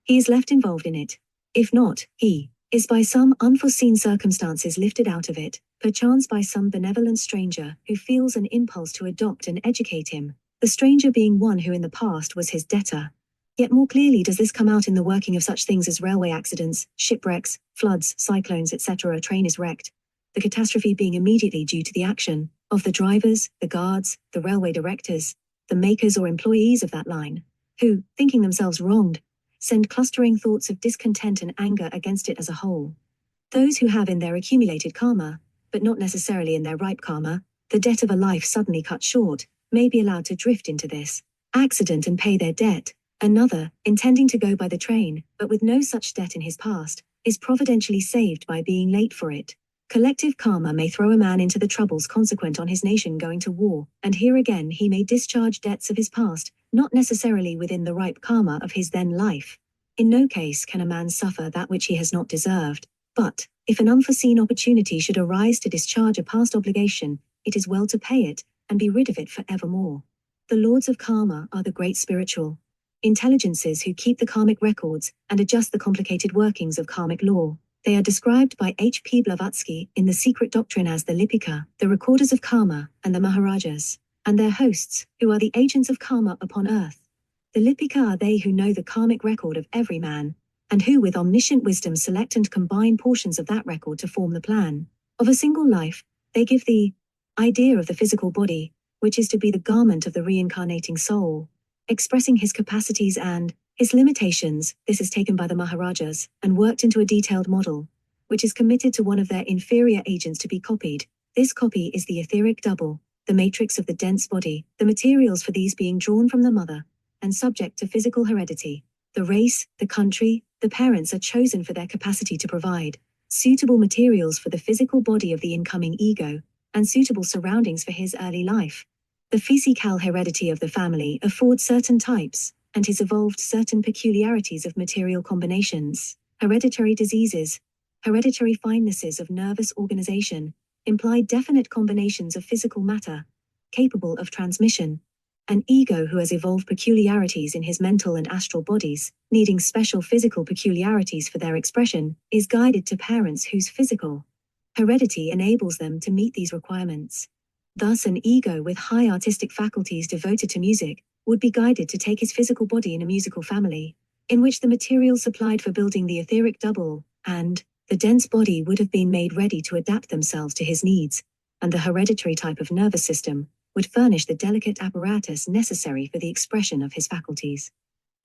he is left involved in it. If not, he is by some unforeseen circumstances lifted out of it, perchance by some benevolent stranger who feels an impulse to adopt and educate him, the stranger being one who in the past was his debtor. Yet more clearly does this come out in the working of such things as railway accidents, shipwrecks, floods, cyclones, etc. A train is wrecked, the catastrophe being immediately due to the action of the drivers, the guards, the railway directors, the makers or employees of that line, who, thinking themselves wronged, send clustering thoughts of discontent and anger against it as a whole. Those who have in their accumulated karma, but not necessarily in their ripe karma, the debt of a life suddenly cut short, may be allowed to drift into this accident and pay their debt. Another, intending to go by the train, but with no such debt in his past, is providentially saved by being late for it. Collective karma may throw a man into the troubles consequent on his nation going to war, and here again he may discharge debts of his past, not necessarily within the ripe karma of his then life. In no case can a man suffer that which he has not deserved, but, if an unforeseen opportunity should arise to discharge a past obligation, it is well to pay it, and be rid of it for evermore. The lords of karma are the great spiritual intelligences who keep the karmic records and adjust the complicated workings of karmic law. They are described by H.P. Blavatsky in The Secret Doctrine as the Lipika, the recorders of karma, and the Maharajas, and their hosts, who are the agents of karma upon earth. The Lipika are they who know the karmic record of every man, and who with omniscient wisdom select and combine portions of that record to form the plan of a single life. They give the idea of the physical body, which is to be the garment of the reincarnating soul, expressing his capacities and his limitations. This is taken by the Maharajas and worked into a detailed model, which is committed to one of their inferior agents to be copied. This copy is the etheric double, the matrix of the dense body, the materials for these being drawn from the mother, and subject to physical heredity. The race, the country, the parents are chosen for their capacity to provide suitable materials for the physical body of the incoming ego, and suitable surroundings for his early life. The physical heredity of the family affords certain types, and has evolved certain peculiarities of material combinations. Hereditary diseases, hereditary finenesses of nervous organization, imply definite combinations of physical matter, capable of transmission. An ego who has evolved peculiarities in his mental and astral bodies, needing special physical peculiarities for their expression, is guided to parents whose physical heredity enables them to meet these requirements. Thus, an ego with high artistic faculties devoted to music would be guided to take his physical body in a musical family, in which the materials supplied for building the etheric double and the dense body would have been made ready to adapt themselves to his needs, and the hereditary type of nervous system would furnish the delicate apparatus necessary for the expression of his faculties.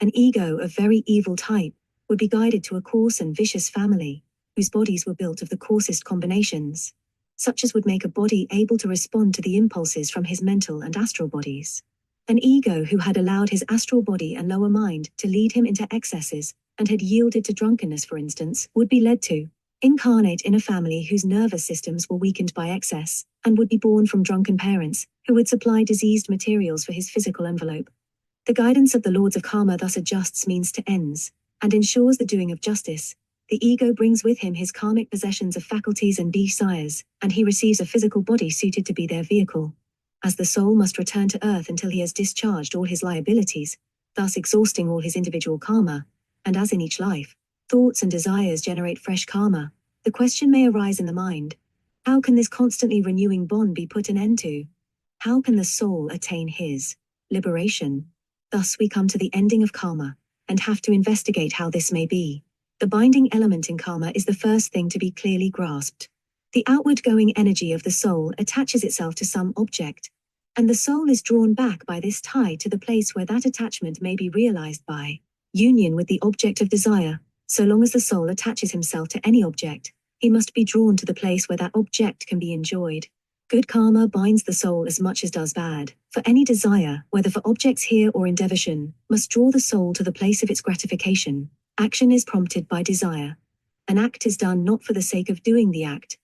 An ego of very evil type would be guided to a coarse and vicious family, whose bodies were built of the coarsest combinations, such as would make a body able to respond to the impulses from his mental and astral bodies. An ego who had allowed his astral body and lower mind to lead him into excesses, and had yielded to drunkenness, for instance, would be led to incarnate in a family whose nervous systems were weakened by excess, and would be born from drunken parents, who would supply diseased materials for his physical envelope. The guidance of the lords of karma thus adjusts means to ends, and ensures the doing of justice. The ego brings with him his karmic possessions of faculties and desires, and he receives a physical body suited to be their vehicle. As the soul must return to earth until he has discharged all his liabilities, thus exhausting all his individual karma, and as in each life, thoughts and desires generate fresh karma, the question may arise in the mind: how can this constantly renewing bond be put an end to? How can the soul attain his liberation? Thus we come to the ending of karma, and have to investigate how this may be. The binding element in karma is the first thing to be clearly grasped. The outward-going energy of the soul attaches itself to some object, and the soul is drawn back by this tie to the place where that attachment may be realized by union with the object of desire. So long as the soul attaches himself to any object, he must be drawn to the place where that object can be enjoyed. Good karma binds the soul as much as does bad, for any desire, whether for objects here or in devotion, must draw the soul to the place of its gratification. Action is prompted by desire. An act is done not for the sake of doing the act,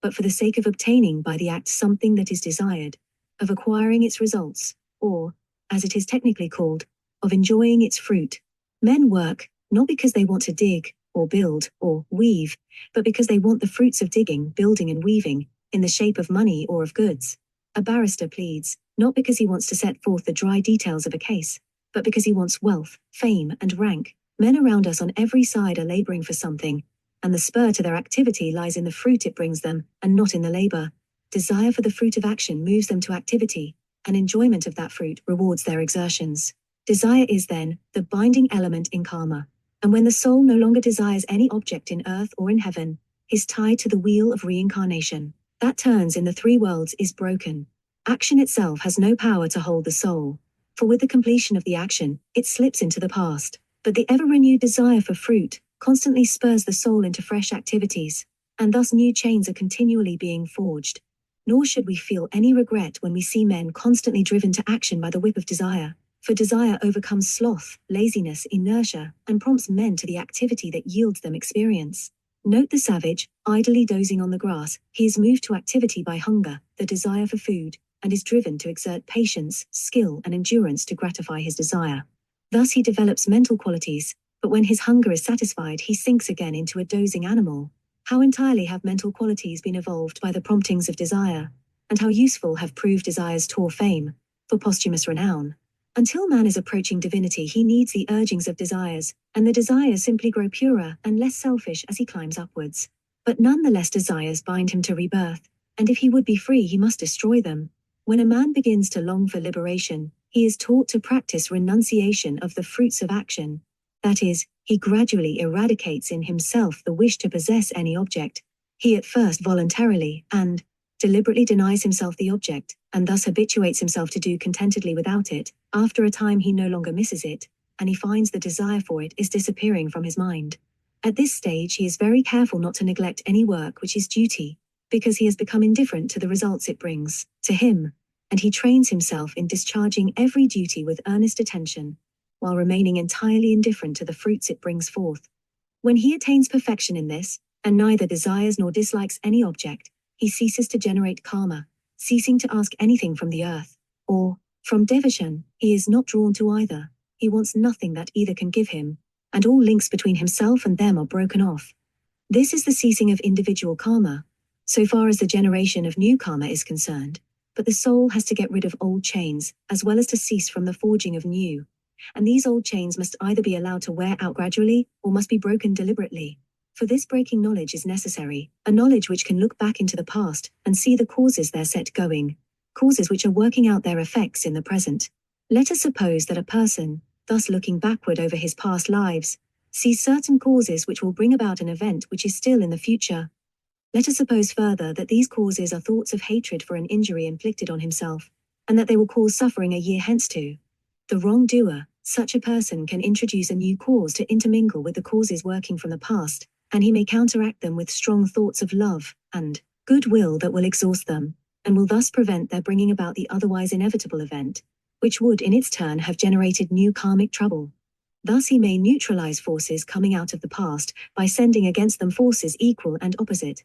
but for the sake of obtaining by the act something that is desired, of acquiring its results, or, as it is technically called, of enjoying its fruit. Men work, not because they want to dig, or build, or weave, but because they want the fruits of digging, building and weaving, in the shape of money or of goods. A barrister pleads, not because he wants to set forth the dry details of a case, but because he wants wealth, fame, and rank. Men around us on every side are laboring for something, and the spur to their activity lies in the fruit it brings them, and not in the labor. Desire for the fruit of action moves them to activity, and enjoyment of that fruit rewards their exertions. Desire is, then, the binding element in karma, and when the soul no longer desires any object in earth or in heaven, is tied to the wheel of reincarnation. That turns in the three worlds is broken. Action itself has no power to hold the soul, for with the completion of the action, it slips into the past. But the ever-renewed desire for fruit constantly spurs the soul into fresh activities, and thus new chains are continually being forged. Nor should we feel any regret when we see men constantly driven to action by the whip of desire, for desire overcomes sloth, laziness, inertia, and prompts men to the activity that yields them experience. Note the savage, Idly dozing on the grass, he is moved to activity by hunger, the desire for food, and is driven to exert patience, skill, and endurance to gratify his desire. Thus he develops mental qualities, but when his hunger is satisfied, he sinks again into a dozing animal. How entirely have mental qualities been evolved by the promptings of desire, and how useful have proved desire's tour fame, for posthumous renown. Until man is approaching divinity, he needs the urgings of desires, and the desires simply grow purer and less selfish as he climbs upwards. But nonetheless desires bind him to rebirth, and if he would be free he must destroy them. When a man begins to long for liberation, he is taught to practice renunciation of the fruits of action. That is, he gradually eradicates in himself the wish to possess any object. He at first voluntarily and deliberately denies himself the object, and thus habituates himself to do contentedly without it. After a time he no longer misses it, and he finds the desire for it is disappearing from his mind. At this stage he is very careful not to neglect any work which is duty, because he has become indifferent to the results it brings to him, and he trains himself in discharging every duty with earnest attention, while remaining entirely indifferent to the fruits it brings forth. When he attains perfection in this, and neither desires nor dislikes any object, he ceases to generate karma, ceasing to ask anything from the earth, or from devotion. He is not drawn to either. He wants nothing that either can give him, and all links between himself and them are broken off. This is the ceasing of individual karma, so far as the generation of new karma is concerned, but the soul has to get rid of old chains, as well as to cease from the forging of new, and these old chains must either be allowed to wear out gradually, or must be broken deliberately. For this breaking knowledge is necessary, a knowledge which can look back into the past and see the causes there set going, causes which are working out their effects in the present. Let us suppose that a person, thus looking backward over his past lives, sees certain causes which will bring about an event which is still in the future. Let us suppose further that these causes are thoughts of hatred for an injury inflicted on himself, and that they will cause suffering a year hence to the wrongdoer. Such a person can introduce a new cause to intermingle with the causes working from the past, and he may counteract them with strong thoughts of love and goodwill that will exhaust them, and will thus prevent their bringing about the otherwise inevitable event, which would in its turn have generated new karmic trouble. Thus he may neutralize forces coming out of the past by sending against them forces equal and opposite,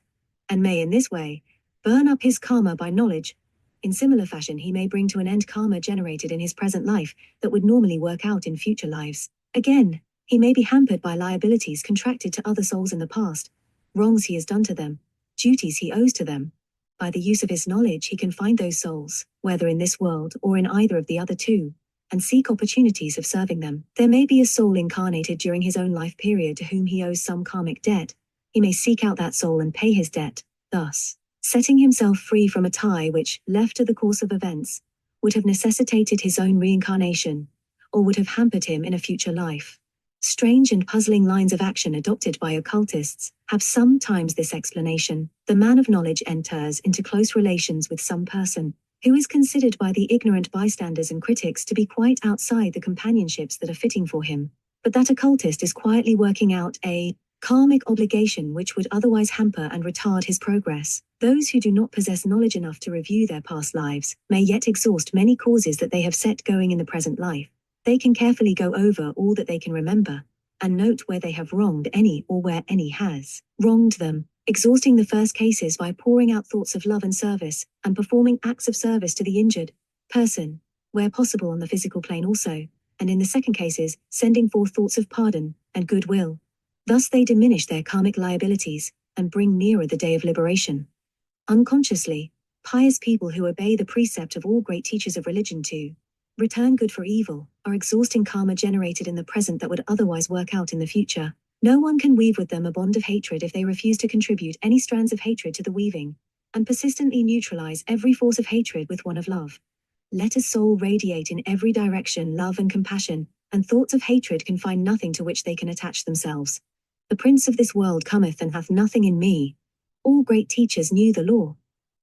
and may in this way burn up his karma by knowledge. In similar fashion he may bring to an end karma generated in his present life that would normally work out in future lives. Again, he may be hampered by liabilities contracted to other souls in the past, wrongs he has done to them, duties he owes to them. By the use of his knowledge he can find those souls, whether in this world or in either of the other two, and seek opportunities of serving them. There may be a soul incarnated during his own life period to whom he owes some karmic debt. He may seek out that soul and pay his debt, thus setting himself free from a tie which, left to the course of events, would have necessitated his own reincarnation, or would have hampered him in a future life. Strange and puzzling lines of action adopted by occultists have sometimes this explanation. The man of knowledge enters into close relations with some person who is considered by the ignorant bystanders and critics to be quite outside the companionships that are fitting for him, but that occultist is quietly working out a karmic obligation which would otherwise hamper and retard his progress. Those who do not possess knowledge enough to review their past lives may yet exhaust many causes that they have set going in the present life. They can carefully go over all that they can remember, and note where they have wronged any or where any has wronged them, exhausting the first cases by pouring out thoughts of love and service, and performing acts of service to the injured person, where possible on the physical plane also, and in the second cases, sending forth thoughts of pardon and goodwill. Thus they diminish their karmic liabilities, and bring nearer the day of liberation. Unconsciously, pious people who obey the precept of all great teachers of religion to return good for evil are exhausting karma generated in the present that would otherwise work out in the future. No one can weave with them a bond of hatred if they refuse to contribute any strands of hatred to the weaving, and persistently neutralize every force of hatred with one of love. Let a soul radiate in every direction love and compassion, and thoughts of hatred can find nothing to which they can attach themselves. The prince of this world cometh and hath nothing in me. All great teachers knew the law,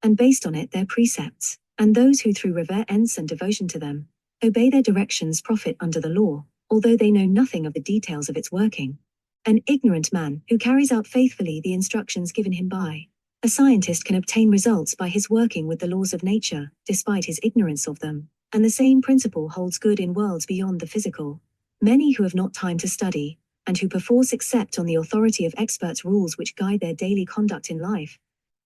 and based on it their precepts, and those who through reverence and devotion to them obey their directions profit under the law, although they know nothing of the details of its working. An ignorant man who carries out faithfully the instructions given him by a scientist can obtain results by his working with the laws of nature, despite his ignorance of them, and the same principle holds good in worlds beyond the physical. Many who have not time to study, and who perforce accept on the authority of experts rules which guide their daily conduct in life,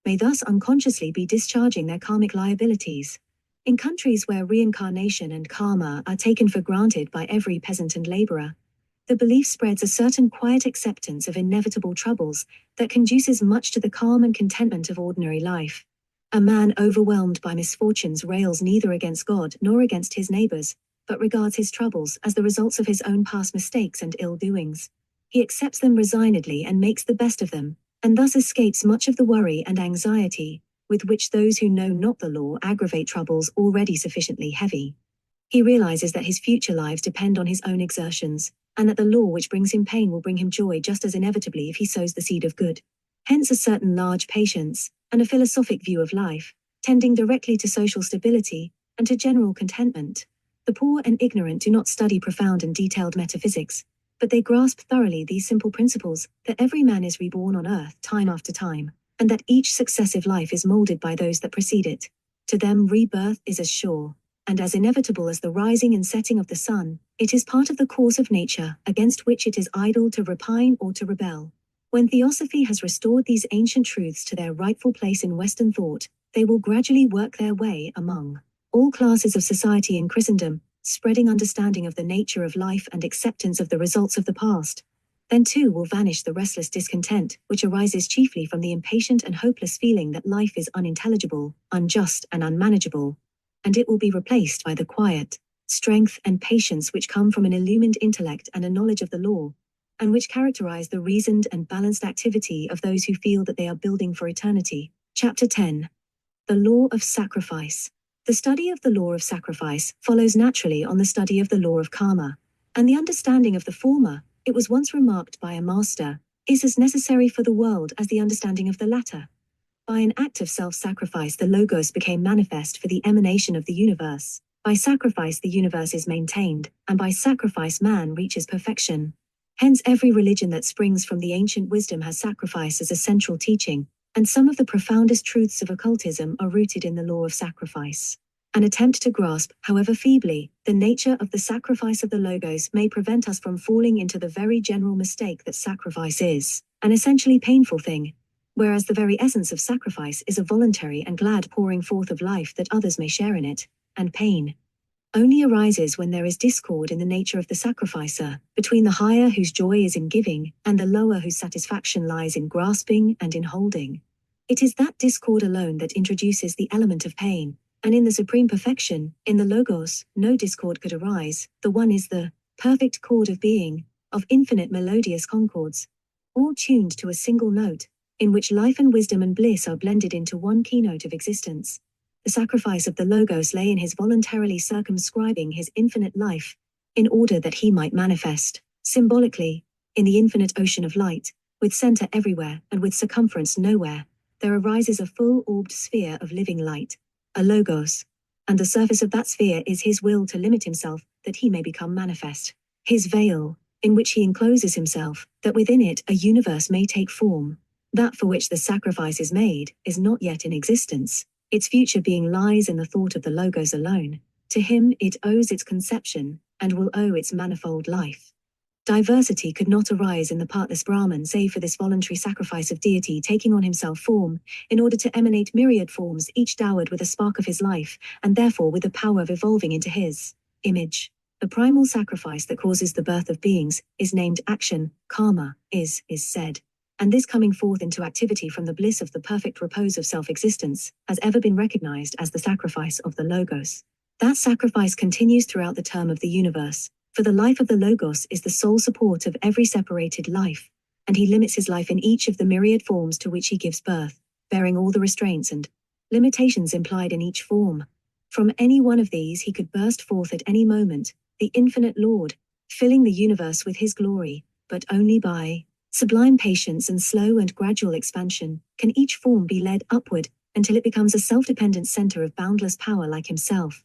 may thus unconsciously be discharging their karmic liabilities. In countries where reincarnation and karma are taken for granted by every peasant and laborer, the belief spreads a certain quiet acceptance of inevitable troubles that conduces much to the calm and contentment of ordinary life. A man overwhelmed by misfortunes rails neither against God nor against his neighbors, but regards his troubles as the results of his own past mistakes and ill-doings. He accepts them resignedly and makes the best of them, and thus escapes much of the worry and anxiety with which those who know not the law aggravate troubles already sufficiently heavy. He realizes that his future lives depend on his own exertions, and that the law which brings him pain will bring him joy just as inevitably if he sows the seed of good. Hence a certain large patience, and a philosophic view of life, tending directly to social stability, and to general contentment. The poor and ignorant do not study profound and detailed metaphysics, but they grasp thoroughly these simple principles, that every man is reborn on earth time after time, and that each successive life is molded by those that precede it. To them rebirth is as sure, and as inevitable as the rising and setting of the sun. It is part of the course of nature, against which it is idle to repine or to rebel. When Theosophy has restored these ancient truths to their rightful place in Western thought, they will gradually work their way among all classes of society in Christendom, spreading understanding of the nature of life and acceptance of the results of the past. Then too will vanish the restless discontent, which arises chiefly from the impatient and hopeless feeling that life is unintelligible, unjust, and unmanageable, and it will be replaced by the quiet, strength, and patience which come from an illumined intellect and a knowledge of the law, and which characterize the reasoned and balanced activity of those who feel that they are building for eternity. Chapter 10. The Law of Sacrifice. The study of the law of sacrifice follows naturally on the study of the law of karma, and the understanding of the former, it was once remarked by a master, is as necessary for the world as the understanding of the latter. By an act of self-sacrifice the Logos became manifest for the emanation of the universe. By sacrifice the universe is maintained, and by sacrifice man reaches perfection. Hence every religion that springs from the ancient wisdom has sacrifice as a central teaching, and some of the profoundest truths of occultism are rooted in the law of sacrifice. An attempt to grasp, however feebly, the nature of the sacrifice of the Logos may prevent us from falling into the very general mistake that sacrifice is an essentially painful thing, whereas the very essence of sacrifice is a voluntary and glad pouring forth of life that others may share in it, and pain only arises when there is discord in the nature of the sacrificer, between the higher whose joy is in giving, and the lower whose satisfaction lies in grasping and in holding. It is that discord alone that introduces the element of pain, and in the supreme perfection, in the Logos, no discord could arise. The one is the perfect chord of being, of infinite melodious concords, all tuned to a single note, in which life and wisdom and bliss are blended into one keynote of existence. The sacrifice of the Logos lay in his voluntarily circumscribing his infinite life, in order that he might manifest, symbolically, in the infinite ocean of light, with center everywhere and with circumference nowhere, there arises a full-orbed sphere of living light, a Logos, and the surface of that sphere is his will to limit himself, that he may become manifest. His veil, in which he encloses himself, that within it a universe may take form. That for which the sacrifice is made, is not yet in existence. Its future being lies in the thought of the Logos alone. To him it owes its conception, and will owe its manifold life. Diversity could not arise in the partless Brahman save for this voluntary sacrifice of deity taking on himself form, in order to emanate myriad forms each dowered with a spark of his life, and therefore with the power of evolving into his image. The primal sacrifice that causes the birth of beings, is named action, karma, is said. And this coming forth into activity from the bliss of the perfect repose of self-existence, has ever been recognized as the sacrifice of the Logos. That sacrifice continues throughout the term of the universe, for the life of the Logos is the sole support of every separated life, and he limits his life in each of the myriad forms to which he gives birth, bearing all the restraints and limitations implied in each form. From any one of these he could burst forth at any moment, the infinite Lord, filling the universe with his glory, but only by sublime patience and slow and gradual expansion can each form be led upward until it becomes a self-dependent center of boundless power like himself.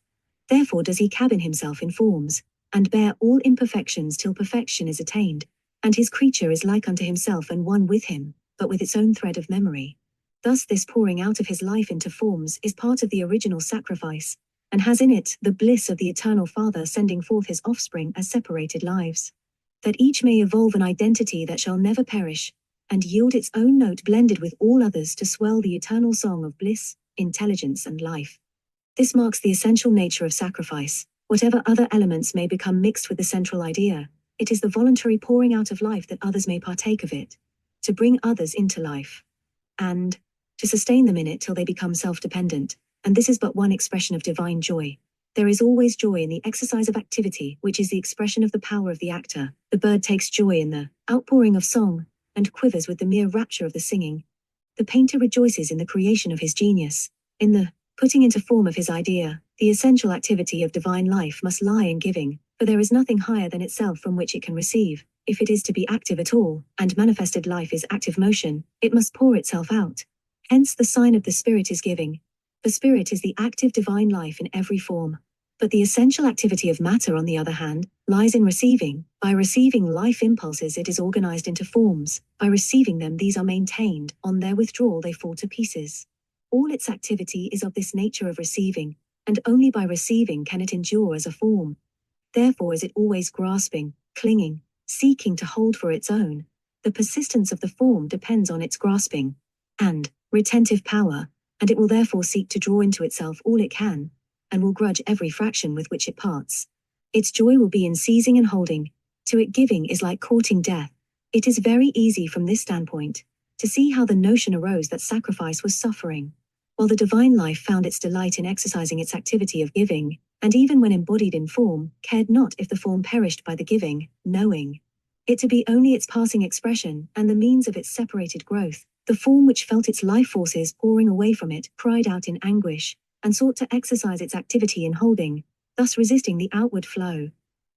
Therefore does he cabin himself in forms, and bear all imperfections till perfection is attained, and his creature is like unto himself and one with him, but with its own thread of memory. Thus this pouring out of his life into forms is part of the original sacrifice, and has in it the bliss of the eternal Father sending forth his offspring as separated lives. that each may evolve an identity that shall never perish, and yield its own note blended with all others to swell the eternal song of bliss, intelligence, and life. This marks the essential nature of sacrifice. Whatever other elements may become mixed with the central idea, it is the voluntary pouring out of life that others may partake of it, to bring others into life, and to sustain them in it till they become self-dependent. And this is but one expression of divine joy. There is always joy in the exercise of activity, which is the expression of the power of the actor. The bird takes joy in the outpouring of song, and quivers with the mere rapture of the singing. The painter rejoices in the creation of his genius, in the putting into form of his idea. The essential activity of divine life must lie in giving, for there is nothing higher than itself from which it can receive. If it is to be active at all, and manifested life is active motion, it must pour itself out. Hence the sign of the Spirit is giving. The Spirit is the active divine life in every form. But the essential activity of matter, on the other hand, lies in receiving. By receiving life impulses, it is organized into forms. By receiving them, these are maintained. On their withdrawal, they fall to pieces. All its activity is of this nature of receiving, and only by receiving can it endure as a form. Therefore is it always grasping, clinging, seeking to hold for its own. The persistence of the form depends on its grasping and retentive power, and it will therefore seek to draw into itself all it can, and will grudge every fraction with which it parts. Its joy will be in seizing and holding. To it giving is like courting death. It is very easy from this standpoint to see how the notion arose that sacrifice was suffering, while the divine life found its delight in exercising its activity of giving, and even when embodied in form, cared not if the form perished by the giving, knowing it to be only its passing expression and the means of its separated growth. The form which felt its life forces pouring away from it cried out in anguish, and sought to exercise its activity in holding, thus resisting the outward flow.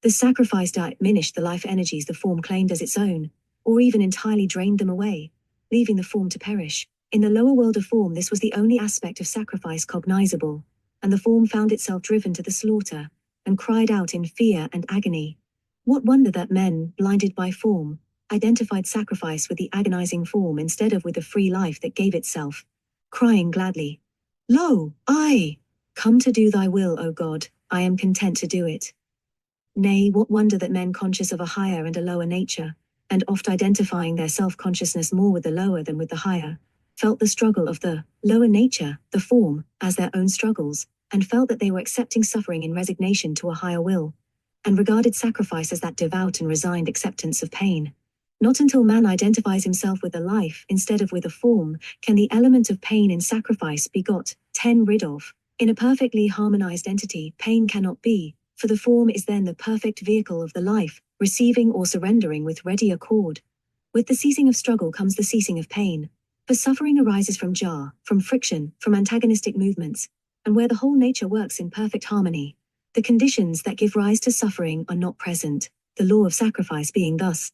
The sacrifice diminished the life energies the form claimed as its own, or even entirely drained them away, leaving the form to perish. In the lower world of form, this was the only aspect of sacrifice cognizable, and the form found itself driven to the slaughter, and cried out in fear and agony. What wonder that men, blinded by form, identified sacrifice with the agonizing form instead of with the free life that gave itself, crying gladly, "Lo, I come to do thy will, O God, I am content to do it." Nay, what wonder that men conscious of a higher and a lower nature, and oft identifying their self-consciousness more with the lower than with the higher, felt the struggle of the lower nature, the form, as their own struggles, and felt that they were accepting suffering in resignation to a higher will, and regarded sacrifice as that devout and resigned acceptance of pain. Not until man identifies himself with the life instead of with a form, can the element of pain in sacrifice be got rid of. In a perfectly harmonized entity, pain cannot be, for the form is then the perfect vehicle of the life, receiving or surrendering with ready accord. With the ceasing of struggle comes the ceasing of pain. For suffering arises from jar, from friction, from antagonistic movements, and where the whole nature works in perfect harmony, the conditions that give rise to suffering are not present. The law of sacrifice being thus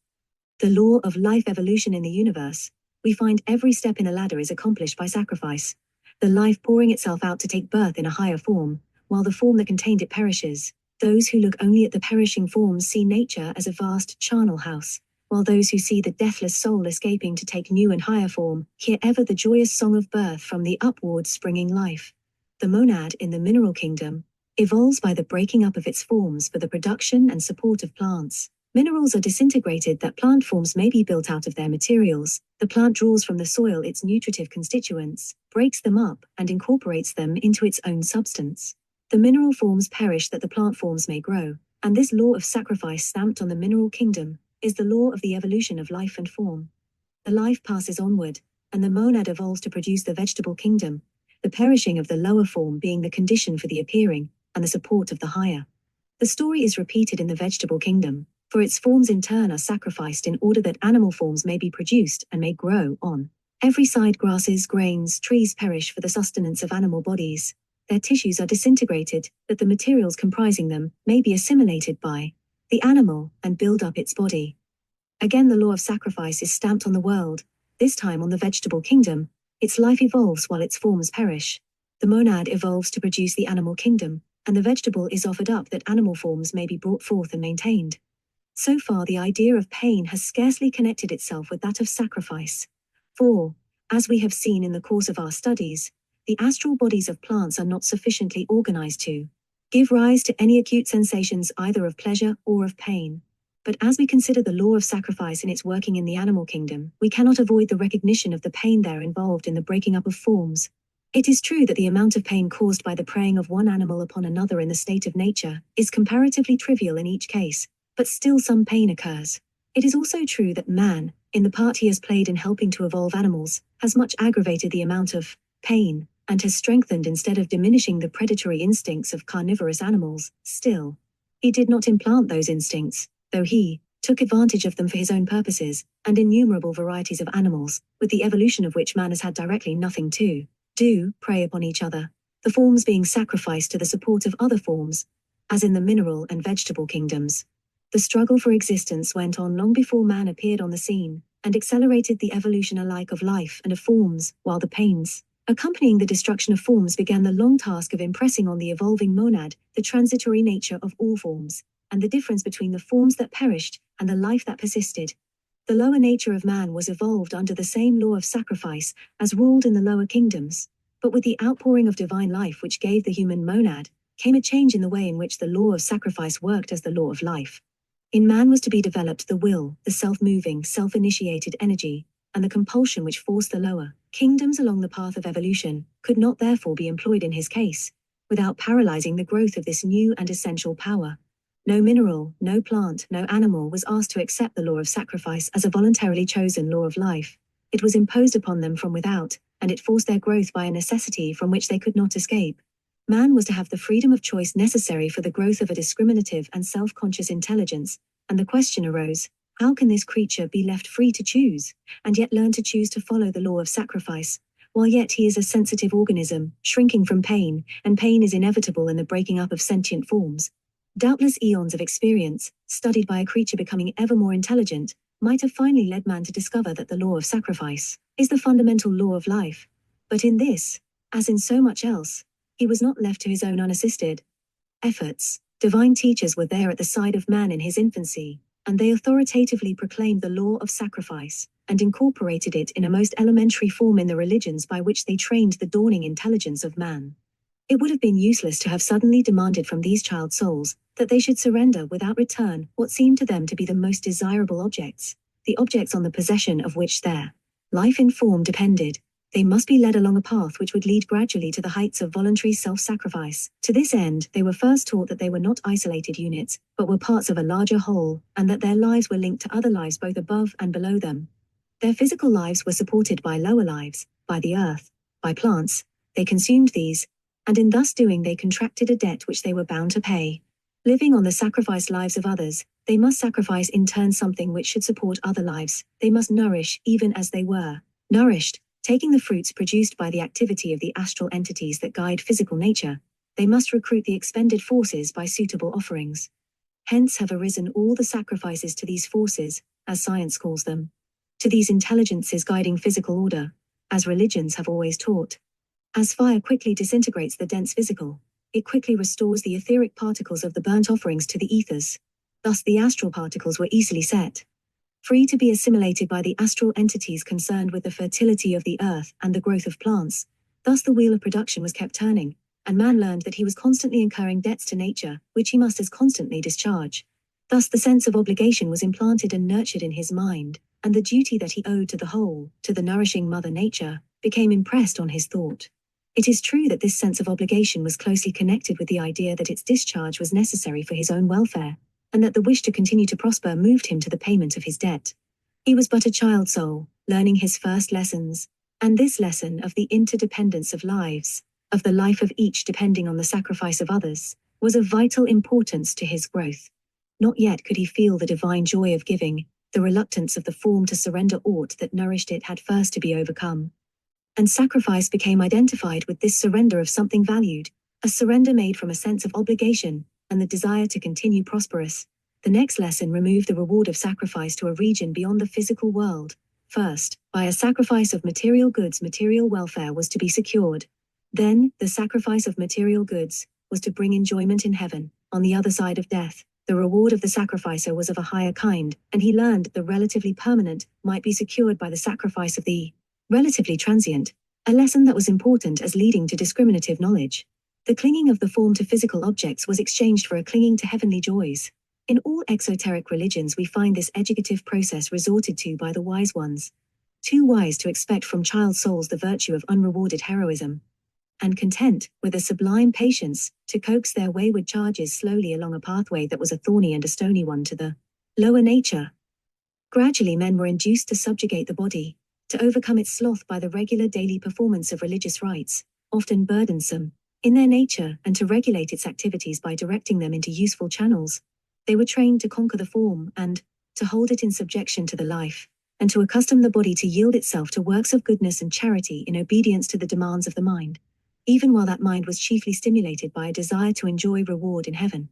the law of life evolution in the universe, we find every step in a ladder is accomplished by sacrifice, the life pouring itself out to take birth in a higher form, while the form that contained it perishes. Those who look only at the perishing forms see nature as a vast charnel house, while those who see the deathless soul escaping to take new and higher form, hear ever the joyous song of birth from the upward springing life. The monad in the mineral kingdom evolves by the breaking up of its forms for the production and support of plants. Minerals are disintegrated that plant forms may be built out of their materials. The plant draws from the soil its nutritive constituents, breaks them up, and incorporates them into its own substance. The mineral forms perish that the plant forms may grow, and this law of sacrifice stamped on the mineral kingdom is the law of the evolution of life and form. The life passes onward, and the monad evolves to produce the vegetable kingdom, the perishing of the lower form being the condition for the appearing, and the support of the higher. The story is repeated in the vegetable kingdom, for its forms in turn are sacrificed in order that animal forms may be produced and may grow on every side. Grasses, grains, trees perish for the sustenance of animal bodies. Their tissues are disintegrated, that the materials comprising them may be assimilated by the animal and build up its body. Again, the law of sacrifice is stamped on the world, this time on the vegetable kingdom. Its life evolves while its forms perish. The monad evolves to produce the animal kingdom, and the vegetable is offered up that animal forms may be brought forth and maintained. So far, the idea of pain has scarcely connected itself with that of sacrifice. For, as we have seen in the course of our studies, the astral bodies of plants are not sufficiently organized to give rise to any acute sensations either of pleasure or of pain. But as we consider the law of sacrifice in its working in the animal kingdom, we cannot avoid the recognition of the pain there involved in the breaking up of forms. It is true that the amount of pain caused by the preying of one animal upon another in the state of nature is comparatively trivial in each case, but still some pain occurs. It is also true that man, in the part he has played in helping to evolve animals, has much aggravated the amount of pain, and has strengthened instead of diminishing the predatory instincts of carnivorous animals. Still, he did not implant those instincts, though he took advantage of them for his own purposes, and innumerable varieties of animals, with the evolution of which man has had directly nothing to do, prey upon each other, the forms being sacrificed to the support of other forms, as in the mineral and vegetable kingdoms. The struggle for existence went on long before man appeared on the scene, and accelerated the evolution alike of life and of forms, while the pains accompanying the destruction of forms began the long task of impressing on the evolving monad the transitory nature of all forms, and the difference between the forms that perished and the life that persisted. The lower nature of man was evolved under the same law of sacrifice as ruled in the lower kingdoms, but with the outpouring of divine life which gave the human monad, came a change in the way in which the law of sacrifice worked as the law of life. In man was to be developed the will, the self-moving, self-initiated energy, and the compulsion which forced the lower kingdoms along the path of evolution, could not therefore be employed in his case, without paralyzing the growth of this new and essential power. No mineral, no plant, no animal was asked to accept the law of sacrifice as a voluntarily chosen law of life. It was imposed upon them from without, and it forced their growth by a necessity from which they could not escape. Man was to have the freedom of choice necessary for the growth of a discriminative and self-conscious intelligence, and the question arose, how can this creature be left free to choose, and yet learn to choose to follow the law of sacrifice, while yet he is a sensitive organism, shrinking from pain, and pain is inevitable in the breaking up of sentient forms. Doubtless eons of experience, studied by a creature becoming ever more intelligent, might have finally led man to discover that the law of sacrifice is the fundamental law of life. But in this, as in so much else, he was not left to his own unassisted efforts. Divine teachers were there at the side of man in his infancy, and they authoritatively proclaimed the law of sacrifice, and incorporated it in a most elementary form in the religions by which they trained the dawning intelligence of man. It would have been useless to have suddenly demanded from these child souls that they should surrender without return what seemed to them to be the most desirable objects, the objects on the possession of which their life in form depended. They must be led along a path which would lead gradually to the heights of voluntary self-sacrifice. To this end, they were first taught that they were not isolated units, but were parts of a larger whole, and that their lives were linked to other lives both above and below them. Their physical lives were supported by lower lives, by the earth, by plants. They consumed these, and in thus doing they contracted a debt which they were bound to pay. Living on the sacrificed lives of others, they must sacrifice in turn something which should support other lives. They must nourish even as they were nourished, taking the fruits produced by the activity of the astral entities that guide physical nature. They must recruit the expended forces by suitable offerings. Hence have arisen all the sacrifices to these forces, as science calls them, to these intelligences guiding physical order, as religions have always taught. As fire quickly disintegrates the dense physical, it quickly restores the etheric particles of the burnt offerings to the ethers. Thus the astral particles were easily set free to be assimilated by the astral entities concerned with the fertility of the earth and the growth of plants. Thus the wheel of production was kept turning, and man learned that he was constantly incurring debts to nature, which he must as constantly discharge. Thus the sense of obligation was implanted and nurtured in his mind, and the duty that he owed to the whole, to the nourishing Mother Nature, became impressed on his thought. It is true that this sense of obligation was closely connected with the idea that its discharge was necessary for his own welfare, and that the wish to continue to prosper moved him to the payment of his debt. He was but a child soul, learning his first lessons, and this lesson of the interdependence of lives, of the life of each depending on the sacrifice of others, was of vital importance to his growth. Not yet could he feel the divine joy of giving. The reluctance of the form to surrender aught that nourished it had first to be overcome. And sacrifice became identified with this surrender of something valued, a surrender made from a sense of obligation, and the desire to continue prosperous. The next lesson removed the reward of sacrifice to a region beyond the physical world. First, by a sacrifice of material goods, material welfare was to be secured. Then, the sacrifice of material goods was to bring enjoyment in heaven, on the other side of death. The reward of the sacrificer was of a higher kind, and he learned that the relatively permanent might be secured by the sacrifice of the relatively transient, a lesson that was important as leading to discriminative knowledge. The clinging of the form to physical objects was exchanged for a clinging to heavenly joys. In all exoteric religions we find this educative process resorted to by the wise ones, too wise to expect from child souls the virtue of unrewarded heroism, and content with a sublime patience to coax their wayward charges slowly along a pathway that was a thorny and a stony one to the lower nature. Gradually men were induced to subjugate the body, to overcome its sloth by the regular daily performance of religious rites, often burdensome in their nature, and to regulate its activities by directing them into useful channels. They were trained to conquer the form and to hold it in subjection to the life, and to accustom the body to yield itself to works of goodness and charity in obedience to the demands of the mind, even while that mind was chiefly stimulated by a desire to enjoy reward in heaven.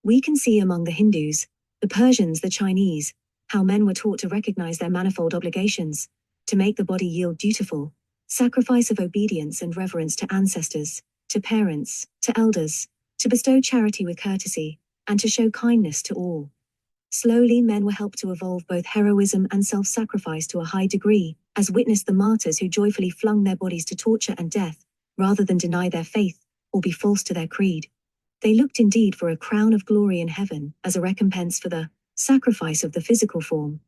We can see among the Hindus, the Persians, the Chinese, how men were taught to recognize their manifold obligations, to make the body yield dutiful sacrifice of obedience and reverence to ancestors, to parents, to elders, to bestow charity with courtesy, and to show kindness to all. Slowly men were helped to evolve both heroism and self-sacrifice to a high degree, as witnessed the martyrs who joyfully flung their bodies to torture and death, rather than deny their faith, or be false to their creed. They looked indeed for a crown of glory in heaven, as a recompense for the sacrifice of the physical form.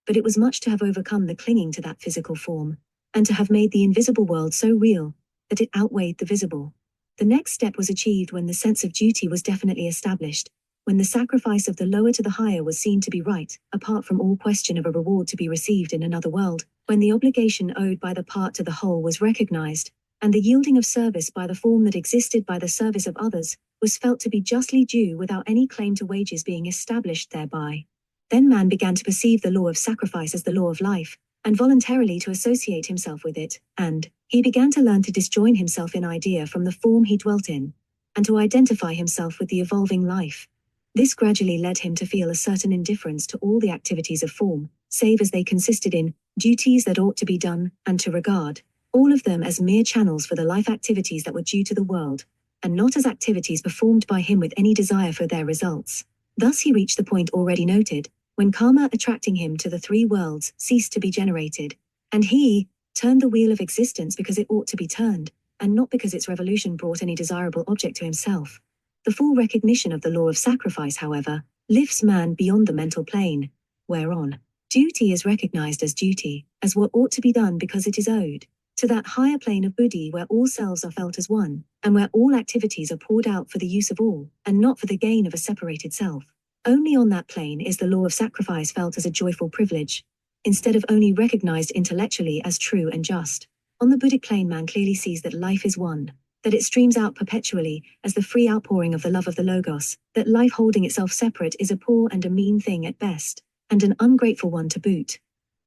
But it was much to have overcome the clinging to that physical form, and to have made the invisible world so real, that it outweighed the visible. The next step was achieved when the sense of duty was definitely established, when the sacrifice of the lower to the higher was seen to be right, apart from all question of a reward to be received in another world, when the obligation owed by the part to the whole was recognized, and the yielding of service by the form that existed by the service of others, was felt to be justly due without any claim to wages being established thereby. Then man began to perceive the law of sacrifice as the law of life, and voluntarily to associate himself with it, and he began to learn to disjoin himself in idea from the form he dwelt in, and to identify himself with the evolving life. This gradually led him to feel a certain indifference to all the activities of form, save as they consisted in duties that ought to be done, and to regard all of them as mere channels for the life activities that were due to the world, and not as activities performed by him with any desire for their results. Thus he reached the point already noted, when karma attracting him to the three worlds ceased to be generated, and he turned the wheel of existence because it ought to be turned, and not because its revolution brought any desirable object to himself. The full recognition of the law of sacrifice, however, lifts man beyond the mental plane, whereon duty is recognized as duty, as what ought to be done because it is owed, to that higher plane of buddhi where all selves are felt as one, and where all activities are poured out for the use of all, and not for the gain of a separated self. Only on that plane is the law of sacrifice felt as a joyful privilege, instead of only recognized intellectually as true and just. On the Buddhic plane man clearly sees that life is one, that it streams out perpetually as the free outpouring of the love of the Logos, that life holding itself separate is a poor and a mean thing at best, and an ungrateful one to boot.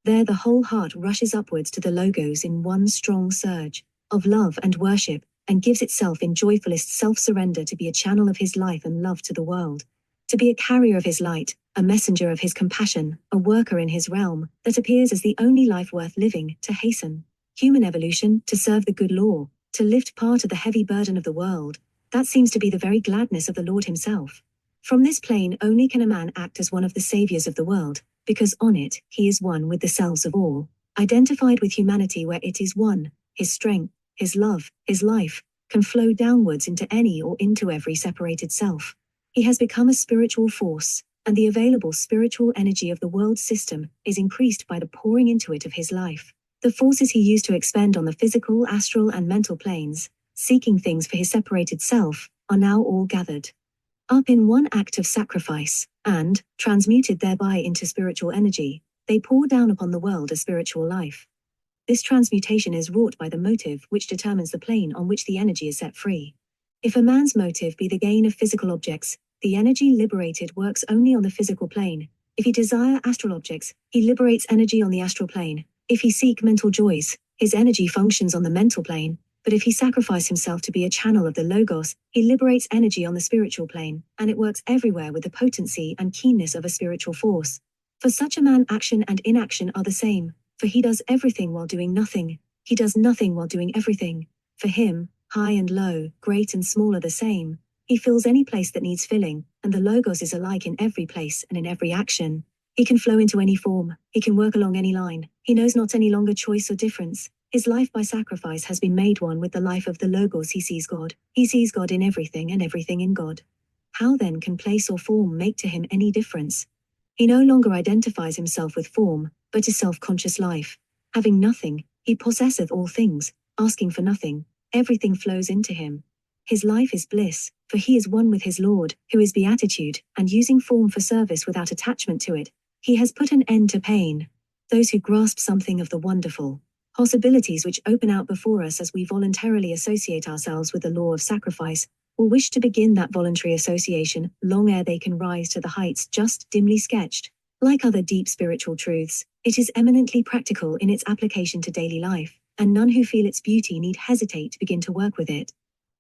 There the whole heart rushes upwards to the Logos in one strong surge of love and worship, and gives itself in joyfulest self-surrender to be a channel of his life and love to the world, to be a carrier of his light, a messenger of his compassion, a worker in his realm, that appears as the only life worth living, to hasten human evolution, to serve the good law, to lift part of the heavy burden of the world. That seems to be the very gladness of the Lord himself. From this plane only can a man act as one of the saviors of the world, because on it he is one with the selves of all, identified with humanity where it is one. His strength, his love, his life, can flow downwards into any or into every separated self. He has become a spiritual force, and the available spiritual energy of the world system is increased by the pouring into it of his life. The forces he used to expend on the physical, astral, and mental planes, seeking things for his separated self, are now all gathered up in one act of sacrifice, and, transmuted thereby into spiritual energy, they pour down upon the world a spiritual life. This transmutation is wrought by the motive which determines the plane on which the energy is set free. If a man's motive be the gain of physical objects, the energy liberated works only on the physical plane. If he desire astral objects, he liberates energy on the astral plane. If he seek mental joys, his energy functions on the mental plane. But if he sacrifice himself to be a channel of the Logos, he liberates energy on the spiritual plane, and it works everywhere with the potency and keenness of a spiritual force. For such a man, action and inaction are the same, for he does everything while doing nothing. He does nothing while doing everything. For him, high and low, great and small are the same. He fills any place that needs filling, and the Logos is alike in every place and in every action. He can flow into any form, he can work along any line, he knows not any longer choice or difference. His life by sacrifice has been made one with the life of the Logos. He sees God in everything and everything in God. How then can place or form make to him any difference? He no longer identifies himself with form, but is self-conscious life. Having nothing, he possesseth all things, asking for nothing, everything flows into him. His life is bliss, for he is one with his Lord, who is beatitude, and using form for service without attachment to it, he has put an end to pain. Those who grasp something of the wonderful possibilities which open out before us as we voluntarily associate ourselves with the law of sacrifice, will wish to begin that voluntary association long ere they can rise to the heights just dimly sketched. Like other deep spiritual truths, it is eminently practical in its application to daily life, and none who feel its beauty need hesitate to begin to work with it.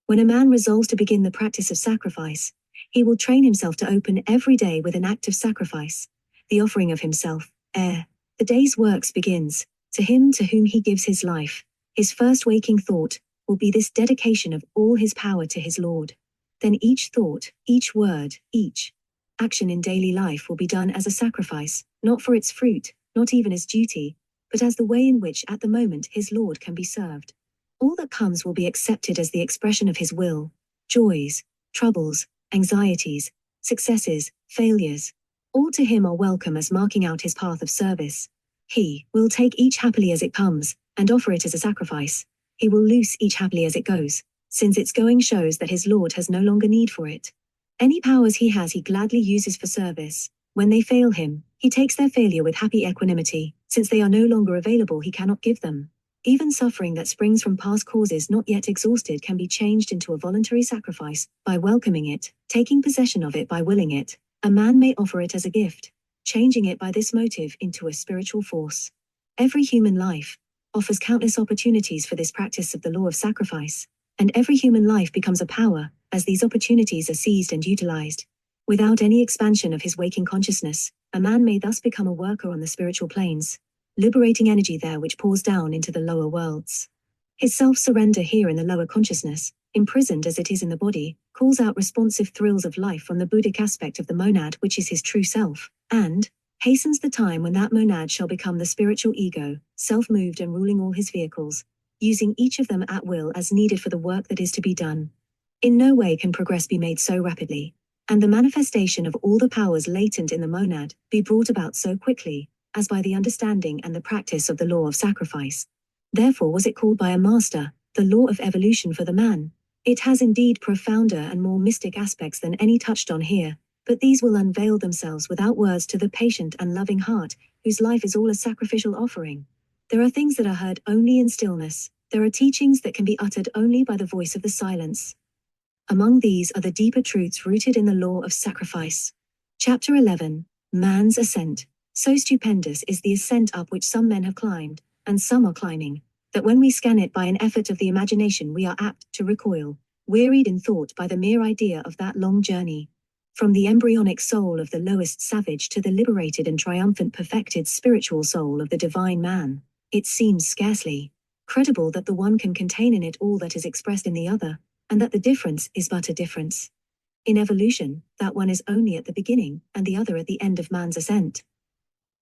When a man resolves to begin the practice of sacrifice, he will train himself to open every day with an act of sacrifice, the offering of himself, ere the day's works begins. To him to whom he gives his life, his first waking thought will be this dedication of all his power to his Lord. Then each thought, each word, each action in daily life will be done as a sacrifice, not for its fruit, not even as duty, but as the way in which at the moment his Lord can be served. All that comes will be accepted as the expression of his will. Joys, troubles, anxieties, successes, failures, all to him are welcome as marking out his path of service. He will take each happily as it comes, and offer it as a sacrifice. He will loose each happily as it goes, since its going shows that his Lord has no longer need for it. Any powers he has he gladly uses for service. When they fail him, he takes their failure with happy equanimity, since they are no longer available he cannot give them. Even suffering that springs from past causes not yet exhausted can be changed into a voluntary sacrifice, by welcoming it, taking possession of it by willing it. A man may offer it as a gift, changing it by this motive into a spiritual force. Every human life offers countless opportunities for this practice of the law of sacrifice, and every human life becomes a power, as these opportunities are seized and utilized. Without any expansion of his waking consciousness, a man may thus become a worker on the spiritual planes, liberating energy there which pours down into the lower worlds. His self-surrender here in the lower consciousness, imprisoned as it is in the body, calls out responsive thrills of life from the Buddhic aspect of the monad which is his true self, and hastens the time when that monad shall become the spiritual ego, self-moved and ruling all his vehicles, using each of them at will as needed for the work that is to be done. In no way can progress be made so rapidly, and the manifestation of all the powers latent in the monad be brought about so quickly, as by the understanding and the practice of the law of sacrifice. Therefore was it called by a master, the law of evolution for the man. It has indeed profounder and more mystic aspects than any touched on here, but these will unveil themselves without words to the patient and loving heart, whose life is all a sacrificial offering. There are things that are heard only in stillness. There are teachings that can be uttered only by the voice of the silence. Among these are the deeper truths rooted in the law of sacrifice. Chapter 11, Man's Ascent. So stupendous is the ascent up which some men have climbed, and some are climbing, that when we scan it by an effort of the imagination we are apt to recoil, wearied in thought by the mere idea of that long journey. From the embryonic soul of the lowest savage to the liberated and triumphant perfected spiritual soul of the divine man, it seems scarcely credible that the one can contain in it all that is expressed in the other, and that the difference is but a difference. In evolution, that one is only at the beginning, and the other at the end of man's ascent.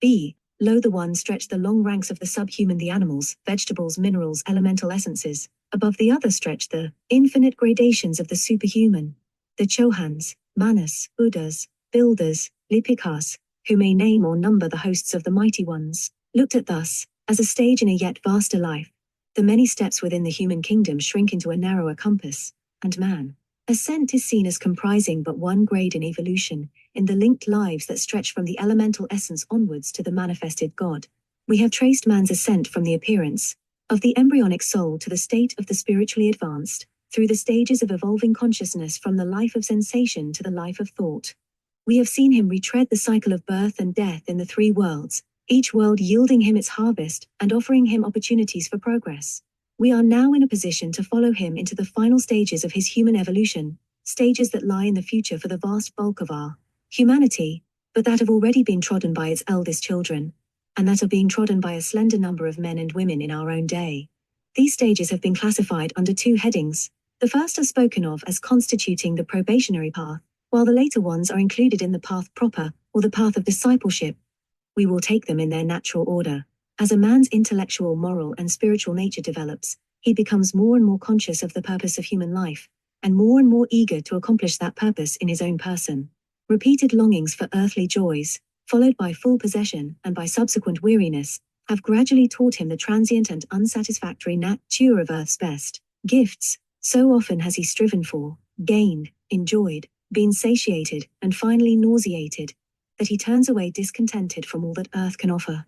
B. Lo, the one stretched the long ranks of the subhuman, the animals, vegetables, minerals, elemental essences. Above the other stretched the infinite gradations of the superhuman. The Chohans, Manas, Buddhas, Builders, Lipikas, who may name or number the hosts of the mighty ones, looked at thus, as a stage in a yet vaster life. The many steps within the human kingdom shrink into a narrower compass, and man. Ascent is seen as comprising but one grade in evolution, in the linked lives that stretch from the elemental essence onwards to the manifested God. We have traced man's ascent from the appearance of the embryonic soul to the state of the spiritually advanced, through the stages of evolving consciousness from the life of sensation to the life of thought. We have seen him retread the cycle of birth and death in the three worlds, each world yielding him its harvest and offering him opportunities for progress. We are now in a position to follow him into the final stages of his human evolution, stages that lie in the future for the vast bulk of our humanity, but that have already been trodden by its eldest children, and that are being trodden by a slender number of men and women in our own day. These stages have been classified under two headings. The first are spoken of as constituting the probationary path, while the later ones are included in the path proper, or the path of discipleship. We will take them in their natural order. As a man's intellectual, moral, and spiritual nature develops, he becomes more and more conscious of the purpose of human life, and more eager to accomplish that purpose in his own person. Repeated longings for earthly joys, followed by full possession and by subsequent weariness, have gradually taught him the transient and unsatisfactory nature of earth's best gifts. So often has he striven for, gained, enjoyed, been satiated, and finally nauseated, that he turns away discontented from all that earth can offer.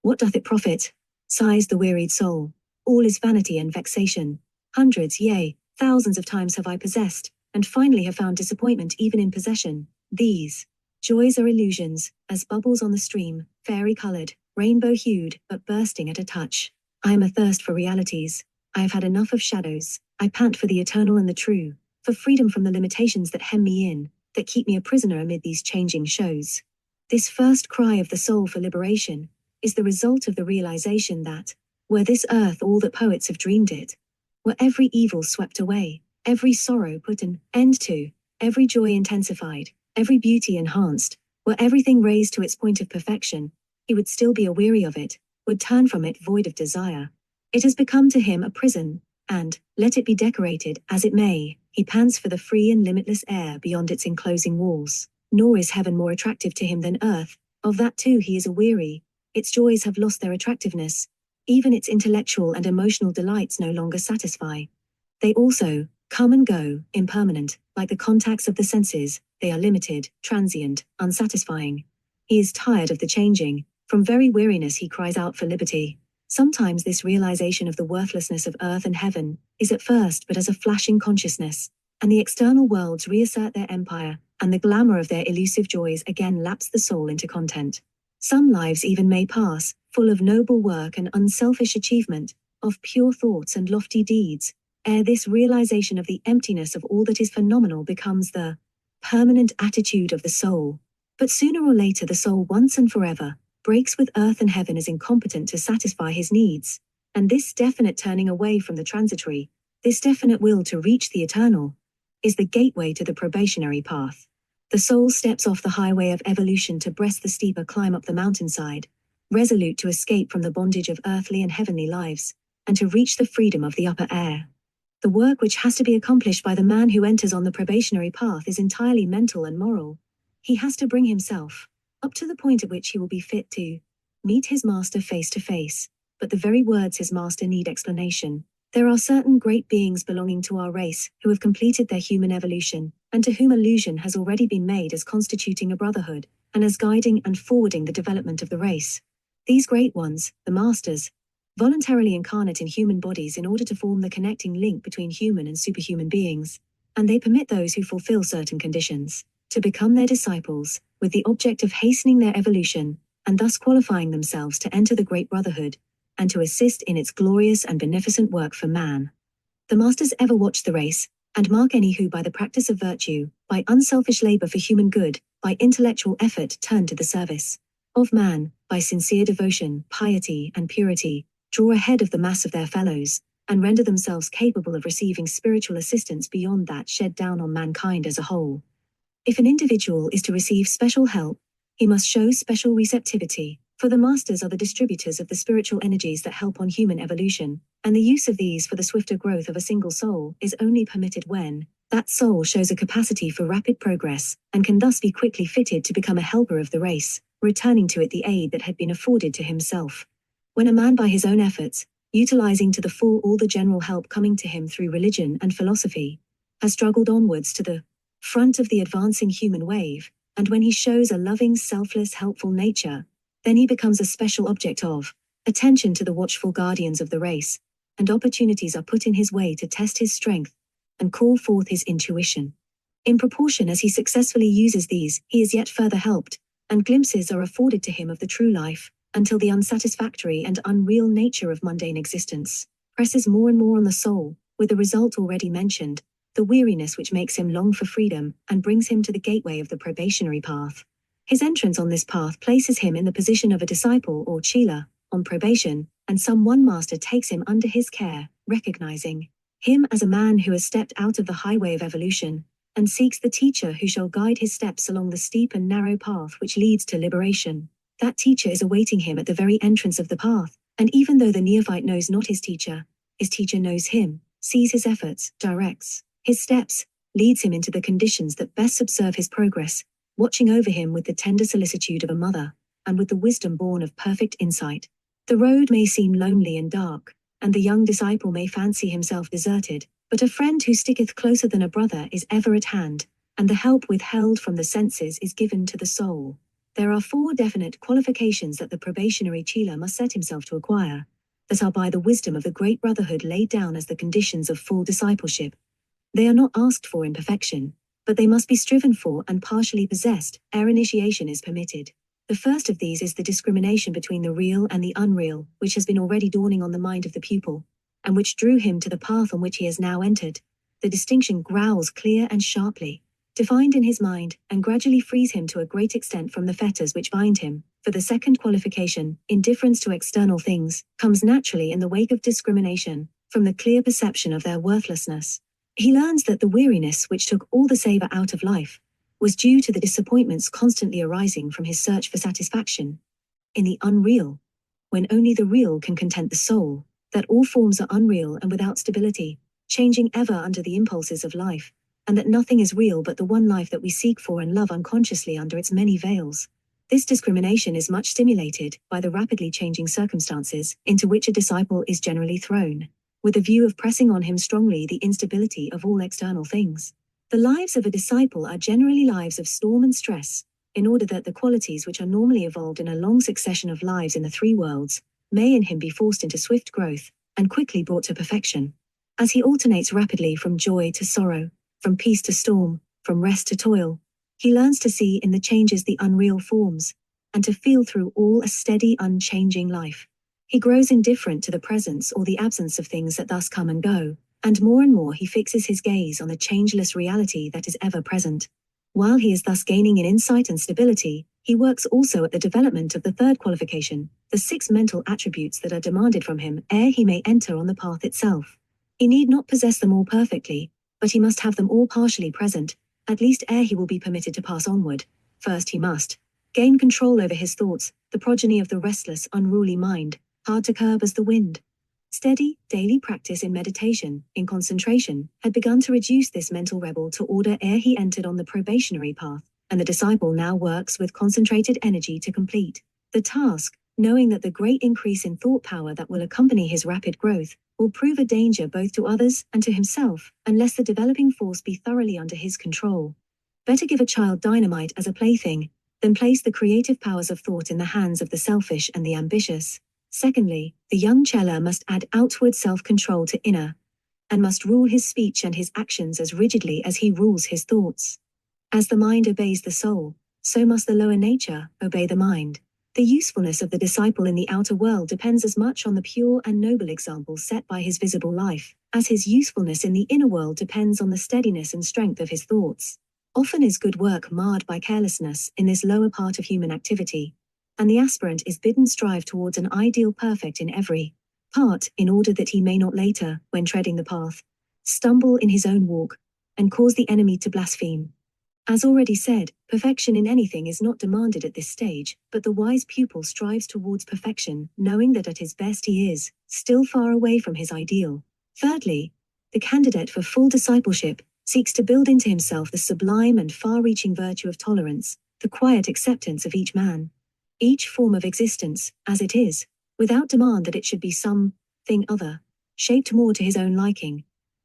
What doth it profit? Sighs the wearied soul. All is vanity and vexation. Hundreds, yea, thousands of times have I possessed, and finally have found disappointment even in possession. These joys are illusions, as bubbles on the stream, fairy-colored, rainbow-hued, but bursting at a touch. I am athirst for realities. I have had enough of shadows. I pant for the eternal and the true, for freedom from the limitations that hem me in, that keep me a prisoner amid these changing shows. This first cry of the soul for liberation is the result of the realization that, were this earth all that poets have dreamed it, were every evil swept away, every sorrow put an end to, every joy intensified, every beauty enhanced, were everything raised to its point of perfection, he would still be aweary of it, would turn from it void of desire. It has become to him a prison, and, let it be decorated as it may, he pants for the free and limitless air beyond its enclosing walls. Nor is heaven more attractive to him than earth, of that too he is aweary. Its joys have lost their attractiveness. Even its intellectual and emotional delights no longer satisfy. They also come and go, impermanent, like the contacts of the senses. They are limited, transient, unsatisfying. He is tired of the changing. From very weariness he cries out for liberty. Sometimes this realization of the worthlessness of earth and heaven is at first but as a flashing consciousness, and the external worlds reassert their empire, and the glamour of their elusive joys again laps the soul into content. Some lives even may pass, full of noble work and unselfish achievement, of pure thoughts and lofty deeds, ere this realization of the emptiness of all that is phenomenal becomes the permanent attitude of the soul. But sooner or later the soul once and forever breaks with earth and heaven as incompetent to satisfy his needs, and this definite turning away from the transitory, this definite will to reach the eternal, is the gateway to the probationary path. The soul steps off the highway of evolution to breast the steeper climb up the mountainside, resolute to escape from the bondage of earthly and heavenly lives, and to reach the freedom of the upper air. The work which has to be accomplished by the man who enters on the probationary path is entirely mental and moral. He has to bring himself up to the point at which he will be fit to meet his master face to face, but the very words his master need explanation. There are certain great beings belonging to our race who have completed their human evolution, and to whom allusion has already been made as constituting a brotherhood, and as guiding and forwarding the development of the race. These great ones, the masters, voluntarily incarnate in human bodies in order to form the connecting link between human and superhuman beings, and they permit those who fulfill certain conditions to become their disciples, with the object of hastening their evolution, and thus qualifying themselves to enter the great brotherhood, and to assist in its glorious and beneficent work for man. The masters ever watch the race, and mark any who by the practice of virtue, by unselfish labor for human good, by intellectual effort turn to the service of man, by sincere devotion, piety, and purity, draw ahead of the mass of their fellows, and render themselves capable of receiving spiritual assistance beyond that shed down on mankind as a whole. If an individual is to receive special help, he must show special receptivity, for the masters are the distributors of the spiritual energies that help on human evolution, and the use of these for the swifter growth of a single soul is only permitted when that soul shows a capacity for rapid progress, and can thus be quickly fitted to become a helper of the race, returning to it the aid that had been afforded to himself. When a man by his own efforts, utilizing to the full all the general help coming to him through religion and philosophy, has struggled onwards to the front of the advancing human wave, and when he shows a loving, selfless, helpful nature, then he becomes a special object of attention to the watchful guardians of the race, and opportunities are put in his way to test his strength and call forth his intuition. In proportion as he successfully uses these, he is yet further helped, and glimpses are afforded to him of the true life, until the unsatisfactory and unreal nature of mundane existence presses more and more on the soul, with the result already mentioned, the weariness which makes him long for freedom and brings him to the gateway of the probationary path. His entrance on this path places him in the position of a disciple or chela, on probation, and some one master takes him under his care, recognizing him as a man who has stepped out of the highway of evolution, and seeks the teacher who shall guide his steps along the steep and narrow path which leads to liberation. That teacher is awaiting him at the very entrance of the path, and even though the neophyte knows not his teacher knows him, sees his efforts, directs His steps leads him into the conditions that best observe his progress, watching over him with the tender solicitude of a mother, and with the wisdom born of perfect insight. The road may seem lonely and dark, and the young disciple may fancy himself deserted, but a friend who sticketh closer than a brother is ever at hand, and the help withheld from the senses is given to the soul. There are 4 definite qualifications that the probationary Chela must set himself to acquire, that are by the wisdom of the great brotherhood laid down as the conditions of full discipleship. They are not asked for in perfection, but they must be striven for and partially possessed ere initiation is permitted. The first of these is the discrimination between the real and the unreal, which has been already dawning on the mind of the pupil, and which drew him to the path on which he has now entered. The distinction growls clear and sharply, defined in his mind, and gradually frees him to a great extent from the fetters which bind him. For the second qualification, indifference to external things, comes naturally in the wake of discrimination, from the clear perception of their worthlessness. He learns that the weariness which took all the savor out of life was due to the disappointments constantly arising from his search for satisfaction in the unreal, when only the real can content the soul, that all forms are unreal and without stability, changing ever under the impulses of life, and that nothing is real but the one life that we seek for and love unconsciously under its many veils. This discrimination is much stimulated by the rapidly changing circumstances into which a disciple is generally thrown, with a view of pressing on him strongly the instability of all external things. The lives of a disciple are generally lives of storm and stress, in order that the qualities which are normally evolved in a long succession of lives in the 3 worlds may in him be forced into swift growth, and quickly brought to perfection. As he alternates rapidly from joy to sorrow, from peace to storm, from rest to toil, he learns to see in the changes the unreal forms, and to feel through all a steady, unchanging life. He grows indifferent to the presence or the absence of things that thus come and go, and more he fixes his gaze on the changeless reality that is ever present. While he is thus gaining in insight and stability, he works also at the development of the third qualification, the 6 mental attributes that are demanded from him ere he may enter on the path itself. He need not possess them all perfectly, but he must have them all partially present, at least ere he will be permitted to pass onward. First he must gain control over his thoughts, the progeny of the restless, unruly mind, hard to curb as the wind. Steady, daily practice in meditation, in concentration, had begun to reduce this mental rebel to order ere he entered on the probationary path, and the disciple now works with concentrated energy to complete the task, knowing that the great increase in thought power that will accompany his rapid growth will prove a danger both to others and to himself, unless the developing force be thoroughly under his control. Better give a child dynamite as a plaything, than place the creative powers of thought in the hands of the selfish and the ambitious. Secondly, the young Chela must add outward self-control to inner, and must rule his speech and his actions as rigidly as he rules his thoughts. As the mind obeys the soul, so must the lower nature obey the mind. The usefulness of the disciple in the outer world depends as much on the pure and noble example set by his visible life, as his usefulness in the inner world depends on the steadiness and strength of his thoughts. Often is good work marred by carelessness in this lower part of human activity, and the aspirant is bidden strive towards an ideal perfect in every part, in order that he may not later, when treading the path, stumble in his own walk, and cause the enemy to blaspheme. As already said, perfection in anything is not demanded at this stage, but the wise pupil strives towards perfection, knowing that at his best he is still far away from his ideal. Thirdly, the candidate for full discipleship seeks to build into himself the sublime and far-reaching virtue of tolerance, the quiet acceptance of each man, each form of existence, as it is, without demand that it should be something other, shaped more to his own liking.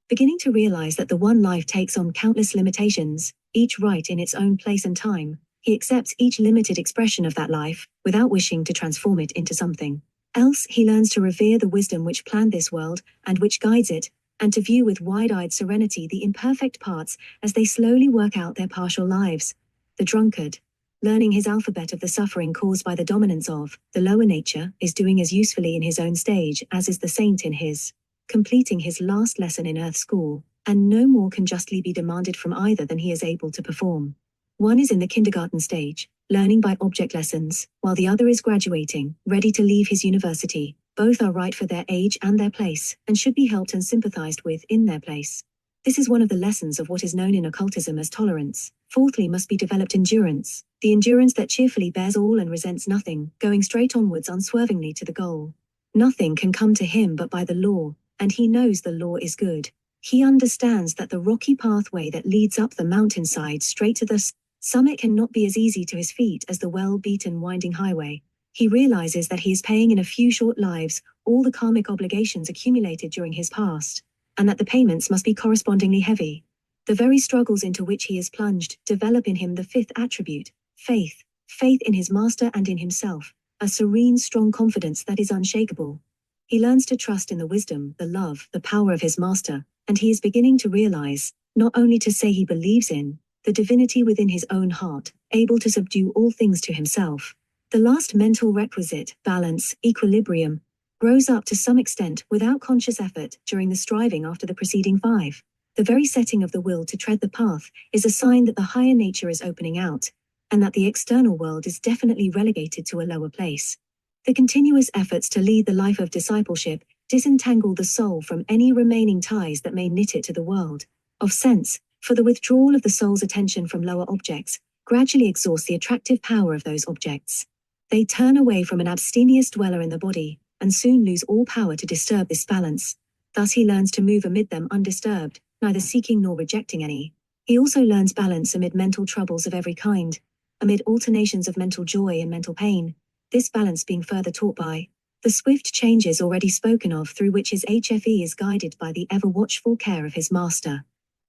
Beginning to realize that the one life takes on countless limitations, each right in its own place and time, he accepts each limited expression of that life, without wishing to transform it into something else. He learns to revere the wisdom which planned this world, and which guides it, and to view with wide-eyed serenity the imperfect parts as they slowly work out their partial lives. The drunkard, learning his alphabet of the suffering caused by the dominance of the lower nature, is doing as usefully in his own stage as is the saint in his, completing his last lesson in earth school, and no more can justly be demanded from either than he is able to perform. One is in the kindergarten stage, learning by object lessons, while the other is graduating, ready to leave his university. Both are right for their age and their place, and should be helped and sympathized with in their place. This is one of the lessons of what is known in occultism as tolerance. Fourthly must be developed endurance, the endurance that cheerfully bears all and resents nothing, going straight onwards unswervingly to the goal. Nothing can come to him but by the law, and he knows the law is good. He understands that the rocky pathway that leads up the mountainside straight to the summit cannot be as easy to his feet as the well-beaten winding highway. He realizes that he is paying in a few short lives all the karmic obligations accumulated during his past, and that the payments must be correspondingly heavy. The very struggles into which he is plunged develop in him the fifth attribute, faith, faith in his master and in himself, a serene, strong confidence that is unshakable. He learns to trust in the wisdom, the love, the power of his master, and he is beginning to realize, not only to say he believes in, the divinity within his own heart, able to subdue all things to himself. The last mental requisite, balance, equilibrium, grows up to some extent without conscious effort during the striving after the preceding five. The very setting of the will to tread the path is a sign that the higher nature is opening out, and that the external world is definitely relegated to a lower place. The continuous efforts to lead the life of discipleship disentangle the soul from any remaining ties that may knit it to the world of sense, for the withdrawal of the soul's attention from lower objects gradually exhausts the attractive power of those objects. They turn away from an abstemious dweller in the body, and soon lose all power to disturb this balance. Thus he learns to move amid them undisturbed, neither seeking nor rejecting any. He also learns balance amid mental troubles of every kind, amid alternations of mental joy and mental pain, this balance being further taught by the swift changes already spoken of through which his HFE is guided by the ever-watchful care of his master.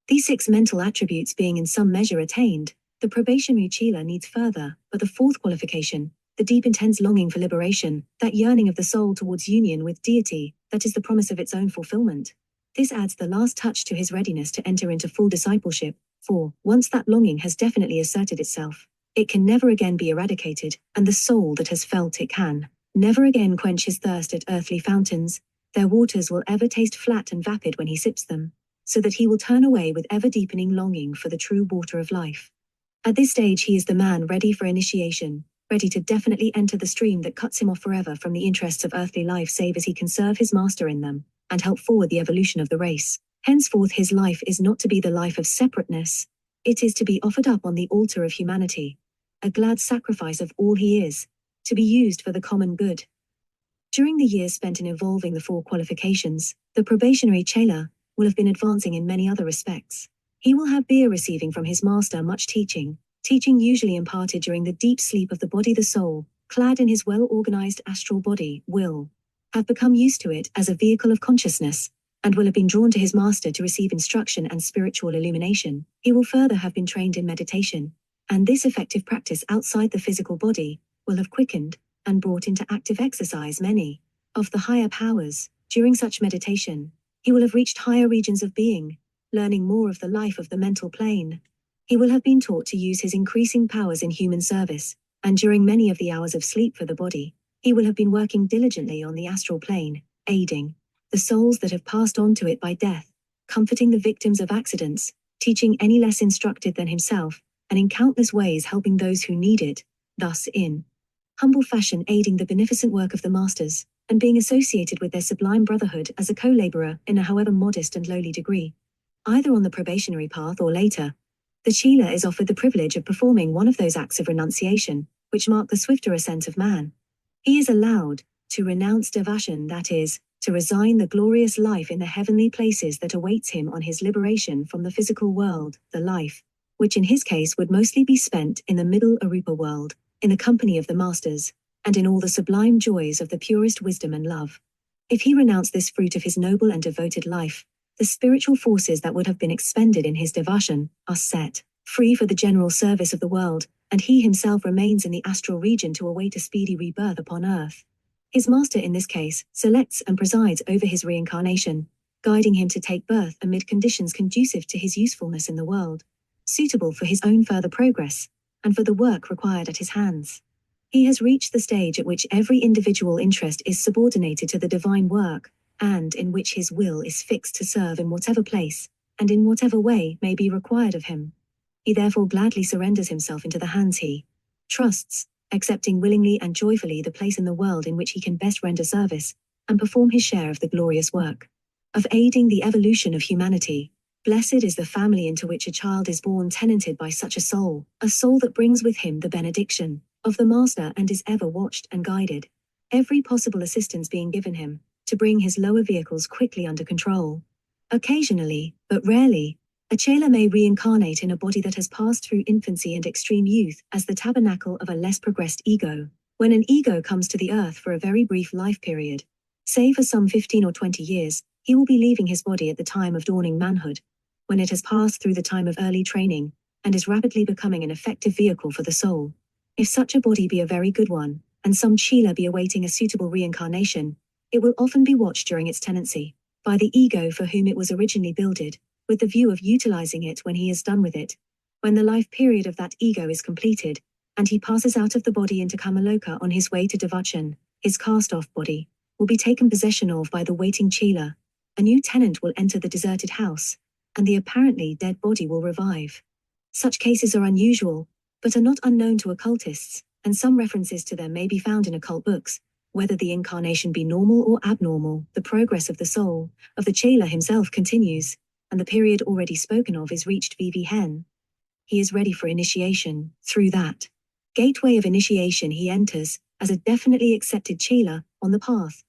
These six mental attributes being in some measure attained, the probationary Chela needs further, but the fourth qualification, the deep intense longing for liberation, that yearning of the soul towards union with deity, that is the promise of its own fulfillment. This adds the last touch to his readiness to enter into full discipleship, for, once that longing has definitely asserted itself, it can never again be eradicated, and the soul that has felt it can never again quench his thirst at earthly fountains. Their waters will ever taste flat and vapid when he sips them, so that he will turn away with ever-deepening longing for the true water of life. At this stage he is the man ready for initiation, ready to definitely enter the stream that cuts him off forever from the interests of earthly life save as he can serve his master in them, and help forward the evolution of the race. Henceforth his life is not to be the life of separateness, it is to be offered up on the altar of humanity, a glad sacrifice of all he is, to be used for the common good. During the years spent in evolving the four qualifications, the probationary Chela will have been advancing in many other respects. He will have been receiving from his master much teaching usually imparted during the deep sleep of the body. The soul, clad in his well-organized astral body, will have become used to it as a vehicle of consciousness, and will have been drawn to his master to receive instruction and spiritual illumination. He will further have been trained in meditation, and this effective practice outside the physical body will have quickened and brought into active exercise many of the higher powers. During such meditation, he will have reached higher regions of being, learning more of the life of the mental plane. He will have been taught to use his increasing powers in human service, and during many of the hours of sleep for the body, he will have been working diligently on the astral plane, aiding the souls that have passed on to it by death, comforting the victims of accidents, teaching any less instructed than himself, and in countless ways helping those who need it, thus in humble fashion aiding the beneficent work of the masters, and being associated with their sublime brotherhood as a co-laborer in a however modest and lowly degree. Either on the probationary path or later, the Chela is offered the privilege of performing one of those acts of renunciation, which mark the swifter ascent of man. He is allowed to renounce devashan, that is, to resign the glorious life in the heavenly places that awaits him on his liberation from the physical world, the life, which in his case would mostly be spent in the middle Arupa world, in the company of the masters, and in all the sublime joys of the purest wisdom and love. If he renounced this fruit of his noble and devoted life, the spiritual forces that would have been expended in his devashan are set free for the general service of the world, and he himself remains in the astral region to await a speedy rebirth upon earth. His master in this case selects and presides over his reincarnation, guiding him to take birth amid conditions conducive to his usefulness in the world, suitable for his own further progress, and for the work required at his hands. He has reached the stage at which every individual interest is subordinated to the divine work, and in which his will is fixed to serve in whatever place, and in whatever way may be required of him. He therefore gladly surrenders himself into the hands he trusts, accepting willingly and joyfully the place in the world in which he can best render service, and perform his share of the glorious work of aiding the evolution of humanity. Blessed is the family into which a child is born tenanted by such a soul that brings with him the benediction of the Master and is ever watched and guided, every possible assistance being given him, to bring his lower vehicles quickly under control. Occasionally, but rarely, a chela may reincarnate in a body that has passed through infancy and extreme youth as the tabernacle of a less progressed ego. When an ego comes to the earth for a very brief life period, say for some 15 or 20 years, he will be leaving his body at the time of dawning manhood, when it has passed through the time of early training, and is rapidly becoming an effective vehicle for the soul. If such a body be a very good one, and some chela be awaiting a suitable reincarnation, it will often be watched during its tenancy by the ego for whom it was originally builded, with the view of utilizing it when he is done with it. When the life period of that ego is completed, and he passes out of the body into Kamaloka on his way to Devachan, his cast-off body will be taken possession of by the waiting chela. A new tenant will enter the deserted house, and the apparently dead body will revive. Such cases are unusual, but are not unknown to occultists, and some references to them may be found in occult books. Whether the incarnation be normal or abnormal, the progress of the soul, of the chela himself continues, and the period already spoken of is reached VV Hen. He is ready for initiation. Through that gateway of initiation he enters, as a definitely accepted chela, on the path.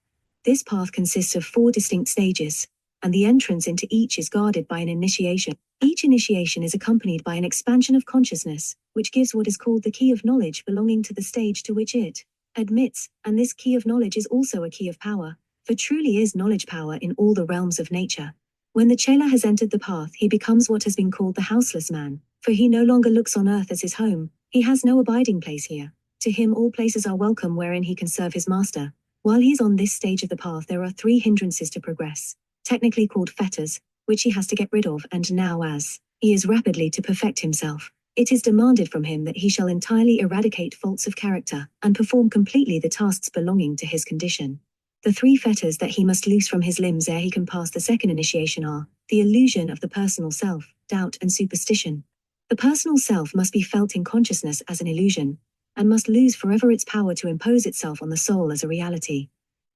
This path consists of 4 distinct stages, and the entrance into each is guarded by an initiation. Each initiation is accompanied by an expansion of consciousness, which gives what is called the key of knowledge belonging to the stage to which it admits, and this key of knowledge is also a key of power, for truly is knowledge power in all the realms of nature. When the chela has entered the path, he becomes what has been called the houseless man, for he no longer looks on earth as his home, he has no abiding place here. To him all places are welcome wherein he can serve his master. While he is on this stage of the path, there are 3 hindrances to progress, technically called fetters, which he has to get rid of, and now as he is rapidly to perfect himself, it is demanded from him that he shall entirely eradicate faults of character, and perform completely the tasks belonging to his condition. The 3 fetters that he must loose from his limbs ere he can pass the second initiation are the illusion of the personal self, doubt and superstition. The personal self must be felt in consciousness as an illusion, and must lose forever its power to impose itself on the soul as a reality.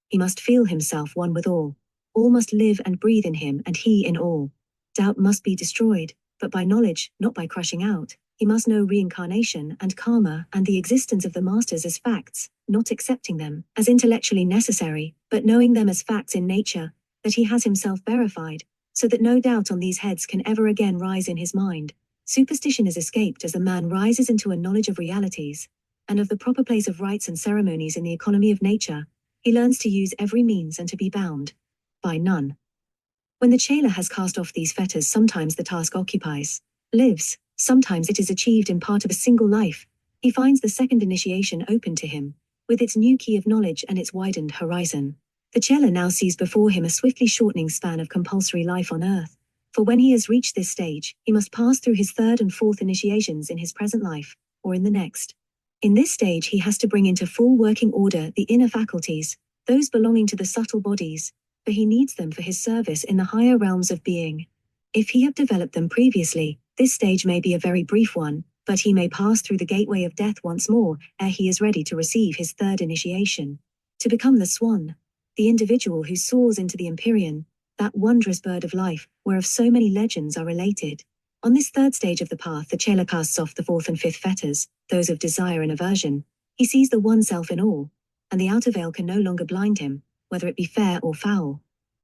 He must feel himself one with all. All must live and breathe in him and he in all. Doubt must be destroyed, but by knowledge, not by crushing out. He must know reincarnation and karma and the existence of the masters as facts, not accepting them as intellectually necessary, but knowing them as facts in nature, that he has himself verified, so that no doubt on these heads can ever again rise in his mind. Superstition is escaped as the man rises into a knowledge of realities, and of the proper place of rites and ceremonies in the economy of nature. He learns to use every means and to be bound by none. When the chela has cast off these fetters, sometimes the task occupies, lives, sometimes it is achieved in part of a single life. He finds the second initiation open to him, with its new key of knowledge and its widened horizon. The chela now sees before him a swiftly shortening span of compulsory life on earth, for when he has reached this stage, he must pass through his 3rd and 4th initiations in his present life, or in the next. In this stage he has to bring into full working order the inner faculties, those belonging to the subtle bodies, for he needs them for his service in the higher realms of being. If he have developed them previously, this stage may be a very brief one, but he may pass through the gateway of death once more ere he is ready to receive his 3rd initiation. To become the swan, the individual who soars into the empyrean, that wondrous bird of life, whereof so many legends are related. On this 3rd stage of the path, the chela casts off the 4th and 5th fetters, those of desire and aversion. He sees the one self in all, and the outer veil can no longer blind him, whether it be fair or foul.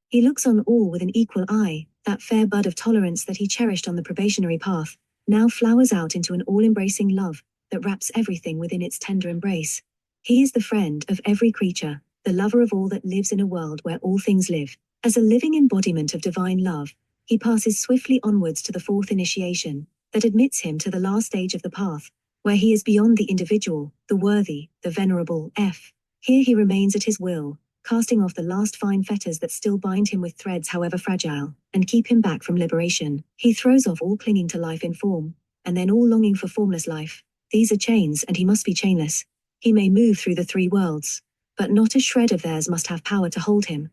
He looks on all with an equal eye. That fair bud of tolerance that he cherished on the probationary path now flowers out into an all-embracing love that wraps everything within its tender embrace. He is the friend of every creature, the lover of all that lives in a world where all things live. As a living embodiment of divine love, he passes swiftly onwards to the 4th initiation, that admits him to the last stage of the path, where he is beyond the individual, the worthy, the venerable F. Here he remains at his will, casting off the last fine fetters that still bind him with threads however fragile, and keep him back from liberation. He throws off all clinging to life in form, and then all longing for formless life. These are chains, and he must be chainless. He may move through the 3 worlds, but not a shred of theirs must have power to hold him.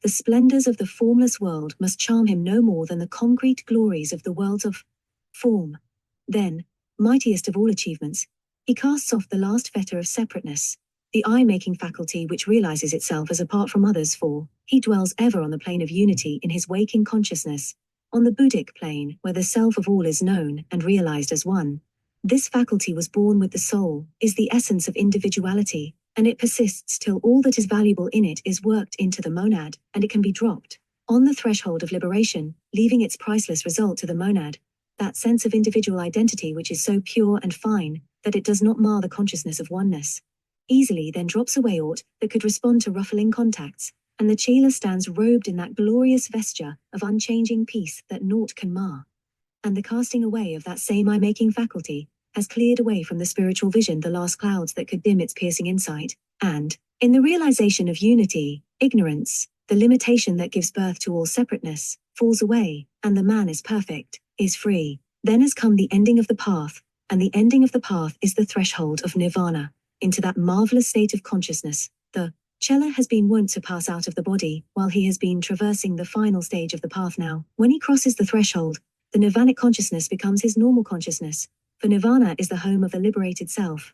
The splendors of the formless world must charm him no more than the concrete glories of the worlds of form. Then, mightiest of all achievements, he casts off the last fetter of separateness, the eye-making faculty which realizes itself as apart from others, for he dwells ever on the plane of unity in his waking consciousness, on the Buddhic plane where the self of all is known and realized as one. This faculty was born with the soul, is the essence of individuality, and it persists till all that is valuable in it is worked into the monad, and it can be dropped. On the threshold of liberation, leaving its priceless result to the monad, that sense of individual identity which is so pure and fine that it does not mar the consciousness of oneness, easily then drops away aught that could respond to ruffling contacts, and the chela stands robed in that glorious vesture of unchanging peace that naught can mar. And the casting away of that same eye-making faculty has cleared away from the spiritual vision the last clouds that could dim its piercing insight, and, in the realization of unity, ignorance, the limitation that gives birth to all separateness, falls away, and the man is perfect, is free. Then has come the ending of the path, and the ending of the path is the threshold of nirvana, into that marvelous state of consciousness. The Chela has been wont to pass out of the body, while he has been traversing the final stage of the path now. When he crosses the threshold, the nirvanic consciousness becomes his normal consciousness, for nirvana is the home of the liberated self.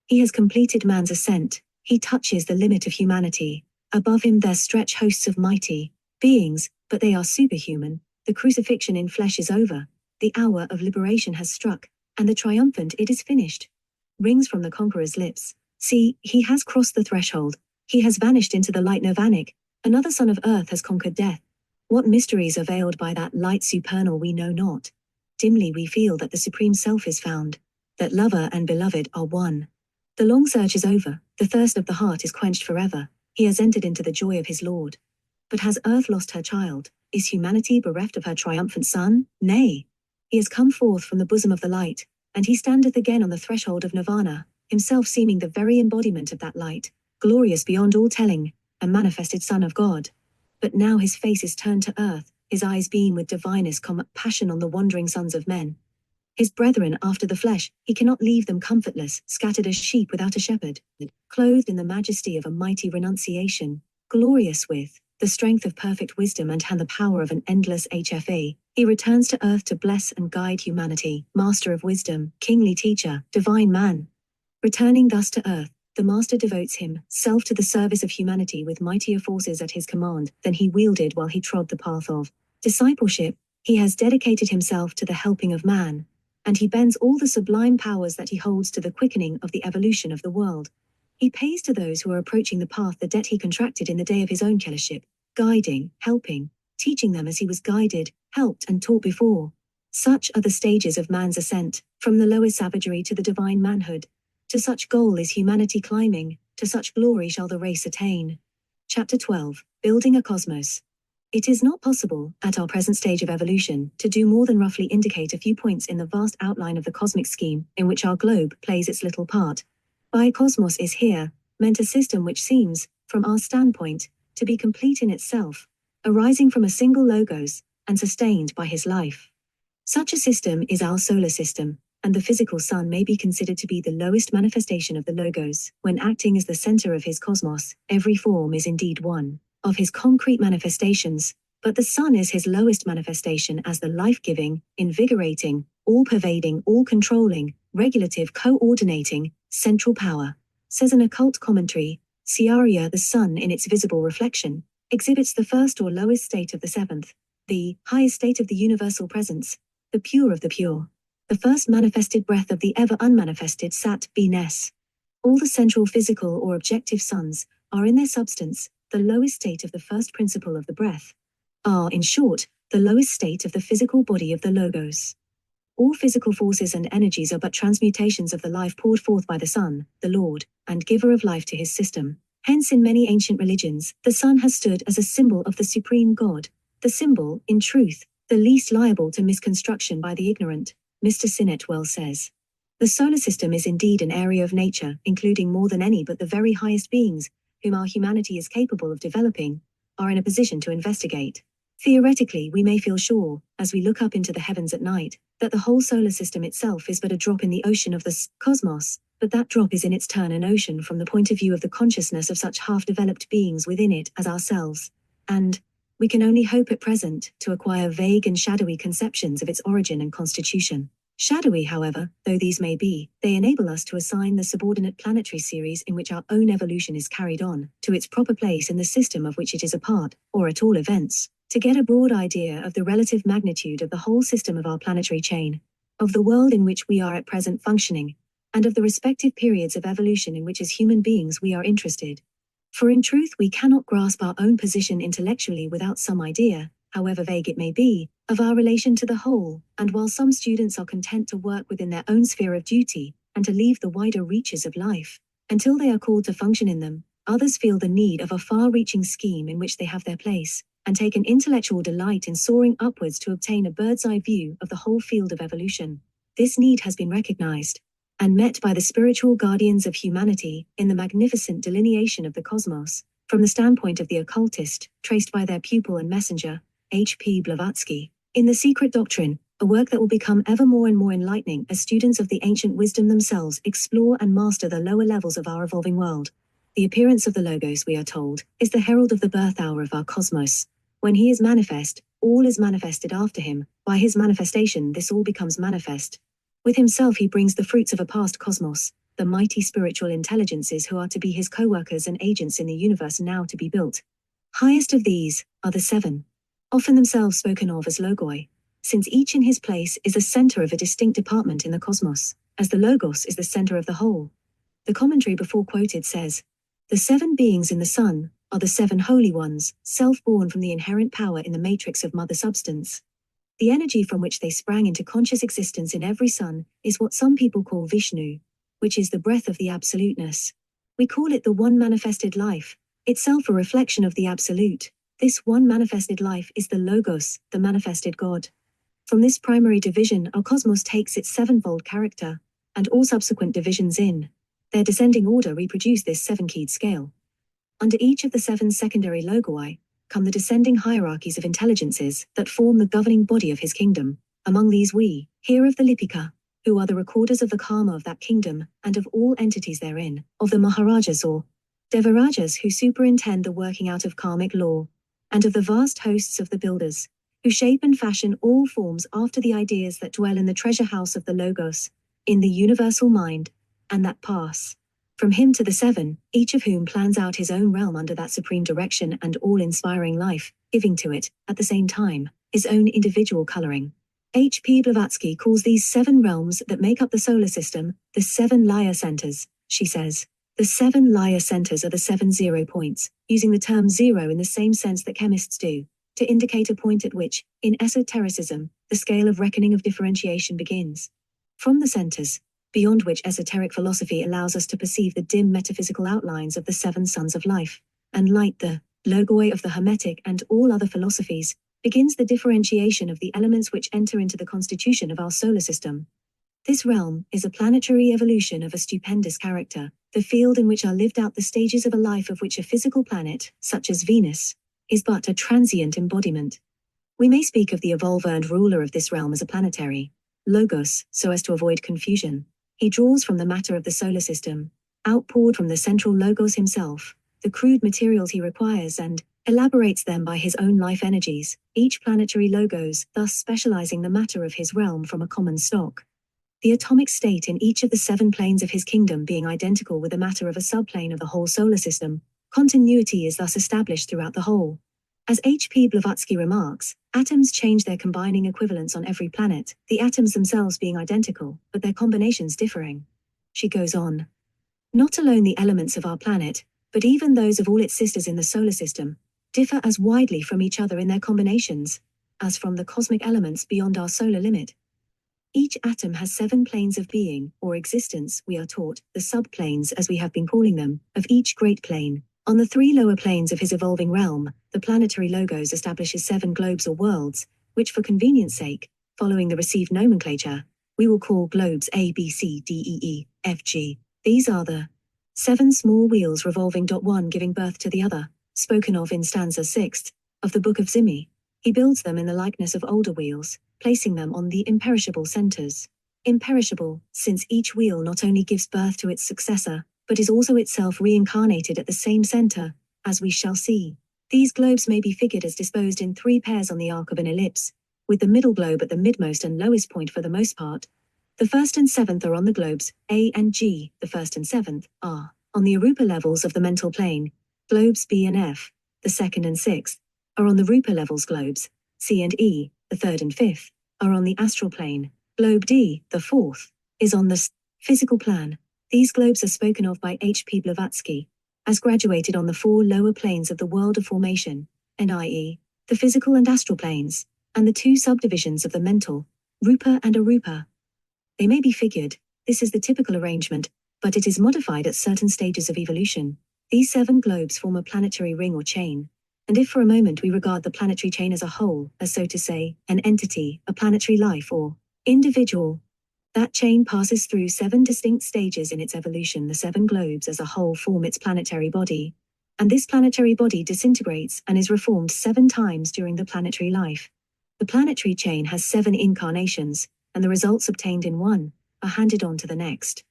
He has completed man's ascent, he touches the limit of humanity. Above him there stretch hosts of mighty beings, but they are superhuman. The crucifixion in flesh is over, the hour of liberation has struck, and the triumphant "it is finished" rings from the conqueror's lips. See, he has crossed the threshold, he has vanished into the light nirvanic, another son of earth has conquered death. What mysteries are veiled by that light supernal we know not. Dimly we feel that the supreme self is found, that lover and beloved are one. The long search is over, the thirst of the heart is quenched forever, he has entered into the joy of his Lord. But has earth lost her child? Is humanity bereft of her triumphant son? Nay. He has come forth from the bosom of the light, and he standeth again on the threshold of nirvana, himself seeming the very embodiment of that light, glorious beyond all telling, a manifested Son of God. But now his face is turned to earth, his eyes beam with divinest compassion on the wandering sons of men. His brethren after the flesh, he cannot leave them comfortless, scattered as sheep without a shepherd, clothed in the majesty of a mighty renunciation, glorious with the strength of perfect wisdom and the power of an endless HFA, he returns to earth to bless and guide humanity, master of wisdom, kingly teacher, divine man. Returning thus to earth, the master devotes himself to the service of humanity with mightier forces at his command than he wielded while he trod the path of discipleship. He has dedicated himself to the helping of man, and he bends all the sublime powers that he holds to the quickening of the evolution of the world. He pays to those who are approaching the path the debt he contracted in the day of his own chelaship, guiding, helping, teaching them as he was guided, helped and taught before. Such are the stages of man's ascent, from the lowest savagery to the divine manhood. To such goal is humanity climbing, to such glory shall the race attain. Chapter 12, Building a Cosmos. It is not possible, at our present stage of evolution, to do more than roughly indicate a few points in the vast outline of the cosmic scheme in which our globe plays its little part. By cosmos is here meant a system which seems, from our standpoint, to be complete in itself, arising from a single logos, and sustained by his life. Such a system is our solar system, and the physical sun may be considered to be the lowest manifestation of the logos. When acting as the center of his cosmos, every form is indeed one of his concrete manifestations, but the sun is his lowest manifestation as the life-giving, invigorating, all-pervading, all-controlling, regulative, coordinating, central power. Says an occult commentary, Siaria, the sun in its visible reflection, exhibits the first or lowest state of the seventh, the highest state of the universal presence, the pure of the pure, the first manifested breath of the ever unmanifested Sat Be-ness. All the central physical or objective suns are in their substance the lowest state of the first principle of the breath, are, in short, the lowest state of the physical body of the logos. All physical forces and energies are but transmutations of the life poured forth by the sun, the Lord, and giver of life to his system. Hence in many ancient religions, the sun has stood as a symbol of the supreme God, the symbol, in truth, the least liable to misconstruction by the ignorant. Mr. Sinnett well says, "The solar system is indeed an area of nature, including more than any but the very highest beings, whom our humanity is capable of developing, are in a position to investigate. Theoretically, we may feel sure, as we look up into the heavens at night, that the whole solar system itself is but a drop in the ocean of the cosmos, but that drop is in its turn an ocean from the point of view of the consciousness of such half-developed beings within it as ourselves, and we can only hope at present to acquire vague and shadowy conceptions of its origin and constitution. Shadowy, however, though these may be, they enable us to assign the subordinate planetary series in which our own evolution is carried on, to its proper place in the system of which it is a part, or at all events, to get a broad idea of the relative magnitude of the whole system of our planetary chain, of the world in which we are at present functioning, and of the respective periods of evolution in which as human beings we are interested. For in truth we cannot grasp our own position intellectually without some idea, however vague it may be, of our relation to the whole, and while some students are content to work within their own sphere of duty, and to leave the wider reaches of life, until they are called to function in them, others feel the need of a far-reaching scheme in which they have their place, and take an intellectual delight in soaring upwards to obtain a bird's-eye view of the whole field of evolution. This need has been recognized and met by the spiritual guardians of humanity in the magnificent delineation of the cosmos, from the standpoint of the occultist, traced by their pupil and messenger, H.P. Blavatsky, in The Secret Doctrine, a work that will become ever more and more enlightening as students of the ancient wisdom themselves explore and master the lower levels of our evolving world. The appearance of the Logos, we are told, is the herald of the birth hour of our cosmos. When he is manifest, all is manifested after him. By his manifestation, this all becomes manifest. With himself he brings the fruits of a past cosmos, the mighty spiritual intelligences who are to be his co-workers and agents in the universe now to be built. Highest of these are the seven, often themselves spoken of as logoi, since each in his place is the center of a distinct department in the cosmos, as the logos is the center of the whole. The commentary before quoted says, "The seven beings in the sun are the seven holy ones, self-born from the inherent power in the matrix of mother substance. The energy from which they sprang into conscious existence in every sun is what some people call Vishnu, which is the breath of the absoluteness. We call it the one manifested life, itself a reflection of the absolute. This one manifested life is the Logos, the manifested God. From this primary division our cosmos takes its sevenfold character, and all subsequent divisions in their descending order reproduce this seven-keyed scale. Under each of the seven secondary logoi come the descending hierarchies of intelligences that form the governing body of his kingdom. Among these we hear of the Lipika, who are the recorders of the karma of that kingdom and of all entities therein, of the Maharajas or Devarajas who superintend the working out of karmic law, and of the vast hosts of the builders, who shape and fashion all forms after the ideas that dwell in the treasure house of the Logos, in the universal mind, and that pass from him to the seven, each of whom plans out his own realm under that supreme direction and all-inspiring life, giving to it, at the same time, his own individual coloring." H.P. Blavatsky calls these seven realms that make up the solar system the seven Laya centers. She says, "The seven Laya centers are the 7 0 points, using the term zero in the same sense that chemists do, to indicate a point at which, in esotericism, the scale of reckoning of differentiation begins. From the centers, beyond which esoteric philosophy allows us to perceive the dim metaphysical outlines of the seven sons of life, and light the logoi of the Hermetic and all other philosophies, begins the differentiation of the elements which enter into the constitution of our solar system. This realm is a planetary evolution of a stupendous character, the field in which are lived out the stages of a life of which a physical planet, such as Venus, is but a transient embodiment. We may speak of the evolver and ruler of this realm as a planetary logos, so as to avoid confusion. He draws from the matter of the solar system, outpoured from the central logos himself, the crude materials he requires and elaborates them by his own life energies, each planetary logos thus specializing the matter of his realm from a common stock. The atomic state in each of the seven planes of his kingdom being identical with the matter of a subplane of the whole solar system, continuity is thus established throughout the whole. As H.P. Blavatsky remarks, atoms change their combining equivalents on every planet, the atoms themselves being identical, but their combinations differing. She goes on. Not alone the elements of our planet, but even those of all its sisters in the solar system, differ as widely from each other in their combinations, as from the cosmic elements beyond our solar limit. Each atom has 7 planes of being, or existence, we are taught, the subplanes as we have been calling them, of each great plane. On the 3 lower planes of his evolving realm, the planetary logos establishes 7 globes or worlds, which for convenience sake, following the received nomenclature, we will call globes A, B, C, D, E, E, F, G. These are the 7 small wheels revolving. One giving birth to the other, spoken of in stanza 6 of the Book of Zimi. He builds them in the likeness of older wheels, placing them on the imperishable centers. Imperishable, since each wheel not only gives birth to its successor, but is also itself reincarnated at the same center, as we shall see. These globes may be figured as disposed in 3 pairs on the arc of an ellipse, with the middle globe at the midmost and lowest point for the most part. The 1st and 7th are on the globes A and G, the 1st and 7th are on the Arupa levels of the mental plane. Globes B and F, the 2nd and 6th, are on the Rupa levels. Globes C and E, the 3rd and 5th, are on the astral plane. Globe D, the 4th, is on the physical plan. These globes are spoken of by H.P. Blavatsky as graduated on the 4 lower planes of the world of formation, and i.e., the physical and astral planes, and the 2 subdivisions of the mental, rupa and arupa. They may be figured, this is the typical arrangement, but it is modified at certain stages of evolution. These 7 globes form a planetary ring or chain, and if for a moment we regard the planetary chain as a whole, as so to say, an entity, a planetary life or individual, that chain passes through 7 distinct stages in its evolution. The 7 globes as a whole form its planetary body, and this planetary body disintegrates and is reformed 7 times during the planetary life. The planetary chain has 7 incarnations, and the results obtained in one are handed on to the next.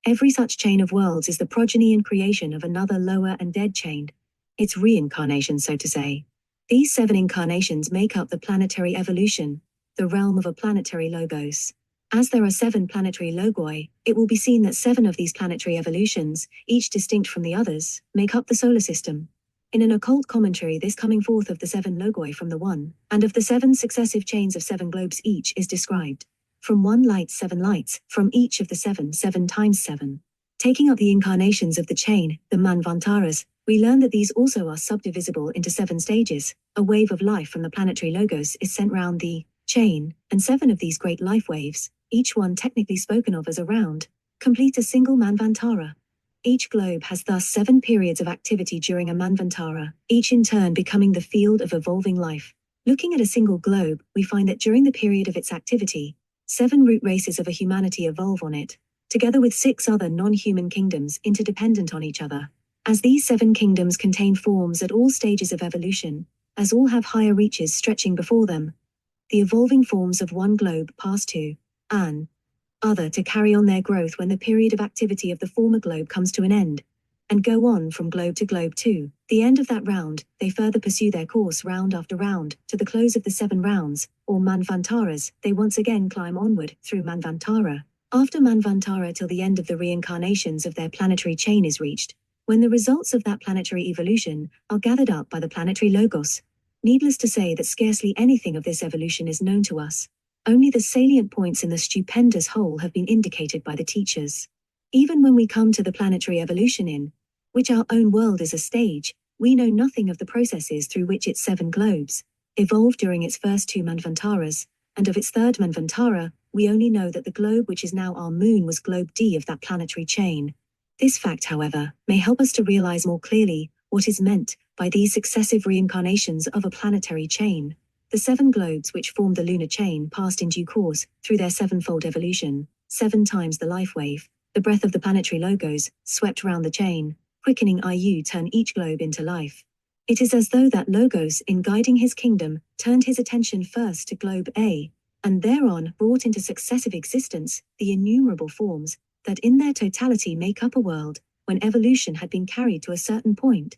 Every such chain of worlds is the progeny and creation of another lower and dead chain, its reincarnation, so to say. These 7 incarnations make up the planetary evolution, the realm of a planetary logos. As there are 7 planetary logoi, it will be seen that 7 of these planetary evolutions, each distinct from the others, make up the solar system. In an occult commentary, this coming forth of the 7 logoi from the one, and of the 7 successive chains of 7 globes each is described. From one light 7 lights, from each of the 7 times 7. Taking up the incarnations of the chain, the manvantaras, we learn that these also are subdivisible into 7 stages. A wave of life from the planetary logos is sent round the chain, and 7 of these great life waves, each one technically spoken of as a round, complete a single manvantara. Each globe has thus 7 periods of activity during a manvantara, each in turn becoming the field of evolving life. Looking at a single globe, we find that during the period of its activity, 7 root races of a humanity evolve on it, together with 6 other non-human kingdoms interdependent on each other. As these 7 kingdoms contain forms at all stages of evolution, as all have higher reaches stretching before them, the evolving forms of one globe pass to an other to carry on their growth when the period of activity of the former globe comes to an end, and go on from globe to globe to the end of that round. They further pursue their course round after round, to the close of the 7 rounds, or manvantaras. They once again climb onward through manvantara, after manvantara till the end of the reincarnations of their planetary chain is reached, when the results of that planetary evolution are gathered up by the planetary logos. Needless to say that scarcely anything of this evolution is known to us. Only the salient points in the stupendous whole have been indicated by the teachers. Even when we come to the planetary evolution in which our own world is a stage, we know nothing of the processes through which its 7 globes evolved during its first 2 manvantaras, and of its 3rd manvantara, we only know that the globe which is now our moon was globe D of that planetary chain. This fact, however, may help us to realize more clearly what is meant by these successive reincarnations of a planetary chain. The 7 globes which formed the lunar chain passed in due course through their 7-fold evolution, 7 times the life wave. The breath of the planetary logos swept round the chain, quickening IU turn each globe into life. It is as though that logos, in guiding his kingdom, turned his attention first to globe A, and thereon brought into successive existence the innumerable forms that in their totality make up a world. When evolution had been carried to a certain point,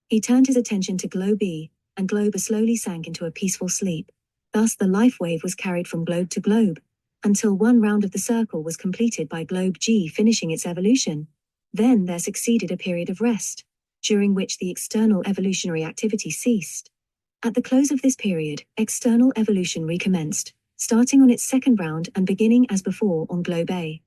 he turned his attention to globe E, and globe A slowly sank into a peaceful sleep. Thus the life wave was carried from globe to globe, until one round of the circle was completed by globe G finishing its evolution. Then there succeeded a period of rest, during which the external evolutionary activity ceased. At the close of this period, external evolution recommenced, starting on its 2nd round and beginning as before on globe A.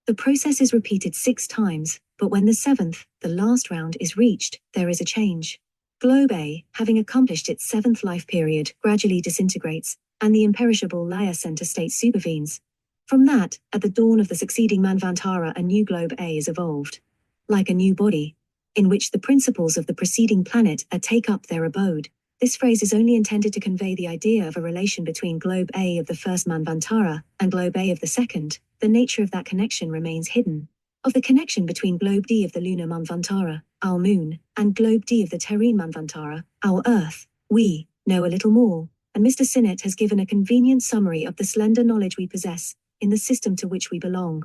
The process is repeated 6 times, but when the 7th, the last round, is reached, there is a change. Globe A, having accomplished its 7th life period, gradually disintegrates, and the imperishable Laya center state supervenes. From that, at the dawn of the succeeding manvantara, a new globe A is evolved, like a new body, in which the principles of the preceding planet take up their abode. This phrase is only intended to convey the idea of a relation between globe A of the first manvantara and globe A of the 2nd. The nature of that connection remains hidden. Of the connection between globe D of the lunar manvantara, our moon, and globe D of the terrene manvantara, our earth, we know a little more, and Mr. Sinnett has given a convenient summary of the slender knowledge we possess in the system to which we belong.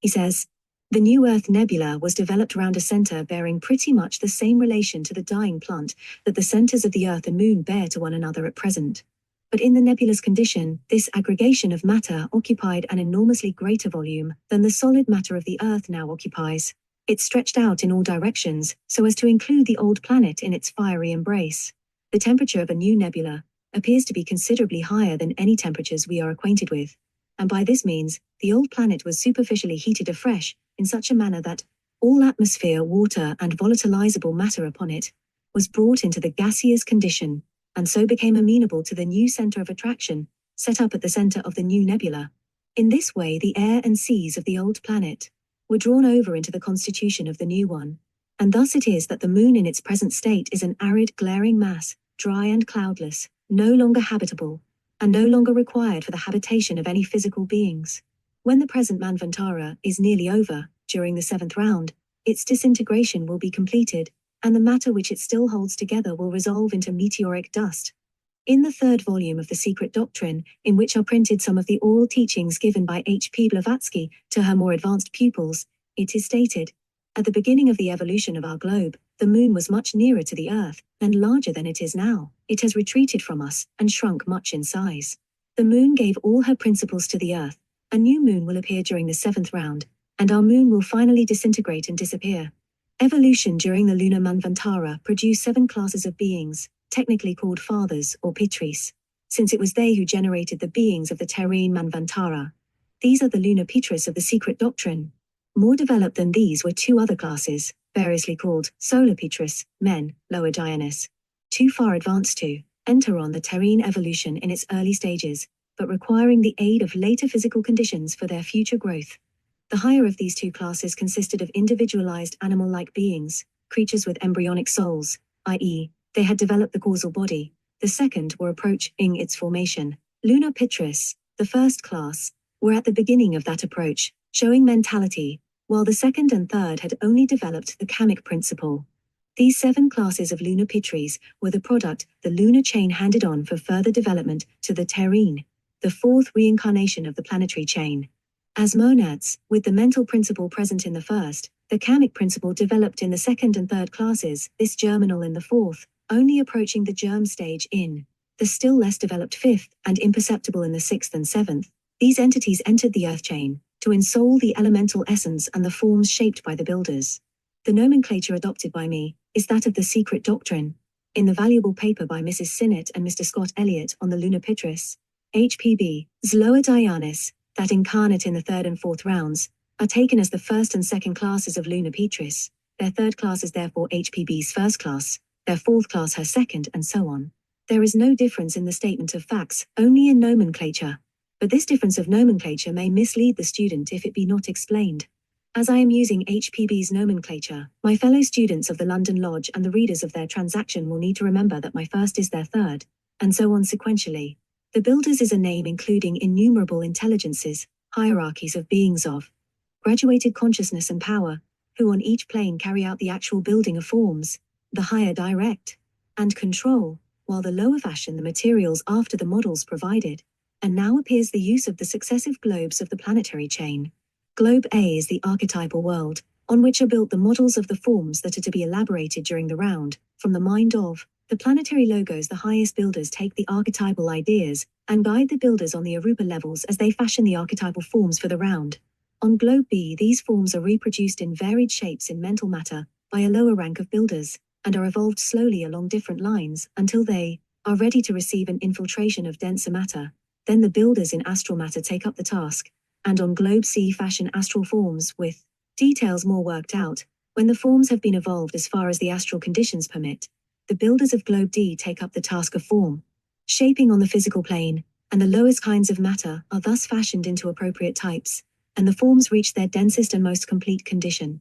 He says, the New Earth Nebula was developed around a center bearing pretty much the same relation to the dying plant that the centers of the Earth and Moon bear to one another at present. But in the nebulous condition, this aggregation of matter occupied an enormously greater volume than the solid matter of the Earth now occupies. It stretched out in all directions, so as to include the old planet in its fiery embrace. The temperature of a new nebula appears to be considerably higher than any temperatures we are acquainted with, and by this means, the old planet was superficially heated afresh, in such a manner that, All atmosphere, water, and volatilizable matter upon it was brought into the gaseous condition, and so became amenable to the new center of attraction, set up at the center of the new nebula. In this way, the air and seas of the old planet were drawn over into the constitution of the new one, and thus it is that the moon in its present state is an arid, glaring mass, dry and cloudless, no longer habitable, and no longer required for the habitation of any physical beings. When the present Manvantara is nearly over, during the 7th round, its disintegration will be completed, and the matter which it still holds together will resolve into meteoric dust. In the 3rd volume of The Secret Doctrine, in which are printed some of the oral teachings given by H.P. Blavatsky to her more advanced pupils, it is stated, at the beginning of the evolution of our globe, the moon was much nearer to the Earth and larger than it is now. It has retreated from us and shrunk much in size. The moon gave all her principles to the Earth. A new moon will appear during the 7th round, and our moon will finally disintegrate and disappear. Evolution during the lunar Manvantara produced 7 classes of beings, technically called fathers or Pitris, since it was they who generated the beings of the terrene Manvantara. These are the lunar Pitris of the Secret Doctrine. More developed than these were 2 other classes, variously called solar Pitris, men, lower Dionys. Too far advanced to enter on the terrene evolution in its early stages, but requiring the aid of later physical conditions for their future growth. The higher of these 2 classes consisted of individualized animal-like beings, creatures with embryonic souls, i.e., they had developed the causal body. The second were approaching its formation. Lunar Pitris, the first class, were at the beginning of that approach, showing mentality, while the second and third had only developed the kamic principle. These 7 classes of lunar Pitris were the product the lunar chain handed on for further development to the terrene, the 4th reincarnation of the planetary chain. As monads, with the mental principle present in the first, the kamic principle developed in the 2nd and 3rd classes, this germinal in the 4th, only approaching the germ stage in the still less developed 5th and imperceptible in the 6th and 7th, these entities entered the earth chain to ensoul the elemental essence and the forms shaped by the builders. The nomenclature adopted by me is that of the Secret Doctrine. In the valuable paper by Mrs. Sinnett and Mr. Scott Elliott on the lunar Pitris, HPB, Lower Dionys, that incarnate in the 3rd and 4th rounds, are taken as the 1st and 2nd classes of lunar Pitris. Their 3rd class is therefore HPB's 1st class, their 4th class her 2nd, and so on. There is no difference in the statement of facts, only in nomenclature. But this difference of nomenclature may mislead the student if it be not explained. As I am using HPB's nomenclature, my fellow students of the London Lodge and the readers of their transaction will need to remember that my first is their 3rd, and so on sequentially. The builders is a name including innumerable intelligences, hierarchies of beings of graduated consciousness and power, who on each plane carry out the actual building of forms. The higher direct and control, while the lower fashion the materials after the models provided. And now appears the use of the successive globes of the planetary chain. Globe A is the archetypal world, on which are built the models of the forms that are to be elaborated during the round. From the mind of the planetary logos, the highest builders take the archetypal ideas and guide the builders on the arupa levels as they fashion the archetypal forms for the round. On Globe B, these forms are reproduced in varied shapes in mental matter by a lower rank of builders, and are evolved slowly along different lines until they are ready to receive an infiltration of denser matter. Then the builders in astral matter take up the task, and on Globe C fashion astral forms with details more worked out. When the forms have been evolved as far as the astral conditions permit, the builders of Globe D take up the task of form shaping on the physical plane, and the lowest kinds of matter are thus fashioned into appropriate types, and the forms reach their densest and most complete condition.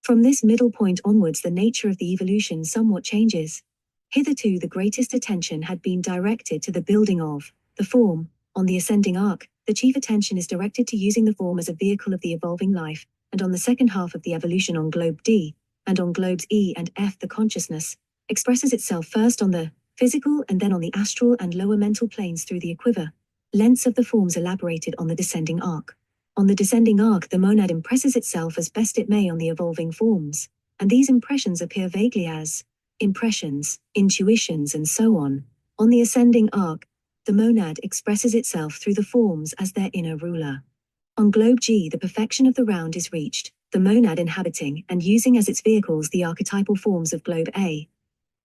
From this middle point onwards, the nature of the evolution somewhat changes. Hitherto the greatest attention had been directed to the building of the form. On the ascending arc, the chief attention is directed to using the form as a vehicle of the evolving life, and on the second half of the evolution on Globe D, and on Globes E and F, the consciousness expresses itself first on the physical and then on the astral and lower mental planes through the equivalents of the forms elaborated on the descending arc. On the descending arc, the monad impresses itself as best it may on the evolving forms, and these impressions appear vaguely as impressions, intuitions, and so on. On the ascending arc, the monad expresses itself through the forms as their inner ruler. On Globe G, the perfection of the round is reached, the monad inhabiting and using as its vehicles the archetypal forms of Globe A.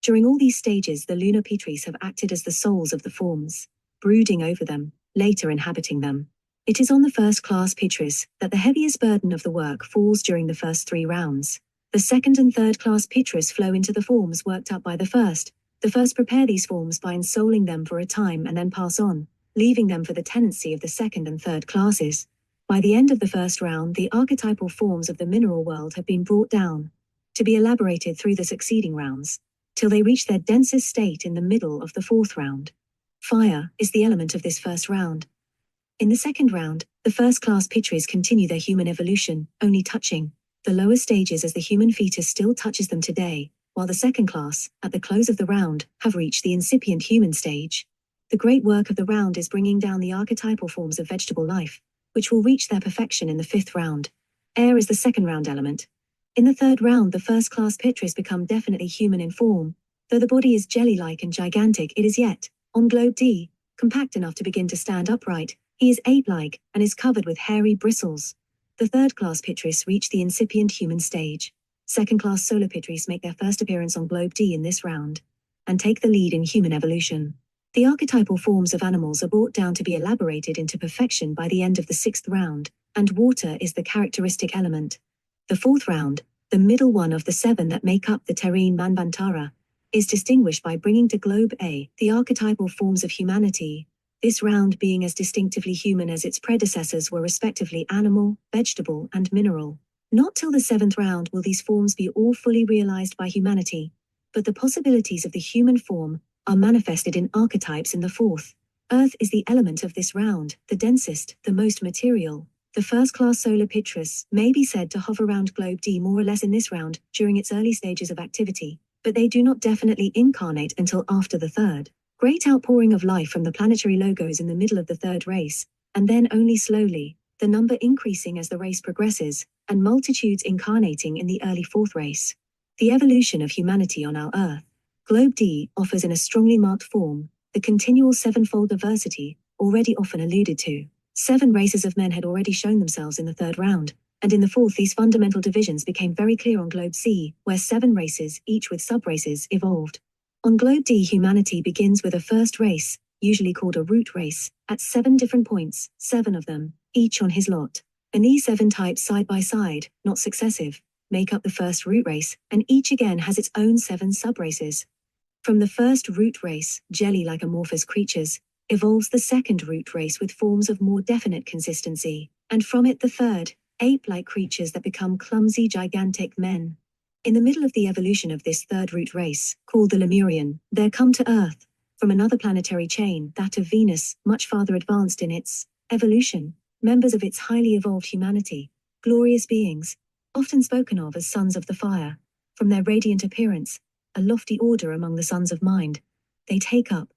During all these stages, the lunar Pitris have acted as the souls of the forms, brooding over them, later inhabiting them. It is on the first-class Pitris that the heaviest burden of the work falls during the first 3 rounds. The second and third-class Pitris flow into the forms worked up by the first. The first prepare these forms by ensouling them for a time and then pass on, leaving them for the tenancy of the second and third classes. By the end of the first round, the archetypal forms of the mineral world have been brought down, to be elaborated through the succeeding rounds, till they reach their densest state in the middle of the 4th round. Fire is the element of this first round. In the second round, the first-class Pitris continue their human evolution, only touching the lower stages as the human fetus still touches them today, while the second class, at the close of the round, have reached the incipient human stage. The great work of the round is bringing down the archetypal forms of vegetable life, which will reach their perfection in the 5th round. Air is the second round element. In the 3rd round, the first-class Pitris become definitely human in form. Though the body is jelly-like and gigantic, it is yet, on Globe D, compact enough to begin to stand upright. He is ape-like and is covered with hairy bristles. The 3rd-class Pitris reach the incipient human stage. 2nd-class Solar Pitris make their first appearance on Globe D in this round, and take the lead in human evolution. The archetypal forms of animals are brought down to be elaborated into perfection by the end of the 6th round, and water is the characteristic element. The 4th round, the middle one of the 7 that make up the terrene Manvantara, is distinguished by bringing to Globe A the archetypal forms of humanity, this round being as distinctively human as its predecessors were respectively animal, vegetable, and mineral. Not till the 7th round will these forms be all fully realized by humanity, but the possibilities of the human form are manifested in archetypes in the 4th. Earth is the element of this round, the densest, the most material. The first-class Solar Pitris may be said to hover around Globe D more or less in this round during its early stages of activity, but they do not definitely incarnate until after the 3rd. Great outpouring of life from the planetary logos in the middle of the 3rd race, and then only slowly, the number increasing as the race progresses, and multitudes incarnating in the early 4th race. The evolution of humanity on our Earth. Globe D offers in a strongly marked form the continual 7-fold diversity, already often alluded to. 7 races of men had already shown themselves in the 3rd round, and in the 4th these fundamental divisions became very clear on Globe C, where 7 races, each with sub-races, evolved. On Globe D, humanity begins with a first race, usually called a root race, at 7 different points, 7 of them, each on his lot. And these 7 types side by side, not successive, make up the first root race, and each again has its own 7 sub-races. From the first root race, jelly-like amorphous creatures, evolves the second root race with forms of more definite consistency, and from it the third, ape-like creatures that become clumsy gigantic men. In the middle of the evolution of this 3rd root race, called the Lemurian, there come to Earth, from another planetary chain, that of Venus, much farther advanced in its evolution, members of its highly evolved humanity, glorious beings, often spoken of as sons of the fire. From their radiant appearance, a lofty order among the sons of mind, they take up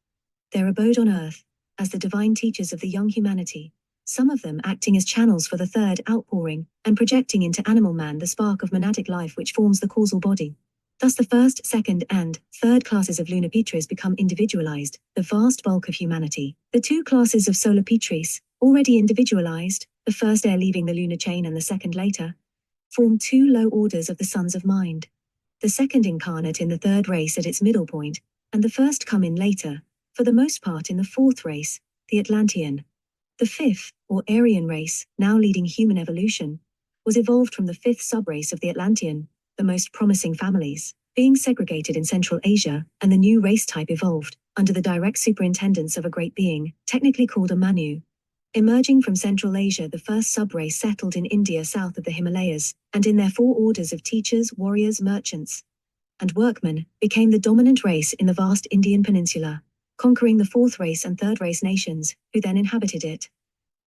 their abode on Earth as the divine teachers of the young humanity, some of them acting as channels for the 3rd outpouring and projecting into animal man the spark of monadic life which forms the causal body. Thus the 1st, 2nd, and 3rd classes of lunar Pitris become individualized, the vast bulk of humanity. The 2 classes of solar Pitris, already individualized, the first ere leaving the lunar chain and the second later, form 2 low orders of the sons of mind. The second incarnate in the 3rd race at its middle point, and the first come in later, for the most part in the 4th race, the Atlantean. The 5th, or Aryan race, now leading human evolution, was evolved from the 5th subrace of the Atlantean, the most promising families, being segregated in Central Asia, and the new race type evolved, under the direct superintendence of a great being, technically called a Manu. Emerging from Central Asia, the first subrace settled in India south of the Himalayas, and in their 4 orders of teachers, warriors, merchants, and workmen, became the dominant race in the vast Indian peninsula, conquering the 4th race and 3rd race nations, who then inhabited it.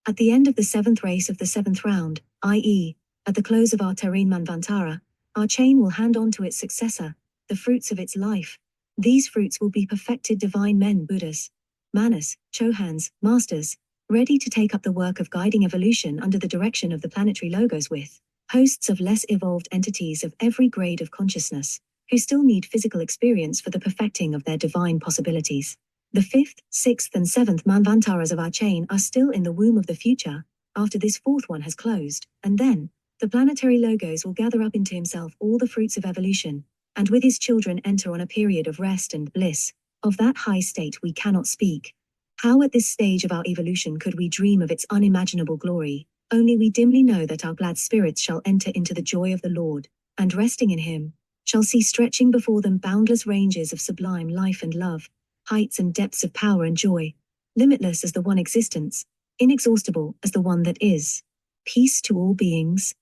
At the end of the 7th race of the 7th round, i.e., at the close of our terrene Manvantara, our chain will hand on to its successor the fruits of its life. These fruits will be perfected divine men, Buddhas, Manas, Chohans, masters, ready to take up the work of guiding evolution under the direction of the planetary logos with hosts of less evolved entities of every grade of consciousness, who still need physical experience for the perfecting of their divine possibilities. The 5th, 6th, and 7th Manvantaras of our chain are still in the womb of the future, after this 4th one has closed, and then, the planetary logos will gather up into himself all the fruits of evolution, and with his children enter on a period of rest and bliss. Of that high state we cannot speak. How at this stage of our evolution could we dream of its unimaginable glory? Only we dimly know that our glad spirits shall enter into the joy of the Lord, and resting in him, shall see stretching before them boundless ranges of sublime life and love, heights and depths of power and joy, limitless as the one existence, inexhaustible as the one that is. Peace to all beings.